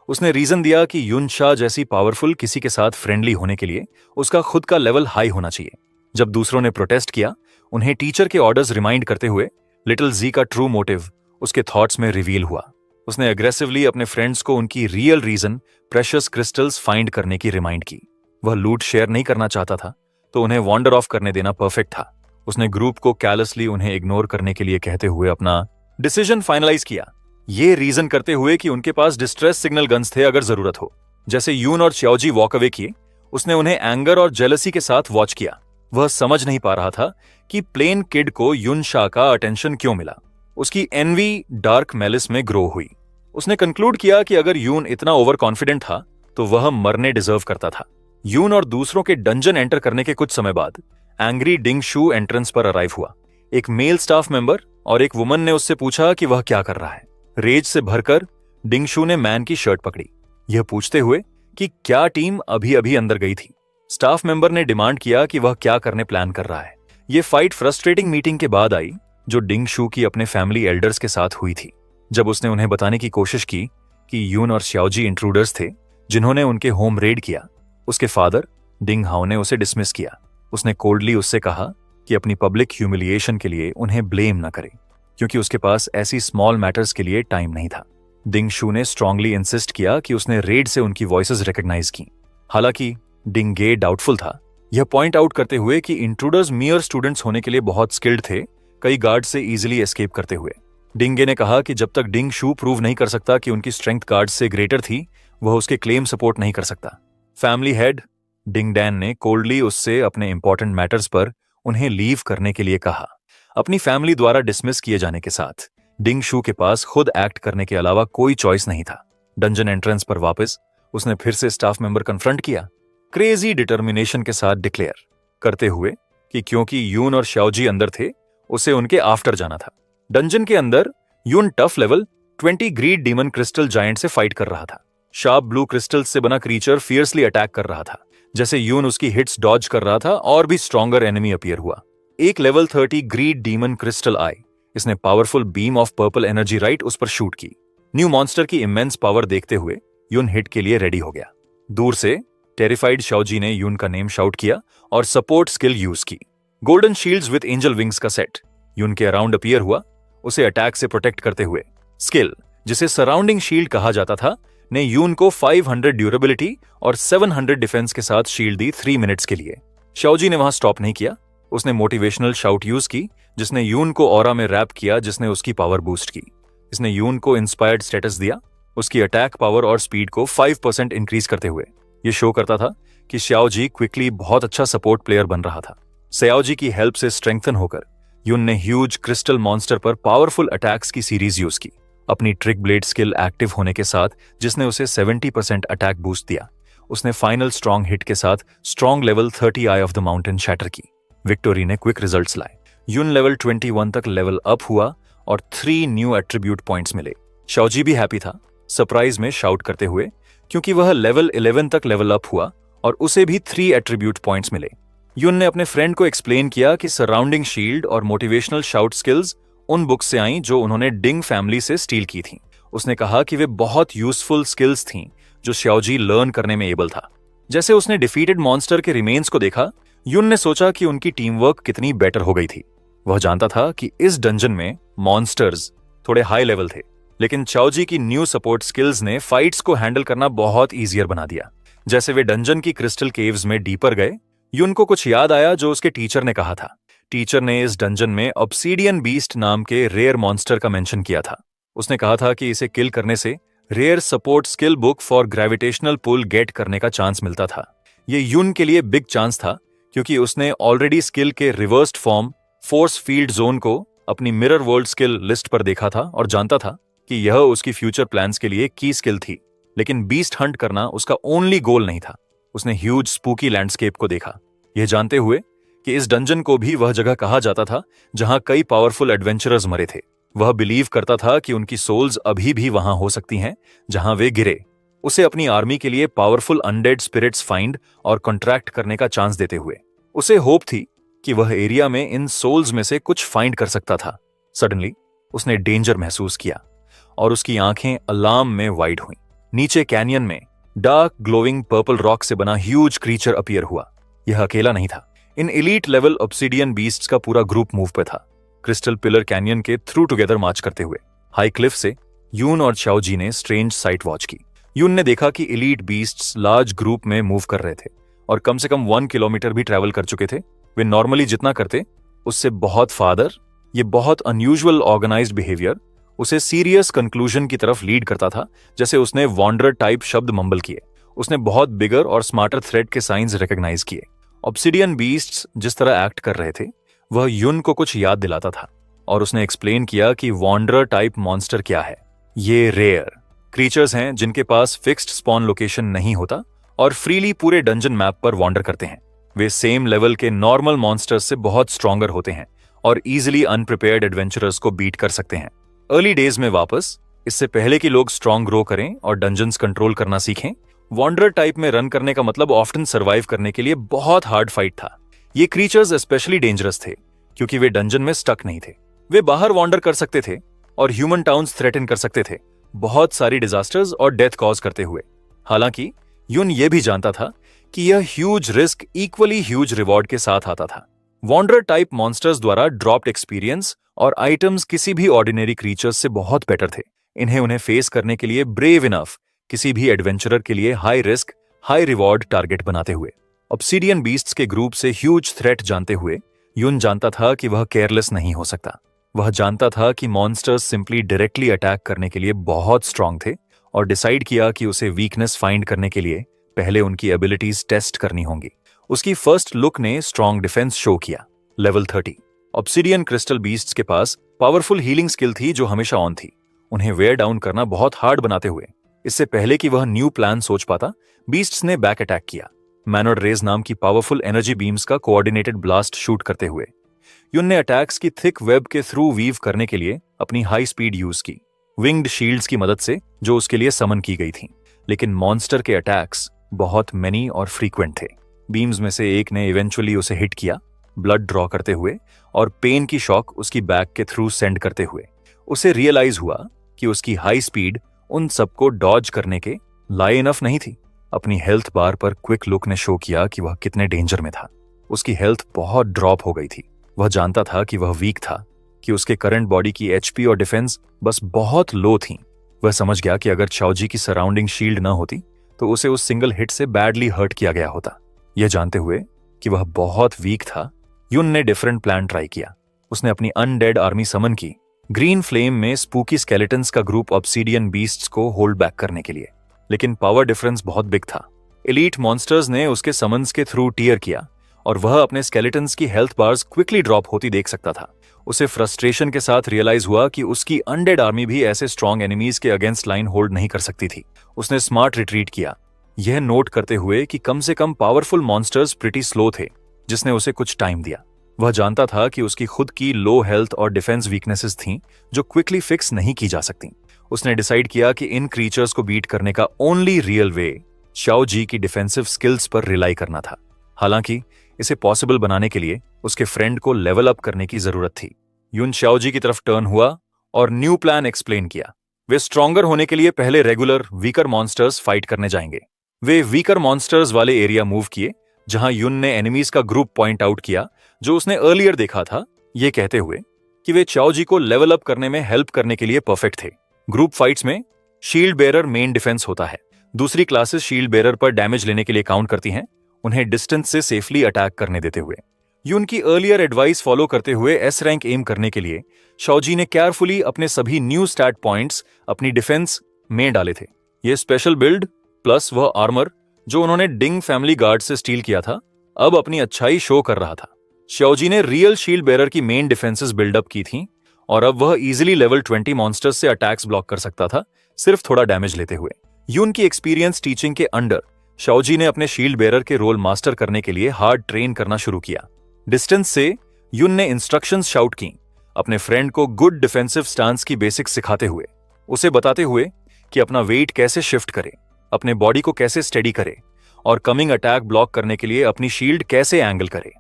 उसने रीजन दिया कि युन शा जैसी पावरफुल किसी के साथ फ्रेंडली होने के लिए उसका खुद का लेवल हाई होना चाहिए। जब दूसरों ने प्रोटेस्ट किया, उन्हें टीचर के ऑर्डर्स रिमाइंड करते हुए लिटिल जी का ट्रू मोटिव उसके थॉट्स में रिवील हुआ। उसने अग्रेसिवली अपने फ्रेंड्स को उनकी real reason precious crystals find करने की रिमाइंड की। वह लूट शेयर नहीं करना चाहता था, तो उन्हें वॉन्डर ऑफ करने देना परफेक्ट था। उसने ग्रुप को कैलसली उन्हें इग्नोर करने के लिए कहते हुए अपना डिसीजन फाइनलाइज किया, ये रीजन करते हुए कि उनके पास डिस्ट्रेस सिग्नल गन्स थे अगर जरूरत हो। जैसे यून और श्याओजी वॉक अवे किए, उसने उन्हें एंगर और जेलसी के साथ वॉच किया। वह समझ नहीं पा रहा था कि प्लेन किड को युन शा का अटेंशन क्यों मिला। उसकी एनवी डार्क मेलिस में ग्रो हुई। उसने कंक्लूड किया कि अगर यून इतना ओवर कॉन्फिडेंट था तो वह मरने डिजर्व करता था। यून और दूसरों के डंजन एंटर करने के कुछ समय बाद एंग्री डिंग शू एंट्रेंस पर अराइव हुआ। एक मेल स्टाफ मेंबर और एक वुमन ने उससे पूछा कि वह क्या कर रहा है। रेज से भरकर डिंग शू ने मैन की शर्ट पकड़ी, यह पूछते हुए कि क्या टीम अभी अभी अंदर गई थी। स्टाफ मेंबर ने डिमांड किया कि वह क्या करने प्लान कर रहा है। यह फाइट फ्रस्ट्रेटिंग मीटिंग के बाद आई जो डिंग शू की अपने फैमिली एल्डर्स के साथ हुई थी। जब उसने उन्हें बताने की कोशिश की कि यून और श्याओजी इंट्रूडर्स थे जिन्होंने उनके होम रेड किया, उसके फादर डिंग हाओ ने उसे डिसमिस किया। उसने कोल्डली उससे कहा कि अपनी पब्लिक ह्यूमिलिएशन के लिए उन्हें ब्लेम न करे, क्योंकि उसके पास ऐसी स्मॉल मैटर्स के लिए टाइम नहीं था। डिंग शू ने स्ट्रांगली इंसिस्ट किया कि उसने रेड से उनकी वॉइसेस रिकॉग्नाइज की। हालांकि डिंग गे डाउटफुल था, यह पॉइंट आउट करते हुए कि इंट्रूडर्स मियर स्टूडेंट्स होने के लिए बहुत स्किल्ड थे, कई गार्ड से इजीली एस्केप करते हुए। डिंगे ने कहा कि जब तक डिंग शू प्रूव नहीं कर सकता कि उनकी स्ट्रेंथ गार्ड से ग्रेटर थी, वह उसके क्लेम सपोर्ट नहीं कर सकता। फैमिली हेड डिंग डैन ने कोल्डली उससे अपने इंपॉर्टेंट मैटर्स पर उन्हें लीव करने के लिए कहा। अपनी फैमिली द्वारा डिसमिस किए जाने के साथ डिंग शू के पास खुद एक्ट करने के अलावा कोई चॉइस नहीं था। डंजन एंट्रेंस पर वापस उसने फिर से स्टाफ मेंबर कन्फ्रंट किया, क्रेजी डिटर्मिनेशन के साथ डिक्लेयर करते हुए कि क्योंकि यून और श्याओजी अंदर थे, उसे उनके आफ्टर जाना था। डंजन के अंदर Yun tough level 20 greed demon crystal giant से फाइट कर रहा था। शार्प ब्लू क्रिस्टल से बना क्रीचर फियर्सली अटैक कर रहा था। जैसे यून उसकी हिट्स डॉज कर रहा था और भी स्ट्रॉन्गर एनिमी अपीयर हुआ। एक लेवल 30 ग्रीड डीमन क्रिस्टल आई, इसने powerful beam of purple energy right उस पर शूट की। न्यू मॉन्स्टर की इमेंस पावर देखते हुए यून हिट के लिए रेडी हो गया। दूर से टेरिफाइड श्याओजी ने यून का नेम शाउट किया और सपोर्ट स्किल यूज की। Golden shields with angel wings का सेट यून के अराउंड अपीयर हुआ, उसे अटैक से प्रोटेक्ट करते हुए। स्किल, जिसे सराउंडिंग शील्ड कहा जाता था, ने यून को 500 ड्यूरेबिलिटी और 700 डिफेंस के साथ शील्ड दी 3 मिनट्स के लिए। श्याओजी ने वहां स्टॉप नहीं किया, उसने मोटिवेशनल शाउट यूज की जिसने यून को ऑरा में रैप किया, जिसने उसकी पावर बूस्ट की। इसने यून को इंस्पायर्ड स्टेटस दिया, उसकी अटैक पावर और स्पीड को 5% इंक्रीज करते हुए। यह शो करता था कि श्याओजी क्विकली बहुत अच्छा सपोर्ट प्लेयर बन रहा था। श्याओजी की हेल्प से स्ट्रेंथन होकर यून ने ह्यूज क्रिस्टल मॉन्स्टर पर पावरफुल अटैक्स की सीरीज यूज की, अपनी ट्रिक ब्लेड स्किल एक्टिव होने के साथ, जिसने उसे 70% अटैक बूस्ट दिया। उसने फाइनल स्ट्रॉन्ग हिट के साथ strong level 30 I of the mountain shatter की। विक्टोरी ने क्विक रिजल्ट्स लाए। यून लेवल 21 तक लेवल अप हुआ और 3 न्यू एट्रीब्यूट पॉइंट्स मिले। श्याओजी भी हैप्पी था, सरप्राइज में शाउट करते हुए, क्योंकि वह लेवल 11 तक लेवल अप हुआ और उसे भी 3 एट्रीब्यूट पॉइंट्स मिले। यून ने अपने फ्रेंड को एक्सप्लेन किया कि सराउंडिंग शील्ड और मोटिवेशनल शाउट स्किल्स उन बुक्स से आईं जो उन्होंने डिंग फैमिली से स्टील की थीं। उसने कहा कि वे बहुत यूजफुल स्किल्स थीं जो श्याओजी लर्न करने में एबल था। जैसे उसने डिफीटेड मॉन्स्टर के रिमेन्स को देखा, यून ने सोचा कि उनकी टीम वर्क कितनी बेटर हो गई थी। वह जानता था कि इस डंजन में मॉन्स्टर्स थोड़े हाई लेवल थे, लेकिन श्याओजी की न्यू सपोर्ट स्किल्स ने फाइट्स को हैंडल करना बहुत ईजियर बना दिया। जैसे वे डंजन की क्रिस्टल केव्स में डीपर गए, यून को कुछ याद आया जो उसके टीचर ने कहा था। टीचर ने इस डंजन में ऑब्सीडियन बीस्ट नाम के रेयर मॉन्स्टर का मेंशन किया था। उसने कहा था कि इसे किल करने से rare support skill book for gravitational pull get करने का चांस मिलता था। यह यून के लिए बिग चांस था, क्योंकि उसने ऑलरेडी स्किल के reversed form force field zone को अपनी मिरर वर्ल्ड स्किल लिस्ट पर देखा था और जानता था कि यह उसकी फ्यूचर प्लान्स के लिए की स्किल थी। लेकिन बीस्ट हंट करना उसका ओनली गोल नहीं था। उसने ह्यूज स्पूकी लैंडस्केप को देखा, यह जानते हुए कि इस डंजन को भी वह जगह कहा जाता था जहां कई पावरफुल एडवेंचरर्स मरे थे। वह बिलीव करता था कि उनकी सोल्स अभी भी वहां हो सकती हैं जहां वे गिरे। उसे अपनी आर्मी के लिए पावरफुल अनडेड स्पिरिट्स फाइंड और कॉन्ट्रैक्ट करने का चांस देते हुए उसे होप थी कि वह एरिया में इन सोल्स में से कुछ फाइंड कर सकता था। सडनली उसने डेंजर महसूस किया और उसकी आंखें अलार्म में वाइड हुईं। नीचे कैनियन में डार्क ग्लोइंग पर्पल रॉक से बना ह्यूज क्रीचर अपीयर हुआ। यह अकेला नहीं था, इन एलीट लेवल ऑब्सीडियन बीस्ट्स का पूरा ग्रुप मूव पे था, क्रिस्टल पिलर कैनियन के थ्रू टुगेदर मार्च करते हुए। हाई क्लिफ से यून और श्याओजी ने स्ट्रेंज साइट वॉच की। यून ने देखा कि एलीट बीस्ट्स लार्ज ग्रुप में मूव कर रहे थे और कम से कम 1 किलोमीटर भी ट्रैवल कर चुके थे। वे नॉर्मली जितना करते उससे बहुत फादर। ये बहुत अनयूजुअल ऑर्गेनाइज्ड बिहेवियर उसे सीरियस कंक्लूजन की तरफ लीड करता था। जैसे उसने वॉन्डर टाइप शब्द मंबल किए, उसने बहुत बिगर और स्मार्टर थ्रेट के साइंस रिकॉग्नाइज किए। ऑब्सीडियन बीस्ट्स जिस तरह एक्ट कर रहे थे वह यून को कुछ याद दिलाता था और उसने एक्सप्लेन किया कि वॉन्डर टाइप मॉन्स्टर क्या है। ये रेयर क्रीचर्स हैं जिनके पास फिक्स्ड स्पॉन लोकेशन नहीं होता और फ्रीली पूरे डंजन मैप पर वॉन्डर करते हैं। वे सेम लेवल के नॉर्मल मॉन्स्टर्स से बहुत स्ट्रॉन्गर होते हैं और इजिली अनप्रिपेयर्ड एडवेंचरर्स को बीट कर सकते हैं। अर्ली डेज में वापस, इससे पहले कि लोग स्ट्रॉन्ग ग्रो करें और डंजन्स कंट्रोल करना सीखें, वॉन्डरर टाइप में रन करने का मतलब ऑफ्टन सर्वाइव करने के लिए बहुत हार्ड फाइट था। ये क्रीचर्स स्पेशली डेंजरस थे क्योंकि वे डंजन में स्टक नहीं थे। वे बाहर वॉन्डर कर सकते थे और ह्यूमन टाउन्स थ्रेटन कर सकते थे, बहुत सारी डिजास्टर्स और डेथ कॉज करते हुए। हालांकि युन ये भी जानता था कि यह huge risk equally huge reward के साथ आता था। वॉन्डरर टाइप मॉन्स्टर्स द्वारा ड्रॉप्ड एक्सपीरियंस और आइटम्स किसी भी ऑर्डिनरी क्रीचर्स से बहुत बेटर थे। उन्हें फेस करने के लिए ब्रेव इनफ किसी भी एडवेंचरर के लिए high risk high reward target बनाते हुए। ऑब्सीडियन बीस्ट्स के ग्रुप से ह्यूज थ्रेट जानते हुए युन जानता था कि वह केयरलेस नहीं हो सकता। वह जानता था कि मॉन्स्टर्स सिंपली डायरेक्टली अटैक करने के लिए बहुत स्ट्रांग थे और डिसाइड किया कि उसे वीकनेस फाइंड करने के लिए पहले उनकी एबिलिटीज टेस्ट करनी होंगी। उसकी फर्स्ट लुक ने स्ट्रांग डिफेंस शो किया। लेवल 30 ऑब्सीडियन क्रिस्टल बीस्ट्स के पास पावरफुल हीलिंग स्किल थी जो हमेशा ऑन थी। उन्हें वेयर डाउन करना बहुत हार्ड बनाते हुए, इससे पहले कि वह न्यू प्लान सोच पाता, बीस्ट्स ने बैक अटैक किया, मैनोड रेज नाम की पावरफुल एनर्जी बीम्स का कोऑर्डिनेटेड ब्लास्ट शूट करते हुए। युन ने अटैक्स की थिक वेब के थ्रू वीव करने के लिए अपनी हाई स्पीड यूज की, विंग्ड शील्ड्स की मदद से जो उसके लिए समन की गई थी। लेकिन मॉन्स्टर के अटैक्स बहुत मेनी और फ्रीक्वेंट थे। बीम्स में से एक ने इवेंचुअली उसे हिट किया, ब्लड ड्रॉ करते हुए और पेन की शॉक उसकी बैक के थ्रू सेंड करते हुए। उसे रियलाइज हुआ कि उसकी हाई स्पीड उन सबको डॉज करने के लाए इनफ नहीं थी। अपनी हेल्थ बार पर क्विक लुक ने शो किया कि वह कितने डेंजर में था। उसकी हेल्थ बहुत ड्रॉप हो गई थी। वह जानता था कि वह वीक था, कि उसके करंट बॉडी की एचपी और डिफेंस बस बहुत लो थी। वह समझ गया कि अगर चाओजी की सराउंडिंग शील्ड न होती तो उसे उस सिंगल हिट से बैडली हर्ट किया गया होता। यह जानते हुए कि वह बहुत वीक था, युन ने डिफरेंट प्लान ट्राई किया। उसने अपनी अनडेड आर्मी समन की, ग्रीन फ्लेम में स्पूकी स्केलेटन्स का ग्रुप ऑब्सीडियन बीस्ट्स को होल्ड बैक करने के लिए। लेकिन पावर डिफरेंस बहुत बिग था। एलीट मॉन्स्टर्स ने उसके समन्स के थ्रू टीयर किया और वह अपने स्केलेटन्स की हेल्थ बार्स क्विकली ड्रॉप होती देख सकता था। उसे फ्रस्ट्रेशन के साथ रियलाइज हुआ कि उसकी अनडेड आर्मी भी ऐसे स्ट्रॉन्ग एनिमीज के अगेंस्ट लाइन होल्ड नहीं कर सकती थी। उसने स्मार्ट रिट्रीट किया, यह नोट करते हुए कि कम से कम पावरफुल मॉन्स्टर्स प्रिटी स्लो थे, जिसने उसे कुछ टाइम दिया। वह जानता था कि उसकी खुद की लो हेल्थ और डिफेंस वीकनेसेस थीं जो क्विकली फिक्स नहीं की जा सकती। उसने डिसाइड किया कि इन क्रीचर्स को बीट करने का ओनली रियल वे चाओजी की डिफेंसिव स्किल्स पर रिलाई करना था। हालांकि इसे पॉसिबल बनाने के लिए उसके फ्रेंड को लेवल अप करने की जरूरत थी। युन चाओजी की तरफ टर्न हुआ और न्यू प्लान एक्सप्लेन किया। वे स्ट्रॉन्गर होने के लिए पहले रेगुलर वीकर मॉन्स्टर्स फाइट करने जाएंगे। वे वीकर मॉन्स्टर्स वाले एरिया मूव किए जहां युन ने एनिमीज का ग्रुप पॉइंट आउट किया जो उसने अर्लियर देखा था, ये कहते हुए कि वे चाओजी को लेवल अप करने में हेल्प करने के लिए परफेक्ट थे। ग्रुप फाइट्स में शील्ड बेरर मेन डिफेंस होता है। दूसरी क्लासेस शील्ड बेरर पर डैमेज लेने के लिए काउंट करती हैं, उन्हें डिस्टेंस से सेफली अटैक करने देते हुए। युन की अर्लियर एडवाइस फॉलो करते हुए एस रैंक एम करने के लिए चाओजी ने केयरफुली अपने सभी न्यू स्टैट पॉइंट्स अपनी डिफेंस में डाले थे। ये स्पेशल बिल्ड प्लस वह आर्मर जो उन्होंने डिंग फैमिली गार्ड से स्टील किया था, अब अपनी अच्छाई शो कर रहा था। चाओजी ने रियल शील्ड बेरर की मेन डिफेंसेस बिल्डअप की थी और अब वह इजीली लेवल 20 मॉन्स्टर्स से अटैक्स ब्लॉक कर सकता था, सिर्फ थोड़ा डैमेज लेते हुए। युन की एक्सपीरियंस टीचिंग के अंडर चाओजी ने अपने शील्ड बेरर के रोल मास्टर करने के लिए हार्ड ट्रेन करना शुरू किया। डिस्टेंस से युन ने इंस्ट्रक्शंस शाउट की, अपने फ्रेंड को गुड डिफेंसिव स्टांस की बेसिक्स सिखाते हुए, उसे बताते हुए कि अपना वेट कैसे शिफ्ट करे, अपने बॉडी को कैसे स्टेडी करे और कमिंग अटैक ब्लॉक करने के लिए अपनी शील्ड कैसे एंगल करे।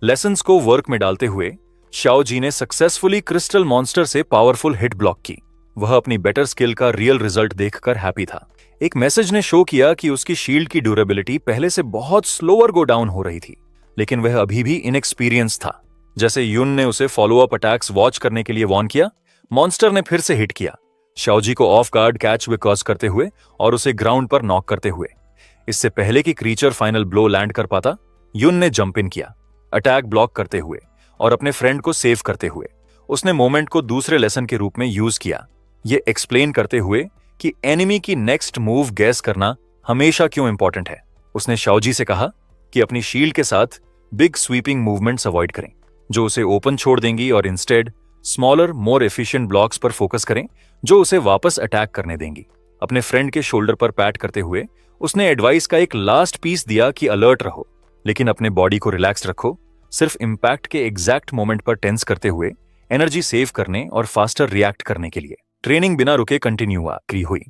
लेसन्स को वर्क में डालते हुए चाओजी ने सक्सेसफुली क्रिस्टल मॉन्स्टर से पावरफुल हिट ब्लॉक की। वह अपनी बेटर स्किल का रियल रिजल्ट देखकर हैप्पी था। एक मैसेज ने शो किया कि उसकी शील्ड की ड्यूरेबिलिटी पहले से बहुत स्लोअर गो डाउन हो रही थी, लेकिन वह अभी भी इनएक्सपीरियंस था। जैसे युन ने उसे फॉलो अप अटैक्स वॉच करने के लिए वॉर्न किया, मॉन्स्टर ने फिर से हिट किया, चाओजी को of guard catch with cause करते हुए और उसे ग्राउंड पर नॉक करते हुए। इससे पहले कि क्रीचर फाइनल ब्लो लैंड कर पाता, युन ने जंप इन किया, अटैक ब्लॉक करते हुए और अपने फ्रेंड को सेव करते हुए। उसने मोमेंट को दूसरे लेसन के रूप में यूज किया, ये एक्सप्लेन करते हुए कि एनिमी की नेक्स्ट मूव गैस करना हमेशा क्यों इंपॉर्टेंट है। उसने चाओजी से कहा कि अपनी शील्ड के साथ बिग स्वीपिंग मूवमेंट्स अवॉइड करें जो उसे ओपन छोड़ देंगी और instead smaller more efficient blocks पर फोकस करें जो उसे वापस अटैक करने देंगी। अपने फ्रेंड के शोल्डर पर पैट करते हुए उसने एडवाइस का एक लास्ट पीस दिया कि अलर्ट रहो, लेकिन अपने बॉडी को रिलैक्स रखो, सिर्फ इम्पैक्ट के एग्जैक्ट मोमेंट पर टेंस करते हुए एनर्जी सेव करने और फास्टर रिएक्ट करने के लिए। ट्रेनिंग बिना रुके कंटिन्यू हुई।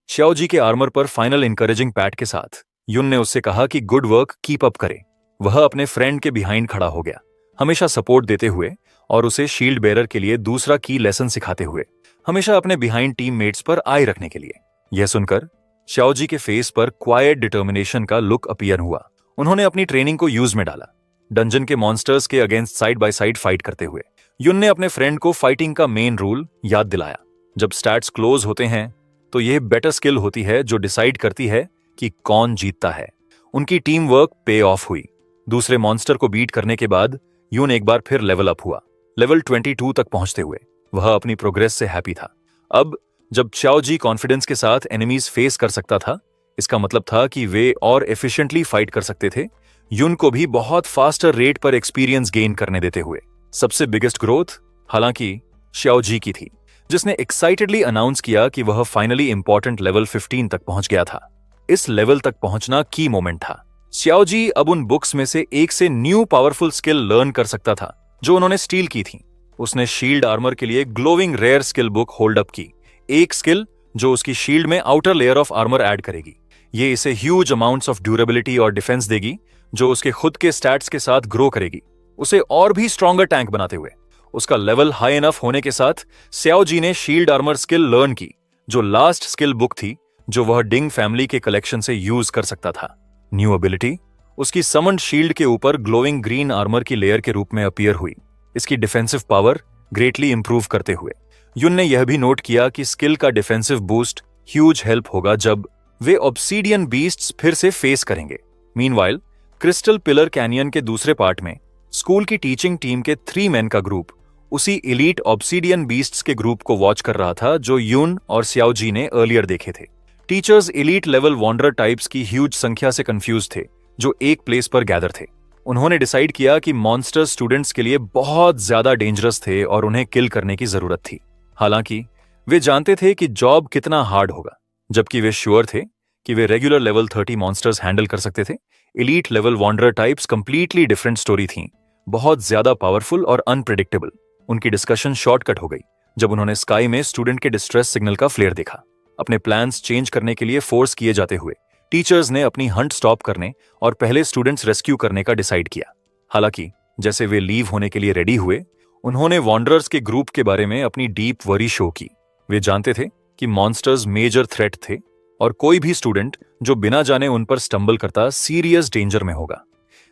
श्याओजी के आर्मर पर फाइनल इंकरेजिंग पैट के साथ युन ने उससे कहा कि गुड वर्क कीप अप करे। वह अपने फ्रेंड के बिहाइंड खड़ा हो गया, हमेशा सपोर्ट देते हुए और उसे शील्ड बेरर के लिए दूसरा की लेसन सिखाते हुए, हमेशा अपने बिहाइंड टीममेट्स पर आई रखने के लिए। यह सुनकर श्याओजी के फेस पर क्वाइट डिटर्मिनेशन का लुक अपीयर हुआ। उन्होंने अपनी ट्रेनिंग को यूज में डाला, डंजन के मॉन्स्टर्स के against side by side fight करते हुए। युन ने अपने फ्रेंड को फाइटिंग का मेन रूल याद दिलाया। जब स्टैट्स क्लोज होते हैं तो यह बेटर स्किल होती है जो डिसाइड करती है कि कौन जीतता है। उनकी टीम वर्क पे ऑफ हुई। दूसरे मॉन्स्टर को बीट करने के बाद युन एक बार फिर लेवल अप हुआ। लेवल 22 तक पहुंचते हुए वह अपनी प्रोग्रेस से हैप्पी था। अब जब श्याओजी कॉन्फिडेंस के साथ एनिमीज फेस कर सकता था, इसका मतलब था कि वे और एफिशिएंटली फाइट कर सकते थे, युन को भी बहुत फास्टर रेट पर एक्सपीरियंस गेन करने देते हुए। सबसे बिगेस्ट ग्रोथ हालांकि श्याओजी की थी, जिसने एक्साइटेडली अनाउंस किया कि वह फाइनली इंपॉर्टेंट लेवल 15 तक पहुंच गया था। इस लेवल तक पहुंचना की मोमेंट था। श्याओजी अब उन बुक्स में से एक से न्यू पावरफुल स्किल लर्न कर सकता था जो उन्होंने स्टील की थी। उसने शील्ड आर्मर के लिए glowing rare skill book hold up की, एक स्किल जो उसकी शील्ड में outer layer of armour add करेगी। ये इसे ह्यूज अमाउंट्स ऑफ ड्यूरेबिलिटी और डिफेंस देगी, जो उसके खुद के स्टैट्स के साथ ग्रो करेगी, उसे और भी स्ट्रॉन्गर टैंक बनाते हुए। उसका लेवल हाई एनफ होने के साथ श्याओजी ने शील्ड आर्मर स्किल लर्न की, जो लास्ट स्किल बुक थी जो वह डिंग फैमिली के कलेक्शन से यूज कर सकता था। न्यू एबिलिटी उसकी समन्ड शील्ड के ऊपर ग्लोइंग ग्रीन आर्मर की लेयर के रूप में अपीयर हुई, इसकी डिफेंसिव पावर ग्रेटली इंप्रूव करते हुए। युन ने यह भी नोट किया कि स्किल का डिफेंसिव बूस्ट ह्यूज हेल्प होगा जब वे ऑब्सीडियन बीस्ट्स फिर से फेस करेंगे। मीनवाइल क्रिस्टल पिलर कैनियन के दूसरे पार्ट में स्कूल की टीचिंग टीम के 3 मैन का ग्रुप उसी इलीट ऑब्सीडियन बीस्ट्स के ग्रुप को वॉच कर रहा था जो युन और श्याओजी ने अर्लियर देखे थे। Teachers elite level wonder types की ह्यूज संख्या से कंफ्यूज थे जो एक प्लेस पर गैदर थे। उन्होंने डिसाइड किया कि मॉन्स्टर स्टूडेंट्स के लिए बहुत ज्यादा डेंजरस थे और उन्हें किल करने की जरूरत थी। हालांकि वे जानते थे कि जॉब कितना हार्ड होगा, जबकि वे श्योर थे कि वे रेगुलर लेवल 30 मॉन्स्टर्स हैंडल कर सकते थे। Elite level wonder types completely different story थीं, बहुत ज्यादा पावरफुल और अनप्रेडिक्टेबल। उनकी डिस्कशन शॉर्टकट हो गई जब उन्होंने स्काई में स्टूडेंट के डिस्ट्रेस सिग्नल का फ्लेयर देखा। अपने प्लान्स चेंज करने के लिए फोर्स किए जाते हुए टीचर्स ने अपनी हंट स्टॉप करने और पहले स्टूडेंट्स रेस्क्यू करने का डिसाइड किया। हालांकि जैसे वे लीव होने के लिए रेडी हुए, उन्होंने वॉन्डरर्स के ग्रुप के बारे में अपनी डीप वरी शो की। वे जानते थे कि मॉन्स्टर्स मेजर थ्रेट थे और कोई भी स्टूडेंट जो बिना जाने उन पर स्टंबल करता सीरियस डेंजर में होगा।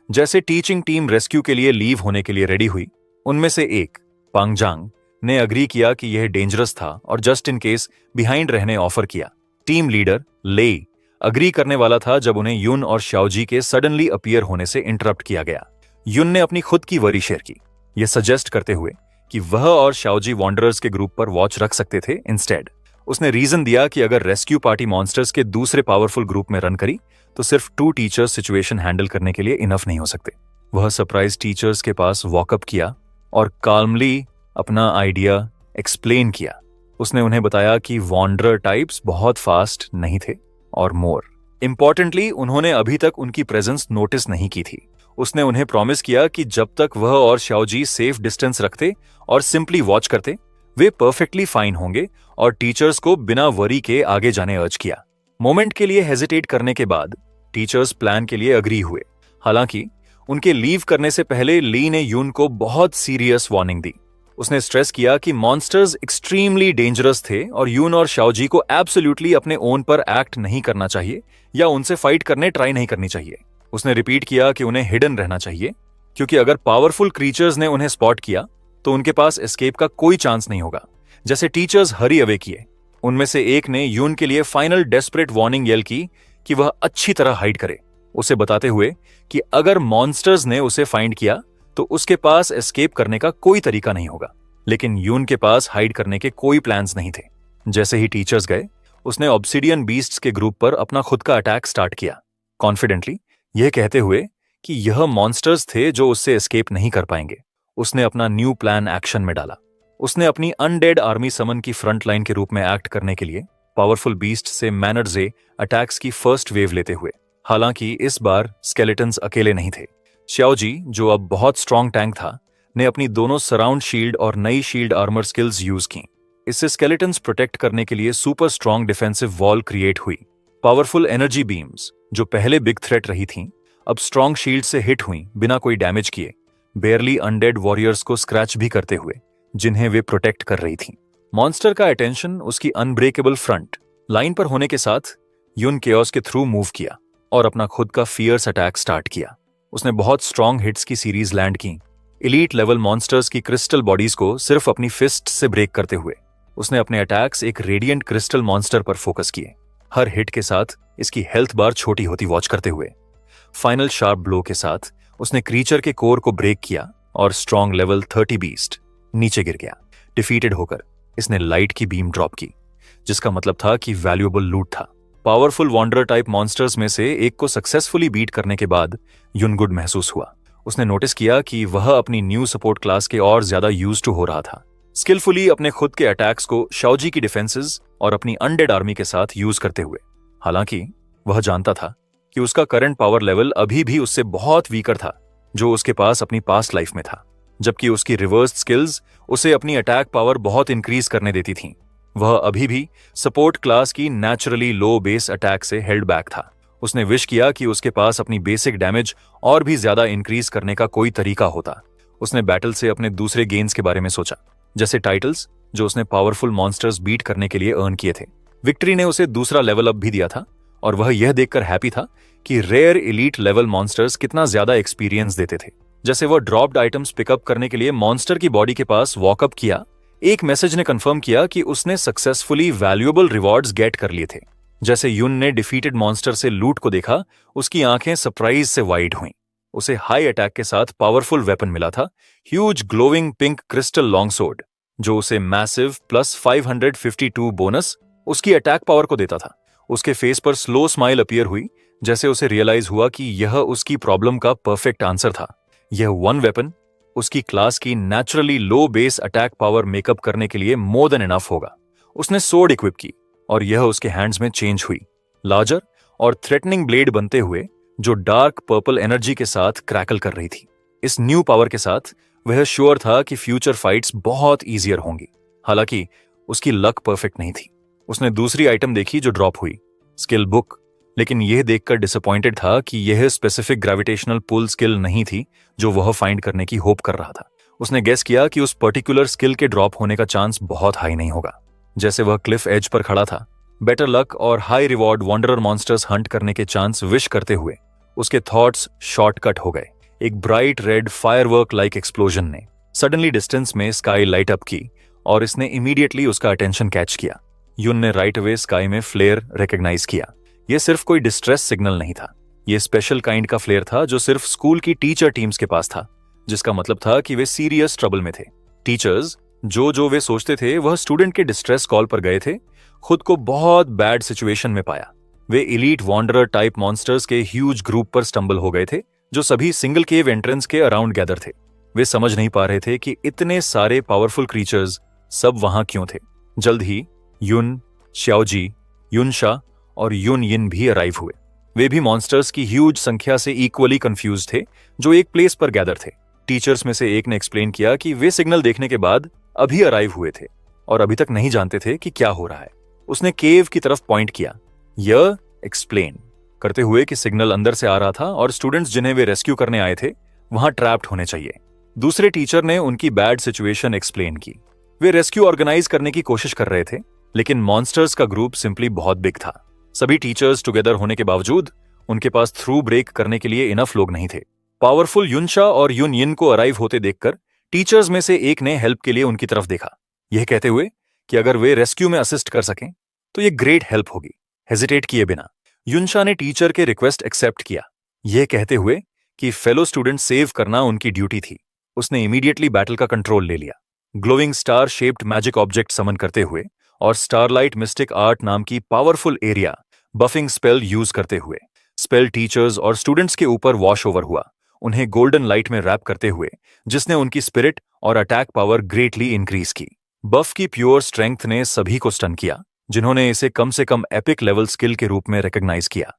जैसे टीचिंग टीम रेस्क्यू के लिए लीव होने के लिए रेडी हुई, उनमें से एक पांगजांग ने अग्री किया कि यह डेंजरस था और जस्ट इन केस बिहाइंड रहने ऑफर किया। टीम लीडर ले अग्री करने वाला था जब उन्हें युन और श्याओजी के सडनली अपीयर होने से इंटरप्ट किया गया। युन ने अपनी खुद की वरी शेयर की, यह सजेस्ट करते हुए कि वह और श्याओजी वॉन्डरर्स के ग्रुप पर वॉच रख सकते थे। इंस्टेड उसने रीजन दिया कि अगर रेस्क्यू पार्टी मॉन्स्टर्स के दूसरे पावरफुल ग्रुप में रन करी तो सिर्फ 2 टीचर्स सिचुएशन हैंडल करने के लिए इनफ नहीं हो सकते। वह सरप्राइज टीचर्स के पास वॉकअप किया और काल्मली अपना आइडिया एक्सप्लेन किया। उसने उन्हें बताया कि वॉन्डरर टाइप्स बहुत फास्ट नहीं थे और मोर इंपॉर्टेंटली उन्होंने अभी तक उनकी प्रेजेंस नोटिस नहीं की थी। उसने उन्हें प्रॉमिस किया कि जब तक वह और श्याओजी सेफ डिस्टेंस रखते और सिंपली वॉच करते, वे परफेक्टली फाइन होंगे और टीचर्स को बिना वरी के आगे जाने अर्ज किया। मोमेंट के लिए हेजिटेट करने के बाद टीचर्स प्लान के लिए अग्री हुए। हालांकि उनके लीव करने से पहले ली ने युन को बहुत सीरियस वार्निंग दी। उसने स्ट्रेस किया कि मॉन्स्टर्स एक्सट्रीमली डेंजरस थे और युन और श्याओजी को एब्सोल्युटली अपने ओन पर एक्ट नहीं करना चाहिए या उनसे फाइट करने ट्राई नहीं करनी चाहिए। उसने रिपीट किया कि उन्हें हिडन रहना चाहिए, क्योंकि अगर पावरफुल क्रीचर्स ने उन्हें स्पॉट किया तो उनके पास एस्केप का कोई चांस नहीं होगा। जैसे टीचर्स हरी अवे किए, उनमें से एक ने युन के लिए फाइनल डेस्परेट वार्निंग येल की कि वह अच्छी तरह हाइड करे, उसे बताते हुए कि अगर मॉन्स्टर्स ने उसे फाइंड किया तो उसके पास एस्केप करने का कोई तरीका नहीं होगा। लेकिन युन के पास हाइड करने के कोई प्लान्स नहीं थे। जैसे ही टीचर्स गए, उसने ऑब्सिडियन बीस्ट्स के ग्रुप पर अपना खुद का अटैक स्टार्ट किया, कॉन्फिडेंटली यह कहते हुए कि यह मॉन्स्टर्स थे जो उससे एस्केप नहीं कर पाएंगे। उसने अपना न्यू प्लान एक्शन में डाला। उसने अपनी अनडेड आर्मी समन की फ्रंट लाइन के रूप में एक्ट करने के लिए पावरफुल बीस्ट से मैनरजे अटैक्स की फर्स्ट वेव लेते हुए। हालांकि इस बार स्केलेटन्स अकेले नहीं थे। श्याओजी, जो अब बहुत स्ट्रॉन्ग टैंक था, ने अपनी दोनों सराउंड शील्ड और नई शील्ड आर्मर स्किल्स यूज की। इससे स्केलेटन्स प्रोटेक्ट करने के लिए super strong defensive wall create हुई। पावरफुल एनर्जी बीम्स, जो पहले बिग थ्रेट रही थीं, अब स्ट्रॉन्ग शील्ड से हिट हुई बिना कोई डैमेज किए, बेयरली अनडेड वॉरियर्स को स्क्रैच भी करते हुए, जिन्हें वे प्रोटेक्ट कर रही थीं। मॉन्स्टर का अटेंशन उसकी अनब्रेकेबल फ्रंट लाइन पर होने के साथ युन केओस के थ्रू मूव किया और अपना खुद का फियर्स अटैक स्टार्ट किया। उसने बहुत स्ट्रॉन्ग हिट्स की सीरीज लैंड की, एलीट लेवल मॉन्स्टर्स की क्रिस्टल बॉडीज को सिर्फ अपनी फिस्ट से ब्रेक करते हुए। उसने अपने अटैक्स एक रेडिएंट क्रिस्टल मॉन्स्टर पर फोकस किए, हर हिट के साथ इसकी हेल्थ बार छोटी होती वॉच करते हुए। फाइनल शार्प ब्लो के साथ उसने क्रीचर के कोर को ब्रेक किया और स्ट्रॉन्ग लेवल 30 बीस्ट नीचे गिर गया। डिफीटेड होकर इसने लाइट की बीम ड्रॉप की, जिसका मतलब था कि वैल्यूएबल लूट था। पावरफुल वॉन्डरर टाइप मॉन्स्टर्स में से एक को सक्सेसफुली बीट करने के बाद युन गुड महसूस हुआ। उसने नोटिस किया कि वह अपनी न्यू सपोर्ट क्लास के और ज्यादा यूज्ड टू हो रहा था, स्किलफुली अपने खुद के अटैक्स को शाओजी की डिफेंसेस और अपनी अनडेड आर्मी के साथ यूज करते हुए। हालांकि वह जानता था कि उसका करंट पावर लेवल अभी भी उससे बहुत वीकर था, जो उसके पास अपनी पास्ट लाइफ में था, जबकि उसकी रिवर्स स्किल्स उसे अपनी अटैक पावर बहुत इंक्रीज करने देती थीं। वह अभी भी सपोर्ट क्लास की नेचुरली लो बेस अटैक से हेल्ड बैक था। उसने विश किया कि उसके पास अपनी बेसिक डैमेज और भी ज्यादा इंक्रीज करने का कोई तरीका होता। उसने बैटल से अपने दूसरे गेन्स के बारे में सोचा, जैसे टाइटल्स जो उसने पावरफुल मॉन्स्टर्स बीट करने के लिए अर्न किए थे। विक्ट्री ने उसे दूसरा लेवल अप भी दिया था और वह यह देखकर हैप्पी था कि रेयर एलीट लेवल मॉन्स्टर्स कितना ज्यादा एक्सपीरियंस देते थे। जैसे वह ड्रॉप्ड आइटम्स पिकअप करने के लिए मॉन्स्टर की बॉडी के पास वॉकअप किया, एक मैसेज ने कंफर्म किया कि उसने सक्सेसफुली वैल्यूएबल रिवॉर्ड्स गेट कर लिए थे। जैसे युन ने डिफीटेड मॉन्स्टर से लूट को देखा, उसकी आंखें सरप्राइज से वाइड हुईं। उसे हाई अटैक के साथ पावरफुल वेपन मिला था, huge glowing pink crystal long sword, जो उसे मैसिव प्लस 552 बोनस उसकी अटैक पावर को देता था। उसके फेस पर स्लो स्माइल अपीयर हुई, जैसे उसे रियलाइज हुआ कि यह उसकी प्रॉब्लम का परफेक्ट आंसर था। यह वन वेपन उसकी क्लास की नेचुरली लो बेस अटैक पावर मेकअप करने के लिए मोर देन इनफ होगा। उसने सोर्ड इक्विप की और यह उसके हैंड्स में चेंज हुई, लार्जर और थ्रेटनिंग ब्लेड बनते हुए, जो डार्क पर्पल एनर्जी के साथ क्रैकल कर रही थी। इस न्यू पावर के साथ वह श्योर था कि फ्यूचर फाइट्स बहुत ईजियर होंगी। हालांकि उसकी लक परफेक्ट नहीं थी। उसने दूसरी आइटम देखी जो ड्रॉप हुई, स्किल बुक, लेकिन यह देखकर डिसअपॉइंटेड था कि यह स्पेसिफिक ग्रेविटेशनल पुल स्किल नहीं थी जो वह फाइंड करने की होप कर रहा था। उसने गेस किया कि उस पर्टिकुलर स्किल के ड्रॉप होने का चांस बहुत हाई नहीं होगा। जैसे वह क्लिफ एज पर खड़ा था, बेटर लक और high reward wanderer monsters Hunt करने के चांस विश करते हुए उसके थॉट्स शॉर्टकट हो गए। एक bright red firework like explosion ने सडनली डिस्टेंस में स्काई लाइट अप की और इसने इमीडिएटली उसका अटेंशन कैच किया। युन ने राइट अवे स्काई में फ्लेयर रिकॉग्नाइज किया। यह सिर्फ कोई डिस्ट्रेस सिग्नल नहीं था, यह स्पेशल काइंड का फ्लेयर था जो सिर्फ स्कूल की टीचर टीम्स के पास था, जिसका मतलब था कि वे सीरियस ट्रबल में थे। टीचर्स जो वे सोचते थे वह स्टूडेंट के डिस्ट्रेस कॉल पर गए थे, खुद को बहुत बैड सिचुएशन में पाया। वे इलीट वॉन्डरर टाइप मॉन्स्टर्स के ह्यूज ग्रुप पर स्टंबल हो गए थे, जो सभी सिंगल केव एंट्रेंस के अराउंड गैदर थे। वे समझ नहीं पा रहे थे कि इतने सारे पावरफुल क्रीचर्स सब वहां क्यों थे। जल्द ही युन, श्याओजी, युनशा और युन यिन भी अराइव हुए। वे भी मॉन्स्टर्स की ह्यूज संख्या से इक्वली कंफ्यूज थे जो एक प्लेस पर गैदर थे। टीचर्स में से एक ने एक्सप्लेन किया कि वे सिग्नल देखने के बाद अभी अराइव हुए थे और अभी तक नहीं जानते थे कि क्या हो रहा है। उसने केव की तरफ पॉइंट किया, यह एक्सप्लेन करते हुए कि सिग्नल अंदर से आ रहा था और स्टूडेंट्स जिन्हें वे रेस्क्यू करने आए थे वहां ट्रैप्ड होने चाहिए। दूसरे टीचर ने उनकी बैड सिचुएशन एक्सप्लेन की। वे रेस्क्यू ऑर्गेनाइज करने की कोशिश कर रहे थे, लेकिन मॉन्स्टर्स का ग्रुप सिंपली बहुत बिग था। सभी टीचर्स टुगेदर होने के बावजूद उनके पास थ्रू ब्रेक करने के लिए इनफ लोग नहीं थे। पावरफुल युनशा और युन यिन को अराइव होते देखकर टीचर्स में से एक ने हेल्प के लिए उनकी तरफ देखा, यह कहते हुए कि अगर वे रेस्क्यू में असिस्ट कर सकें तो यह ग्रेट हेल्प होगी। हेजिटेट किए बिना युनशा ने टीचर के रिक्वेस्ट एक्सेप्ट किया, यह कहते हुए कि फेलो स्टूडेंट सेव करना उनकी ड्यूटी थी। उसने इमीडिएटली बैटल का कंट्रोल ले लिया, glowing star shaped magic object summon करते हुए और स्टारलाइट मिस्टिक आर्ट नाम की powerful area buffing spell use करते हुए। स्पेल टीचर्स और स्टूडेंट्स के ऊपर वॉश ओवर हुआ, उन्हें गोल्डन लाइट में रैप करते हुए, जिसने उनकी स्पिरिट और अटैक पावर ग्रेटली इंक्रीज की। बफ की प्योर स्ट्रेंथ ने सभी को स्टन किया जिन्होंने इसे कम से कम एपिक लेवल स्किल के रूप में रिकॉग्नाइज किया।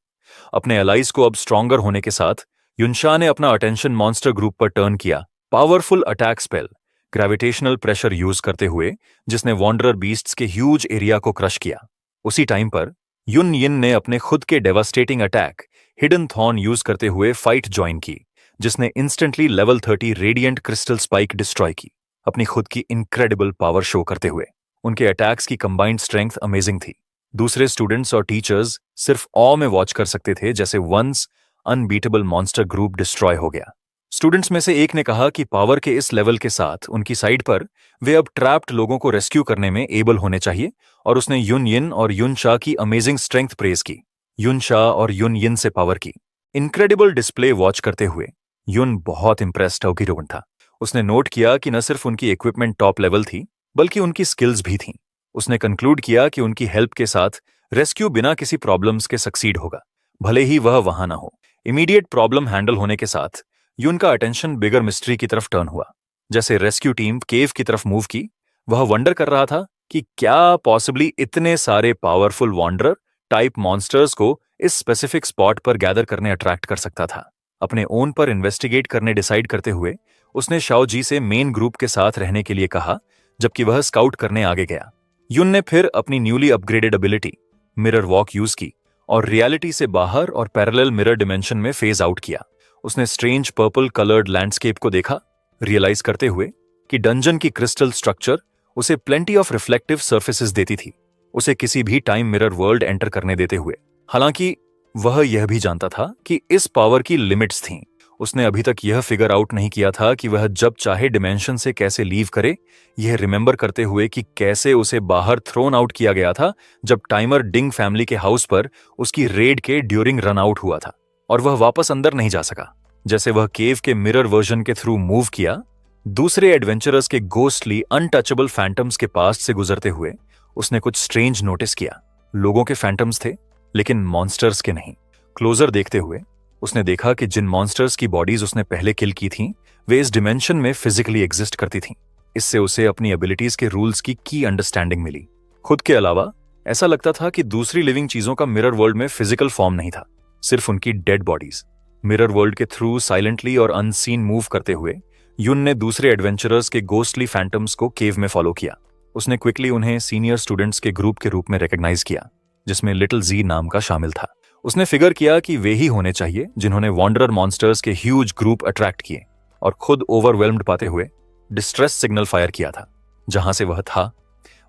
अपने एलाइज को अब स्ट्रॉन्गर होने के साथ युनशा ने अपना अटेंशन मॉन्स्टर ग्रुप पर टर्न किया। Powerful attack spell gravitational pressure use करते हुए, जिसने वॉन्डरर बीस्ट्स के ह्यूज एरिया को क्रश किया। उसी टाइम पर युन यिन ने अपने खुद के devastating attack hidden thorn use करते हुए फाइट ज्वाइन की, जिसने instantly level 30 radiant crystal spike destroy की। अपनी खुद की इनक्रेडिबल पावर शो करते हुए उनके अटैक्स की कंबाइंड स्ट्रेंथ अमेजिंग थी। दूसरे स्टूडेंट्स और टीचर्स सिर्फ ऑ में वॉच कर सकते थे, जैसे once unbeatable monster group destroy हो गया। स्टूडेंट्स में से एक ने कहा कि पावर के इस लेवल के साथ उनकी साइड पर वे अब ट्रैप्ड लोगों को रेस्क्यू करने में एबल होने चाहिए, और उसने युन यिन और युन शा की अमेजिंग स्ट्रेंथ प्रेज की। युन शा और युन यिन से पावर की इनक्रेडिबल डिस्प्ले वॉच करते हुए युन बहुत इंप्रेस्ड होगी था। उसने नोट किया कि न सिर्फ उनकी इक्विपमेंट टॉप लेवल थी, बल्कि उनकी स्किल्स भी थीं। उसने कंक्लूड किया कि उनकी हेल्प के साथ रेस्क्यू बिना किसी प्रॉब्लम्स के सक्सीड होगा, भले ही वह वहां ना हो। इमीडिएट प्रॉब्लम हैंडल होने के साथ युन का अटेंशन बिगर मिस्ट्री की तरफ टर्न हुआ। जैसे रेस्क्यू टीम केव की तरफ मूव की, वह वंडर कर रहा था कि क्या पॉसिबली इतने सारे पावरफुल वॉन्डरर टाइप मॉन्स्टर्स को इस स्पेसिफिक स्पॉट पर गैदर करने अट्रैक्ट कर सकता था। अपने ओन पर इन्वेस्टिगेट करने डिसाइड करते हुए उसने शाओ जी से मेन ग्रुप के साथ रहने के लिए कहा, जबकि वह स्काउट करने आगे गया। युन ने फिर अपनी newly upgraded ability mirror walk use की और रियलिटी से बाहर और पैरेलल मिरर डिमेंशन में फेज आउट किया। उसने स्ट्रेंज पर्पल कलर्ड लैंडस्केप को देखा, रियलाइज करते हुए कि डंजन की क्रिस्टल स्ट्रक्चर उसे प्लेंटी ऑफ रिफ्लेक्टिव सर्फेसेस देती थी, उसे किसी भी टाइम मिरर वर्ल्ड एंटर करने देते हुए। हालांकि वह यह भी जानता था कि इस पावर की लिमिट्स थीं। उसने अभी तक यह फिगर आउट नहीं किया था कि वह जब चाहे डिमेंशन से कैसे लीव करे, यह रिमेंबर करते हुए कि कैसे उसे बाहर थ्रोन आउट किया गया था जब टाइमर डिंग फैमिली के हाउस पर उसकी रेड के ड्यूरिंग रन आउट हुआ था और वह वापस अंदर नहीं जा सका। जैसे वह केव के मिरर वर्जन के थ्रू मूव किया, दूसरे एडवेंचरर्स के गोस्टली अनटचेबल फैंटम्स के पास से गुजरते हुए उसने कुछ स्ट्रेंज नोटिस किया। लोगों के फैंटम्स थे, लेकिन मॉन्स्टर्स के नहीं। क्लोजर देखते हुए उसने देखा कि जिन मॉन्स्टर्स की बॉडीज उसने पहले किल की थीं, वे इस डिमेंशन में फिजिकली एग्जिस्ट करती थीं। इससे उसे अपनी एबिलिटीज के रूल्स की अंडरस्टैंडिंग मिली। खुद के अलावा ऐसा लगता था कि दूसरी लिविंग चीजों का मिरर वर्ल्ड में फिजिकल फॉर्म नहीं था, सिर्फ उनकी डेड बॉडीज। मिरर वर्ल्ड के थ्रू साइलेंटली और अनसीन मूव करते हुए युन ने दूसरे एडवेंचरर्स के गोस्टली फैंटम्स को केव में फॉलो किया। उसने क्विकली उन्हें सीनियर स्टूडेंट्स के ग्रुप के रूप में रिकॉग्नाइज किया, जिसमें लिटिल जी नाम का शामिल था। उसने फिगर किया कि वे ही होने चाहिए जिन्होंने वॉन्डरर मॉन्स्टर्स के ह्यूज ग्रुप अट्रैक्ट किए और खुद ओवरवेल्म्ड पाते हुए डिस्ट्रेस सिग्नल फायर किया था। जहां से वह था,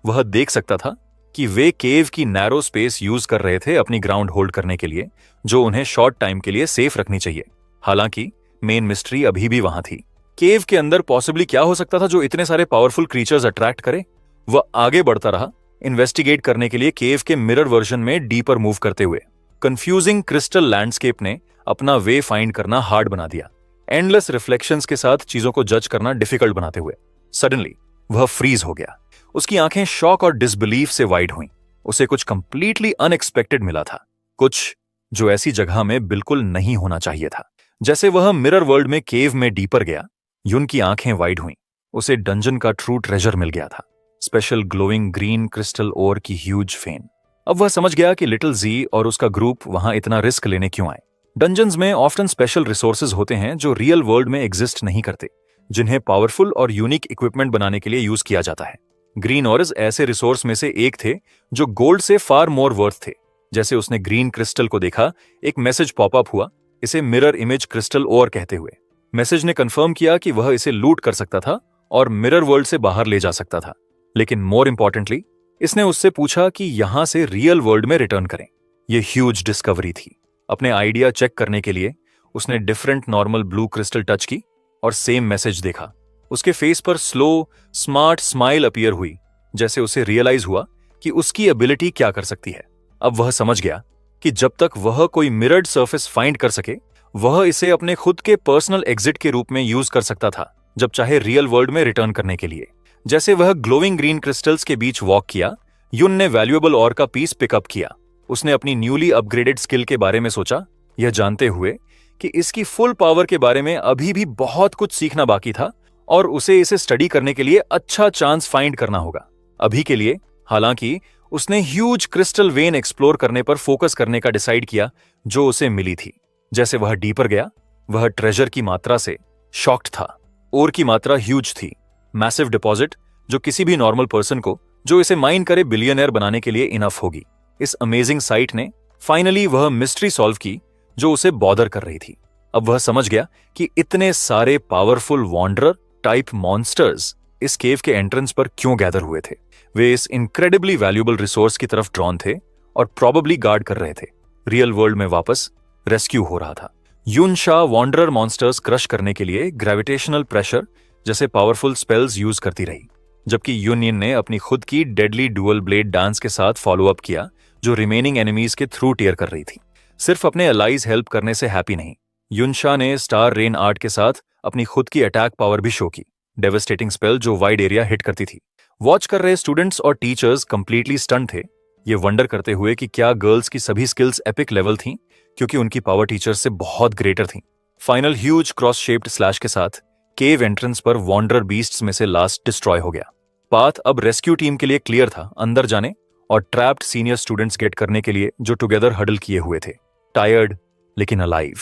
वह देख सकता था कि वे केव की नैरो स्पेस यूज कर रहे थे अपनी ग्राउंड होल्ड करने के लिए, जो उन्हें शॉर्ट टाइम के लिए सेफ रखनी चाहिए। हालांकि मेन मिस्ट्री अभी भी वहां थी। केव के अंदर पॉसिबली क्या हो सकता था जो इतने सारे पावरफुल क्रीचर्स अट्रैक्ट करे? वह आगे बढ़ता रहा, इन्वेस्टिगेट करने के लिए केव के मिरर वर्जन में डीपर मूव करते हुए। कंफ्यूजिंग क्रिस्टल लैंडस्केप ने अपना वे फाइंड करना हार्ड बना दिया, एंडलेस रिफ्लेक्शंस के साथ चीजों को जज करना डिफिकल्ट बनाते हुए। सडनली वह फ्रीज हो गया। उसकी आंखें शॉक और डिसबिलीफ से वाइड हुईं। उसे कुछ कंप्लीटली अनएक्सपेक्टेड मिला था, कुछ जो ऐसी जगह में बिल्कुल नहीं होना चाहिए था। जैसे वह मिरर वर्ल्ड में केव में डीपर गया, युन की आंखें वाइड हुईं। उसे डंजन का ट्रू ट्रेजर मिल गया था, स्पेशल ग्लोइंग ग्रीन क्रिस्टल ओर की ह्यूज फेन। अब वह समझ गया कि लिटिल जी और उसका ग्रुप वहां इतना रिस्क लेने क्यों आए। डंजन्स में ऑफ्टन स्पेशल रिसोर्सेज होते हैं जो रियल वर्ल्ड में एग्जिस्ट नहीं करते, जिन्हें पावरफुल और यूनिक इक्विपमेंट बनाने के लिए यूज किया जाता है। ग्रीन ऑर्स ऐसे रिसोर्स में से एक थे जो गोल्ड से फार मोर वर्थ थे। जैसे उसने ग्रीन क्रिस्टल को देखा, एक मैसेज पॉपअप हुआ, इसे मिरर इमेज क्रिस्टल ओर कहते हुए। मैसेज ने कंफर्म किया कि वह इसे लूट कर सकता था और मिरर वर्ल्ड से बाहर ले जा सकता था। लेकिन मोर इंपॉर्टेंटली, इसने उससे पूछा कि यहां से रियल वर्ल्ड में रिटर्न करें। यह ह्यूज डिस्कवरी थी। अपने आइडिया चेक करने के लिए उसने different normal blue crystal touch की और सेम मैसेज देखा। उसके फेस पर स्लो स्मार्ट स्माइल अपीयर हुई, जैसे उसे रियलाइज हुआ कि उसकी एबिलिटी क्या कर सकती है। अब वह समझ गया कि जब तक वह कोई मिरर्ड सरफेस फाइंड कर सके, वह इसे अपने खुद के पर्सनल एग्जिट के रूप में यूज कर सकता था, जब चाहे रियल वर्ल्ड में रिटर्न करने के लिए। जैसे वह ग्लोइंग ग्रीन क्रिस्टल्स के बीच वॉक किया, युन ने वैल्यूएबल ऑर का पीस पिकअप किया। उसने अपनी न्यूली अपग्रेडेड स्किल के बारे में सोचा, यह जानते हुए कि इसकी फुल पावर के बारे में अभी भी बहुत कुछ सीखना बाकी था और उसे इसे स्टडी करने के लिए अच्छा चांस फाइंड करना होगा। अभी के लिए हालांकि उसने ह्यूज क्रिस्टल वेन एक्सप्लोर करने पर फोकस करने का डिसाइड किया जो उसे मिली थी। जैसे वह डीपर गया, वह ट्रेजर की मात्रा से शॉक्ड था। ओर की मात्रा ह्यूज थी, मैसिव डिपॉजिट जो किसी भी नॉर्मल पर्सन को जो इसे माइन करे बिलियनर बनाने के लिए इनफ होगी। इस अमेजिंग साइट ने फाइनली वह मिस्ट्री सॉल्व की जो उसे बॉदर कर रही थी। अब वह समझ गया कि इतने सारे पावरफुल वॉन्डरर टाइप मॉन्स्टर्स इस केव के एंट्रेंस पर क्यों गैदर हुए थे। वे इस इनक्रेडिबली वैल्यूएबल रिसोर्स की तरफ ड्रॉन थे और प्रोबेबली गार्ड कर रहे थे। रियल वर्ल्ड में वापस रेस्क्यू हो रहा था। यूनशा वॉन्डरर मॉन्स्टर्स क्रश करने के लिए ग्रेविटेशनल प्रेशर जैसे पावरफुल स्पेल्स यूज करती रही, जबकि यूनियन ने अपनी खुद की डेडली डुअल ब्लेड डांस के साथ फॉलो अप किया जो रिमेनिंग एनिमीज के थ्रू टीयर कर रही थी। सिर्फ अपने अलाइज हेल्प करने से हैप्पी नहीं, यूनशा ने स्टार रेन आर्ट के साथ अपनी खुद की अटैक पावर भी शो की, डेवास्टेटिंग स्पेल जो वाइड एरिया हिट करती थी। वॉच कर रहे स्टूडेंट्स और टीचर्स कंप्लीटली स्टन थे, ये वंडर करते हुए कि क्या गर्ल्स की सभी स्किल्स एपिक लेवल थीं क्योंकि उनकी पावर टीचर्स से बहुत ग्रेटर थीं। Final huge cross shaped slash के साथ केव एंट्रेंस पर वॉन्डरर बीस्ट्स में से लास्ट डिस्ट्रॉय हो गया। पाथ अब रेस्क्यू टीम के लिए क्लियर था अंदर जाने और ट्रैप्ड सीनियर स्टूडेंट्स गेट करने के लिए जो टुगेदर हडल किए हुए थे, टायर्ड लेकिन अलाइव।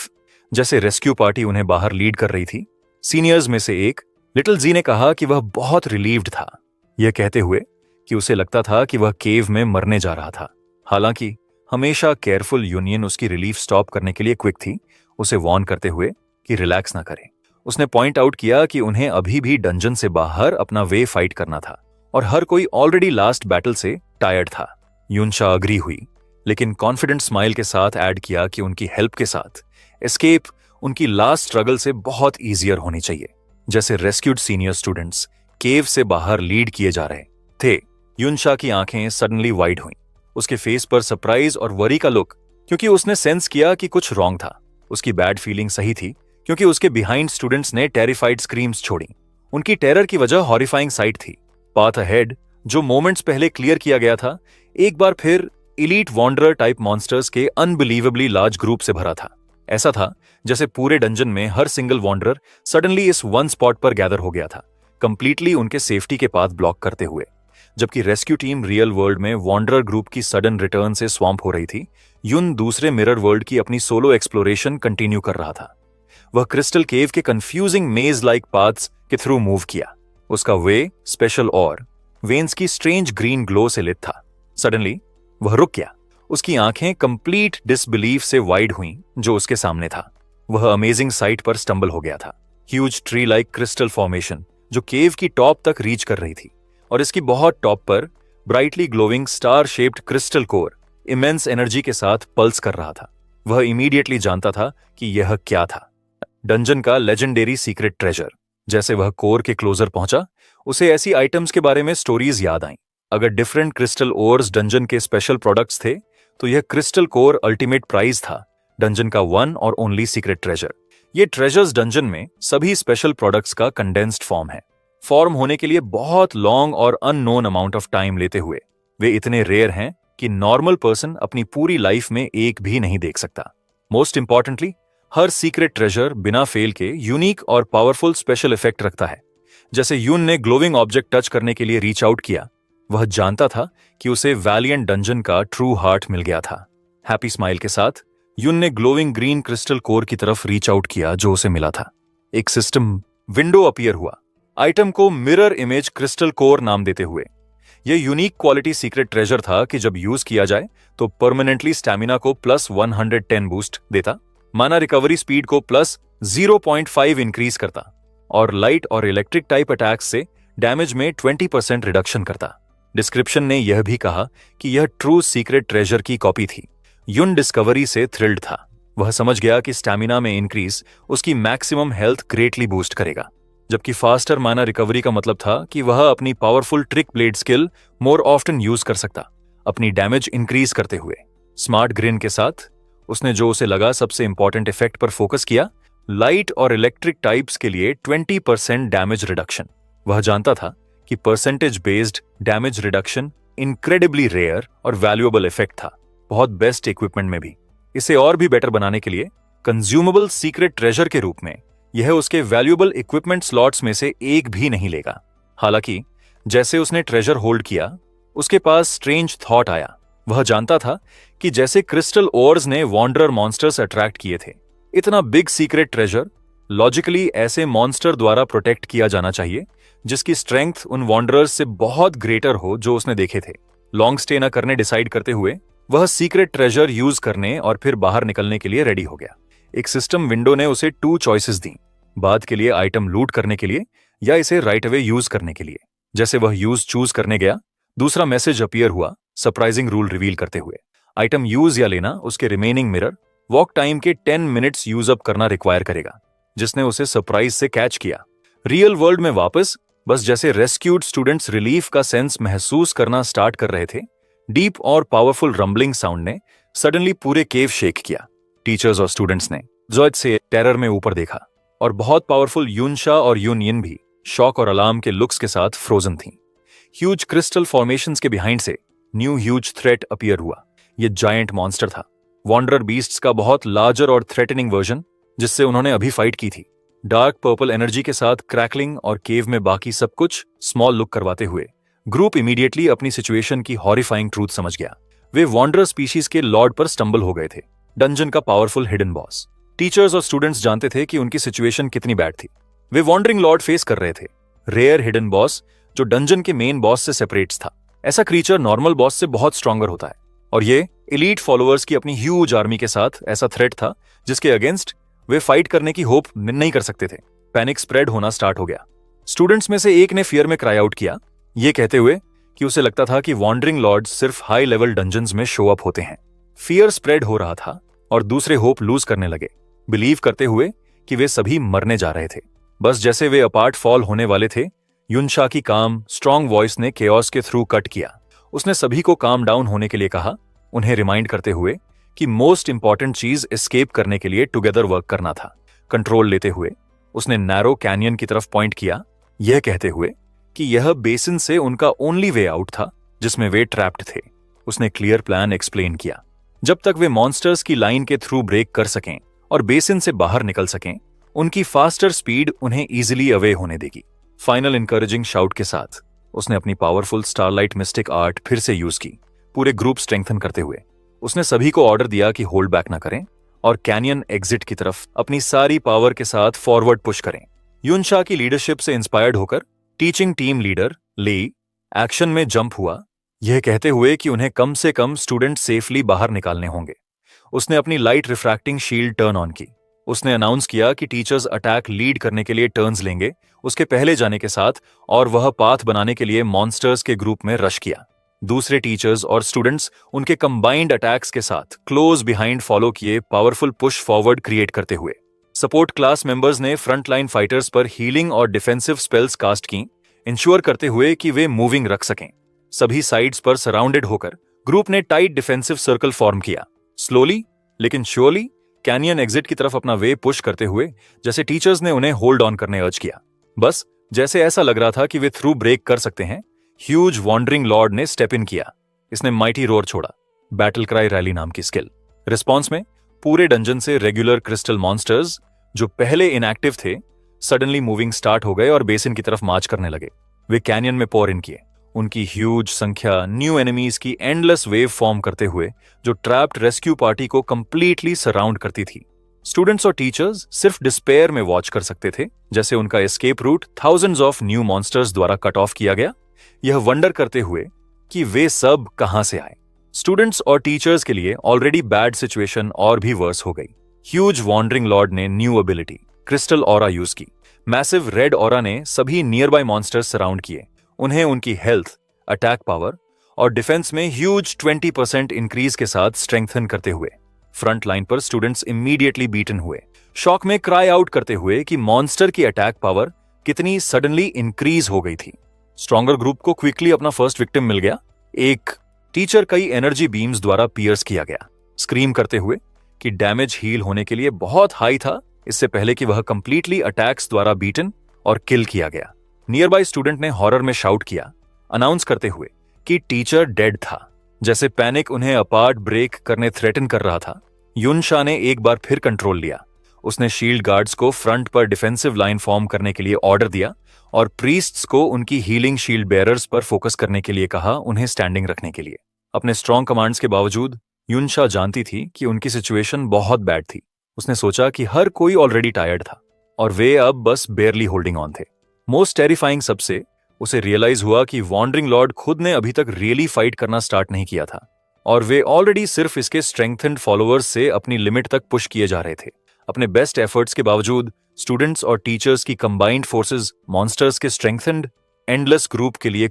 जैसे रेस्क्यू पार्टी उन्हें बाहर लीड कर रही थी, सीनियर्स में से एक लिटिल जी ने कहा कि वह बहुत रिलीव्ड था, यह कहते हुए कि उसे लगता था कि वह केव में मरने जा रहा था। हालांकि हमेशा केयरफुल यूनियन उसकी रिलीफ स्टॉप करने के लिए क्विक थी, उसे वार्न करते हुए कि रिलैक्स ना करे। उसने पॉइंट आउट किया कि उन्हें अभी भी डंजन से बाहर अपना वे फाइट करना था और हर कोई ऑलरेडी लास्ट बैटल से टायर्ड था। यूनशा अग्री हुई, लेकिन कॉन्फिडेंट स्माइल के साथ ऐड किया कि उनकी हेल्प के साथ एस्केप उनकी लास्ट स्ट्रगल से बहुत ईजियर होनी चाहिए। जैसे रेस्क्यूड सीनियर स्टूडेंट्स केव से बाहर लीड किए जा रहे थे, यूनशा की आंखें सडनली वाइड हुईं। उसके फेस पर सरप्राइज और वरी का लुक, क्योंकि उसने सेंस किया कि कुछ रॉन्ग था। उसकी बैड फीलिंग सही थी क्योंकि उसके बिहाइंड स्टूडेंट्स ने टेरिफाइड स्क्रीम्स छोड़ी। उनकी टेरर की वजह हॉरिफाइंग साइट थी। पाथ अहेड जो मोमेंट्स पहले क्लियर किया गया था, एक बार फिर इलीट वॉन्डरर टाइप मॉन्स्टर्स के अनबिलीवेबली लार्ज ग्रुप से भरा था। ऐसा था जैसे पूरे डंजन में हर सिंगल वॉन्डरर सडनली इस वन स्पॉट पर गैदर हो गया था, कंप्लीटली उनके सेफ्टी के पाथ ब्लॉक करते हुए। जबकि रेस्क्यू टीम रियल वर्ल्ड में वॉन्डरर ग्रुप की सडन रिटर्न से स्वैम्प हो रही थी, यून दूसरे मिरर वर्ल्ड की अपनी सोलो एक्सप्लोरेशन कंटिन्यू कर रहा था। वह क्रिस्टल केव के कंफ्यूजिंग मेज लाइक पाथ्स के थ्रू मूव किया। उसका वे स्पेशल और वेन्स की स्ट्रेंज ग्रीन ग्लो से लिट था। सडनली वह रुक गया। उसकी आंखें कंप्लीट डिसबिलीफ से वाइड हुईं जो उसके सामने था। वह अमेजिंग साइट पर स्टंबल हो गया था। Huge tree like crystal formation जो केव की टॉप तक रीच कर रही थी, और इसकी बहुत टॉप पर brightly glowing star shaped crystal core immense energy के साथ पल्स कर रहा था। वह इमीडिएटली जानता था कि यह क्या था, डंजन का लेजेंडरी सीक्रेट ट्रेजर। जैसे वह कोर के क्लोजर पहुंचा, उसे ऐसी आइटम्स के बारे में स्टोरीज याद आईं। अगर डिफरेंट क्रिस्टल ओर्स डंजन के स्पेशल प्रोडक्ट्स थे, तो यह क्रिस्टल कोर अल्टीमेट प्राइज था, डंजन का वन और ओनली सीक्रेट ट्रेजर। ये ट्रेजर्स डंजन में सभी स्पेशल प्रोडक्ट्स का कंडेंस्ड फॉर्म है। फॉर्म होने के लिए बहुत लॉन्ग और अननोन अमाउंट ऑफ टाइम लेते हुए वे इतने रेयर हैं कि नॉर्मल पर्सन अपनी पूरी लाइफ में एक भी नहीं देख सकता। मोस्ट इंपॉर्टेंटली, हर सीक्रेट ट्रेजर बिना फेल के यूनिक और पावरफुल स्पेशल इफेक्ट रखता है। जैसे यून ने ग्लोविंग ऑब्जेक्ट टच करने के लिए रीच आउट किया, वह जानता था कि उसे वैलियंट डंजन का ट्रू हार्ट मिल गया था। हैप्पी स्माइल के साथ यून ने ग्लोविंग ग्रीन क्रिस्टल कोर की तरफ रीच आउट किया जो उसे मिला था। एक सिस्टम विंडो अपीयर हुआ, आइटम को मिरर इमेज क्रिस्टल कोर नाम देते हुए। यह यूनिक क्वालिटी सीक्रेट ट्रेजर था कि जब यूज किया जाए तो परमानेंटली स्टैमिना को प्लस 110 बूस्ट देता, माना रिकवरी स्पीड को प्लस 0.5 इंक्रीज करता और लाइट और इलेक्ट्रिक टाइप अटैक्स से डैमेज में 20% रिडक्शन करता। डिस्क्रिप्शन ने यह भी कहा कि यह ट्रू सीक्रेट ट्रेजर की कॉपी थी। यून डिस्कवरी से थ्रिल्ड था। वह समझ गया कि स्टैमिना में इंक्रीज उसकी मैक्सिमम हेल्थ ग्रेटली बूस्ट करेगा, जबकि फास्टर माना रिकवरी का मतलब था कि वह अपनी powerful trick blade skill more often use कर सकता, अपनी डैमेज इंक्रीज करते हुए। स्मार्ट ग्रिन के साथ उसने जो उसे लगा सबसे इंपॉर्टेंट इफेक्ट पर फोकस किया, लाइट और इलेक्ट्रिक टाइप्स के लिए 20% डैमेज रिडक्शन। वह जानता था कि percentage based damage reduction incredibly rare और वैल्यूएबल इफेक्ट था, बहुत बेस्ट इक्विपमेंट में भी। इसे और भी बेटर बनाने के लिए कंज्यूमेबल सीक्रेट ट्रेजर के रूप में यह उसके वैल्यूएबल इक्विपमेंट स्लॉट्स में से एक भी नहीं लेगा। हालांकि जैसे उसने ट्रेजर होल्ड किया, उसके पास स्ट्रेंज थॉट आया। वह जानता था कि जैसे क्रिस्टल ओर्स ने वॉन्डरर मॉन्स्टर्स अट्रैक्ट किए थे, इतना बिग सीक्रेट ट्रेजर लॉजिकली ऐसे मॉन्स्टर द्वारा प्रोटेक्ट किया जाना चाहिए जिसकी स्ट्रेंथ उन वॉन्डरर्स से बहुत ग्रेटर हो जो उसने देखे थे। लॉन्ग स्टे न करने डिसाइड करते हुए वह सीक्रेट ट्रेजर यूज करने और फिर बाहर निकलने के लिए रेडी हो गया। एक सिस्टम विंडो ने उसे 2 चॉइसेस दी, बाद के लिए आइटम लूट करने के लिए या इसे राइट अवे यूज करने के लिए। जैसे वह यूज चूज करने गया, दूसरा मैसेज अपीयर हुआ सरप्राइजिंग रूल रिवील करते हुए। आइटम यूज या लेना उसके रिमेनिंग मिरर वॉक टाइम के 10 मिनट्स यूज अप करना रिक्वायर करेगा, जिसने उसे सरप्राइज से कैच किया। रियल वर्ल्ड में वापस बस जैसे रेस्क्यूड स्टूडेंट्स रिलीफ का सेंस महसूस करना स्टार्ट कर रहे थे, डीप और पावरफुल रंबलिंग साउंड ने सडनली पूरे केव शेक किया। टीचर्स और स्टूडेंट्स ने जोइट से टेरर में ऊपर देखा और बहुत पावरफुल यूनशा और यूनियन भी शॉक और अलार्म के लुक्स के साथ फ्रोजन थीं। ह्यूज क्रिस्टल फॉर्मेशंस के बिहाइंड से न्यू ह्यूज थ्रेट अपीयर हुआ। यह जायंट मॉन्स्टर था, वॉन्डरर बीस्ट्स का बहुत लार्जर और थ्रेटनिंग वर्जन जिससे उन्होंने अभी फाइट की थी। डार्क पर्पल एनर्जी के साथ क्रैकलिंग और केव में बाकी सब कुछ स्मॉल लुक करवाते हुए ग्रुप इमीडिएटली अपनी सिचुएशन की हॉरिफाइंग ट्रूथ समझ गया। वे वॉन्डरर स्पीशीज के लॉर्ड पर स्टंबल हो गए थे, डंजन का पावरफुल हिडन बॉस। टीचर्स और स्टूडेंट्स जानते थे कि उनकी सिचुएशन कितनी बैड थी। वे वॉन्डरिंग लॉर्ड फेस कर रहे थे, रेयर हिडन बॉस जो डंजन के मेन बॉस से सेपरेट्स था। ऐसा क्रीचर नॉर्मल बॉस से बहुत स्ट्रॉन्गर होता है और ये एलीट फॉलोअर्स की अपनी ह्यूज आर्मी के साथ ऐसा थ्रेट था जिसके अगेंस्ट वे फाइट करने की होप नहीं कर सकते थे। पैनिक स्प्रेड होना स्टार्ट हो गया। स्टूडेंट्स में से एक ने फियर में क्राई आउट किया, ये कहते हुए कि उसे लगता था कि वॉन्डरिंग लॉर्ड्स सिर्फ हाई लेवल डंजन्स में शो अप होते हैं। फियर स्प्रेड हो रहा था और दूसरे होप लूज करने लगे, बिलीव करते हुए कि वे सभी मरने जा रहे थे। बस जैसे वे अपार्ट फॉल होने वाले थे, युनशा की काम स्ट्रॉन्ग वॉइस ने केओस के थ्रू कट किया। उसने सभी को काम डाउन होने के लिए कहा, उन्हें रिमाइंड करते हुए कि मोस्ट इंपॉर्टेंट चीज एस्केप करने के लिए टुगेदर वर्क करना था। कंट्रोल लेते हुए उसने नैरो कैनियन की तरफ पॉइंट किया, यह कहते हुए कि यह बेसिन से उनका ओनली वे आउट था जिसमें वे ट्रैप्ड थे। उसने क्लियर प्लान एक्सप्लेन किया। जब तक वे मॉन्स्टर्स की लाइन के थ्रू ब्रेक कर सकें और बेसिन से बाहर निकल सकें, उनकी फास्टर स्पीड उन्हें इजीली अवे होने देगी। फाइनल इंकरेजिंग शाउट के साथ उसने अपनी पावरफुल स्टारलाइट मिस्टिक आर्ट फिर से यूज की, पूरे ग्रुप स्ट्रेंथन करते हुए। उसने सभी को ऑर्डर दिया कि होल्ड बैक ना करें और कैनियन एग्जिट की तरफ अपनी सारी पावर के साथ फॉरवर्ड पुश करें। युनशा की लीडरशिप से इंस्पायर्ड होकर टीचिंग टीम लीडर ली एक्शन में जंप हुआ, यह कहते हुए कि उन्हें कम से कम स्टूडेंट सेफली बाहर निकालने होंगे। उसने अपनी light refracting shield turn on की। उसने अनाउंस किया कि टीचर्स अटैक लीड करने के लिए टर्न्स लेंगे उसके पहले जाने के साथ, और वह पाथ बनाने के लिए मॉन्स्टर्स के ग्रुप में रश किया। दूसरे टीचर्स और स्टूडेंट्स उनके कंबाइंड अटैक्स के साथ क्लोज बिहाइंड फॉलो किए, पावरफुल पुश फॉरवर्ड क्रिएट करते हुए। सपोर्ट क्लास मेंबर्स ने फ्रंट लाइन फाइटर्स पर हीलिंग और डिफेंसिव स्पेल्स कास्ट की, इंश्योर करते हुए कि वे मूविंग रख सकें। सभी साइड्स पर सराउंडेड होकर ग्रुप ने टाइट डिफेंसिव सर्कल फॉर्म किया। स्लोली लेकिन श्योरली कैनियन एग्जिट की तरफ अपना वे पुश करते हुए जैसे टीचर्स ने उन्हें होल्ड ऑन करने अर्ज किया। बस जैसे ऐसा लग रहा था कि वे थ्रू ब्रेक कर सकते हैं, ह्यूज वॉन्डरिंग लॉर्ड ने स्टेप इन किया। इसने माइटी रोर छोड़ा, बैटल क्राई रैली नाम की स्किल। रिस्पॉन्स में पूरे डंजन से रेगुलर क्रिस्टल मॉन्स्टर्स जो पहले इनएक्टिव थे सडनली मूविंग स्टार्ट हो गए और बेसिन की तरफ मार्च करने लगे। वे कैनियन में पोर इन किए, उनकी ह्यूज संख्या न्यू एनिमीज की एंडलेस वेव फॉर्म करते हुए जो ट्रैप्ड रेस्क्यू पार्टी को कंप्लीटली सराउंड करती थी। स्टूडेंट्स और टीचर्स सिर्फ डिस्पेयर में वॉच कर सकते थे जैसे उनका escape route thousands of new monsters द्वारा कट ऑफ किया गया, यह वंडर करते हुए कि वे सब कहां से आए। स्टूडेंट्स और टीचर्स के लिए ऑलरेडी बैड सिचुएशन और भी वर्स हो गई। ह्यूज वॉन्डरिंग लॉर्ड ने new ability crystal aura use की। मैसिव रेड ऑरा ने सभी नियर बाय मॉन्स्टर्स सराउंड किए, उन्हें उनकी हेल्थ, अटैक पावर और डिफेंस में ह्यूज 20% इंक्रीज के साथ स्ट्रेंथन करते हुए। फ्रंट लाइन पर स्टूडेंट्स इमीडिएटली बीटन हुए, शॉक में क्राई आउट करते हुए कि मॉन्स्टर की अटैक पावर कितनी सडनली इंक्रीज हो गई थी। स्ट्रॉन्गर ग्रुप को क्विकली अपना फर्स्ट विक्टिम मिल गया। एक टीचर कई एनर्जी बीम्स द्वारा पियर्स किया गया, स्क्रीम करते हुए कि डैमेज हील होने के लिए बहुत हाई था इससे पहले कि वह कंप्लीटली अटैक्स द्वारा बीटन और किल किया गया। नियर बाय स्टूडेंट ने हॉरर में शाउट किया, अनाउंस करते हुए कि टीचर डेड था। जैसे पैनिक उन्हें अपार्ट ब्रेक करने थ्रेटन कर रहा था, युनशा ने एक बार फिर कंट्रोल लिया। उसने शील्ड गार्ड्स को फ्रंट पर डिफेंसिव लाइन फॉर्म करने के लिए ऑर्डर दिया और प्रीस्ट्स को उनकी हीलिंग शील्ड बेयरर्स पर फोकस करने के लिए कहा, उन्हें स्टैंडिंग रखने के लिए। अपने स्ट्रॉन्ग कमांड्स के बावजूद युनशा जानती थी कि उनकी सिचुएशन बहुत बैड थी। उसने सोचा कि हर कोई ऑलरेडी टायर्ड था और वे अब बस बेयरली होल्डिंग ऑन थे। मोस्ट टेरिफाइंग सबसे उसे रियलाइज हुआ कि वॉन्डरिंग लॉर्ड खुद ने अभी तक रियली फाइट करना स्टार्ट नहीं किया था और वे ऑलरेडी सिर्फ इसके स्ट्रेंथेंड फॉलोअर्स से अपनी लिमिट तक पुश किए जा रहे थे। अपने बेस्ट एफर्ट्स के बावजूद स्टूडेंट्स और टीचर्स की कंबाइंड फोर्सेस मॉन्स्टर्स के स्ट्रेंथेंड एंडलेस ग्रुप के लिए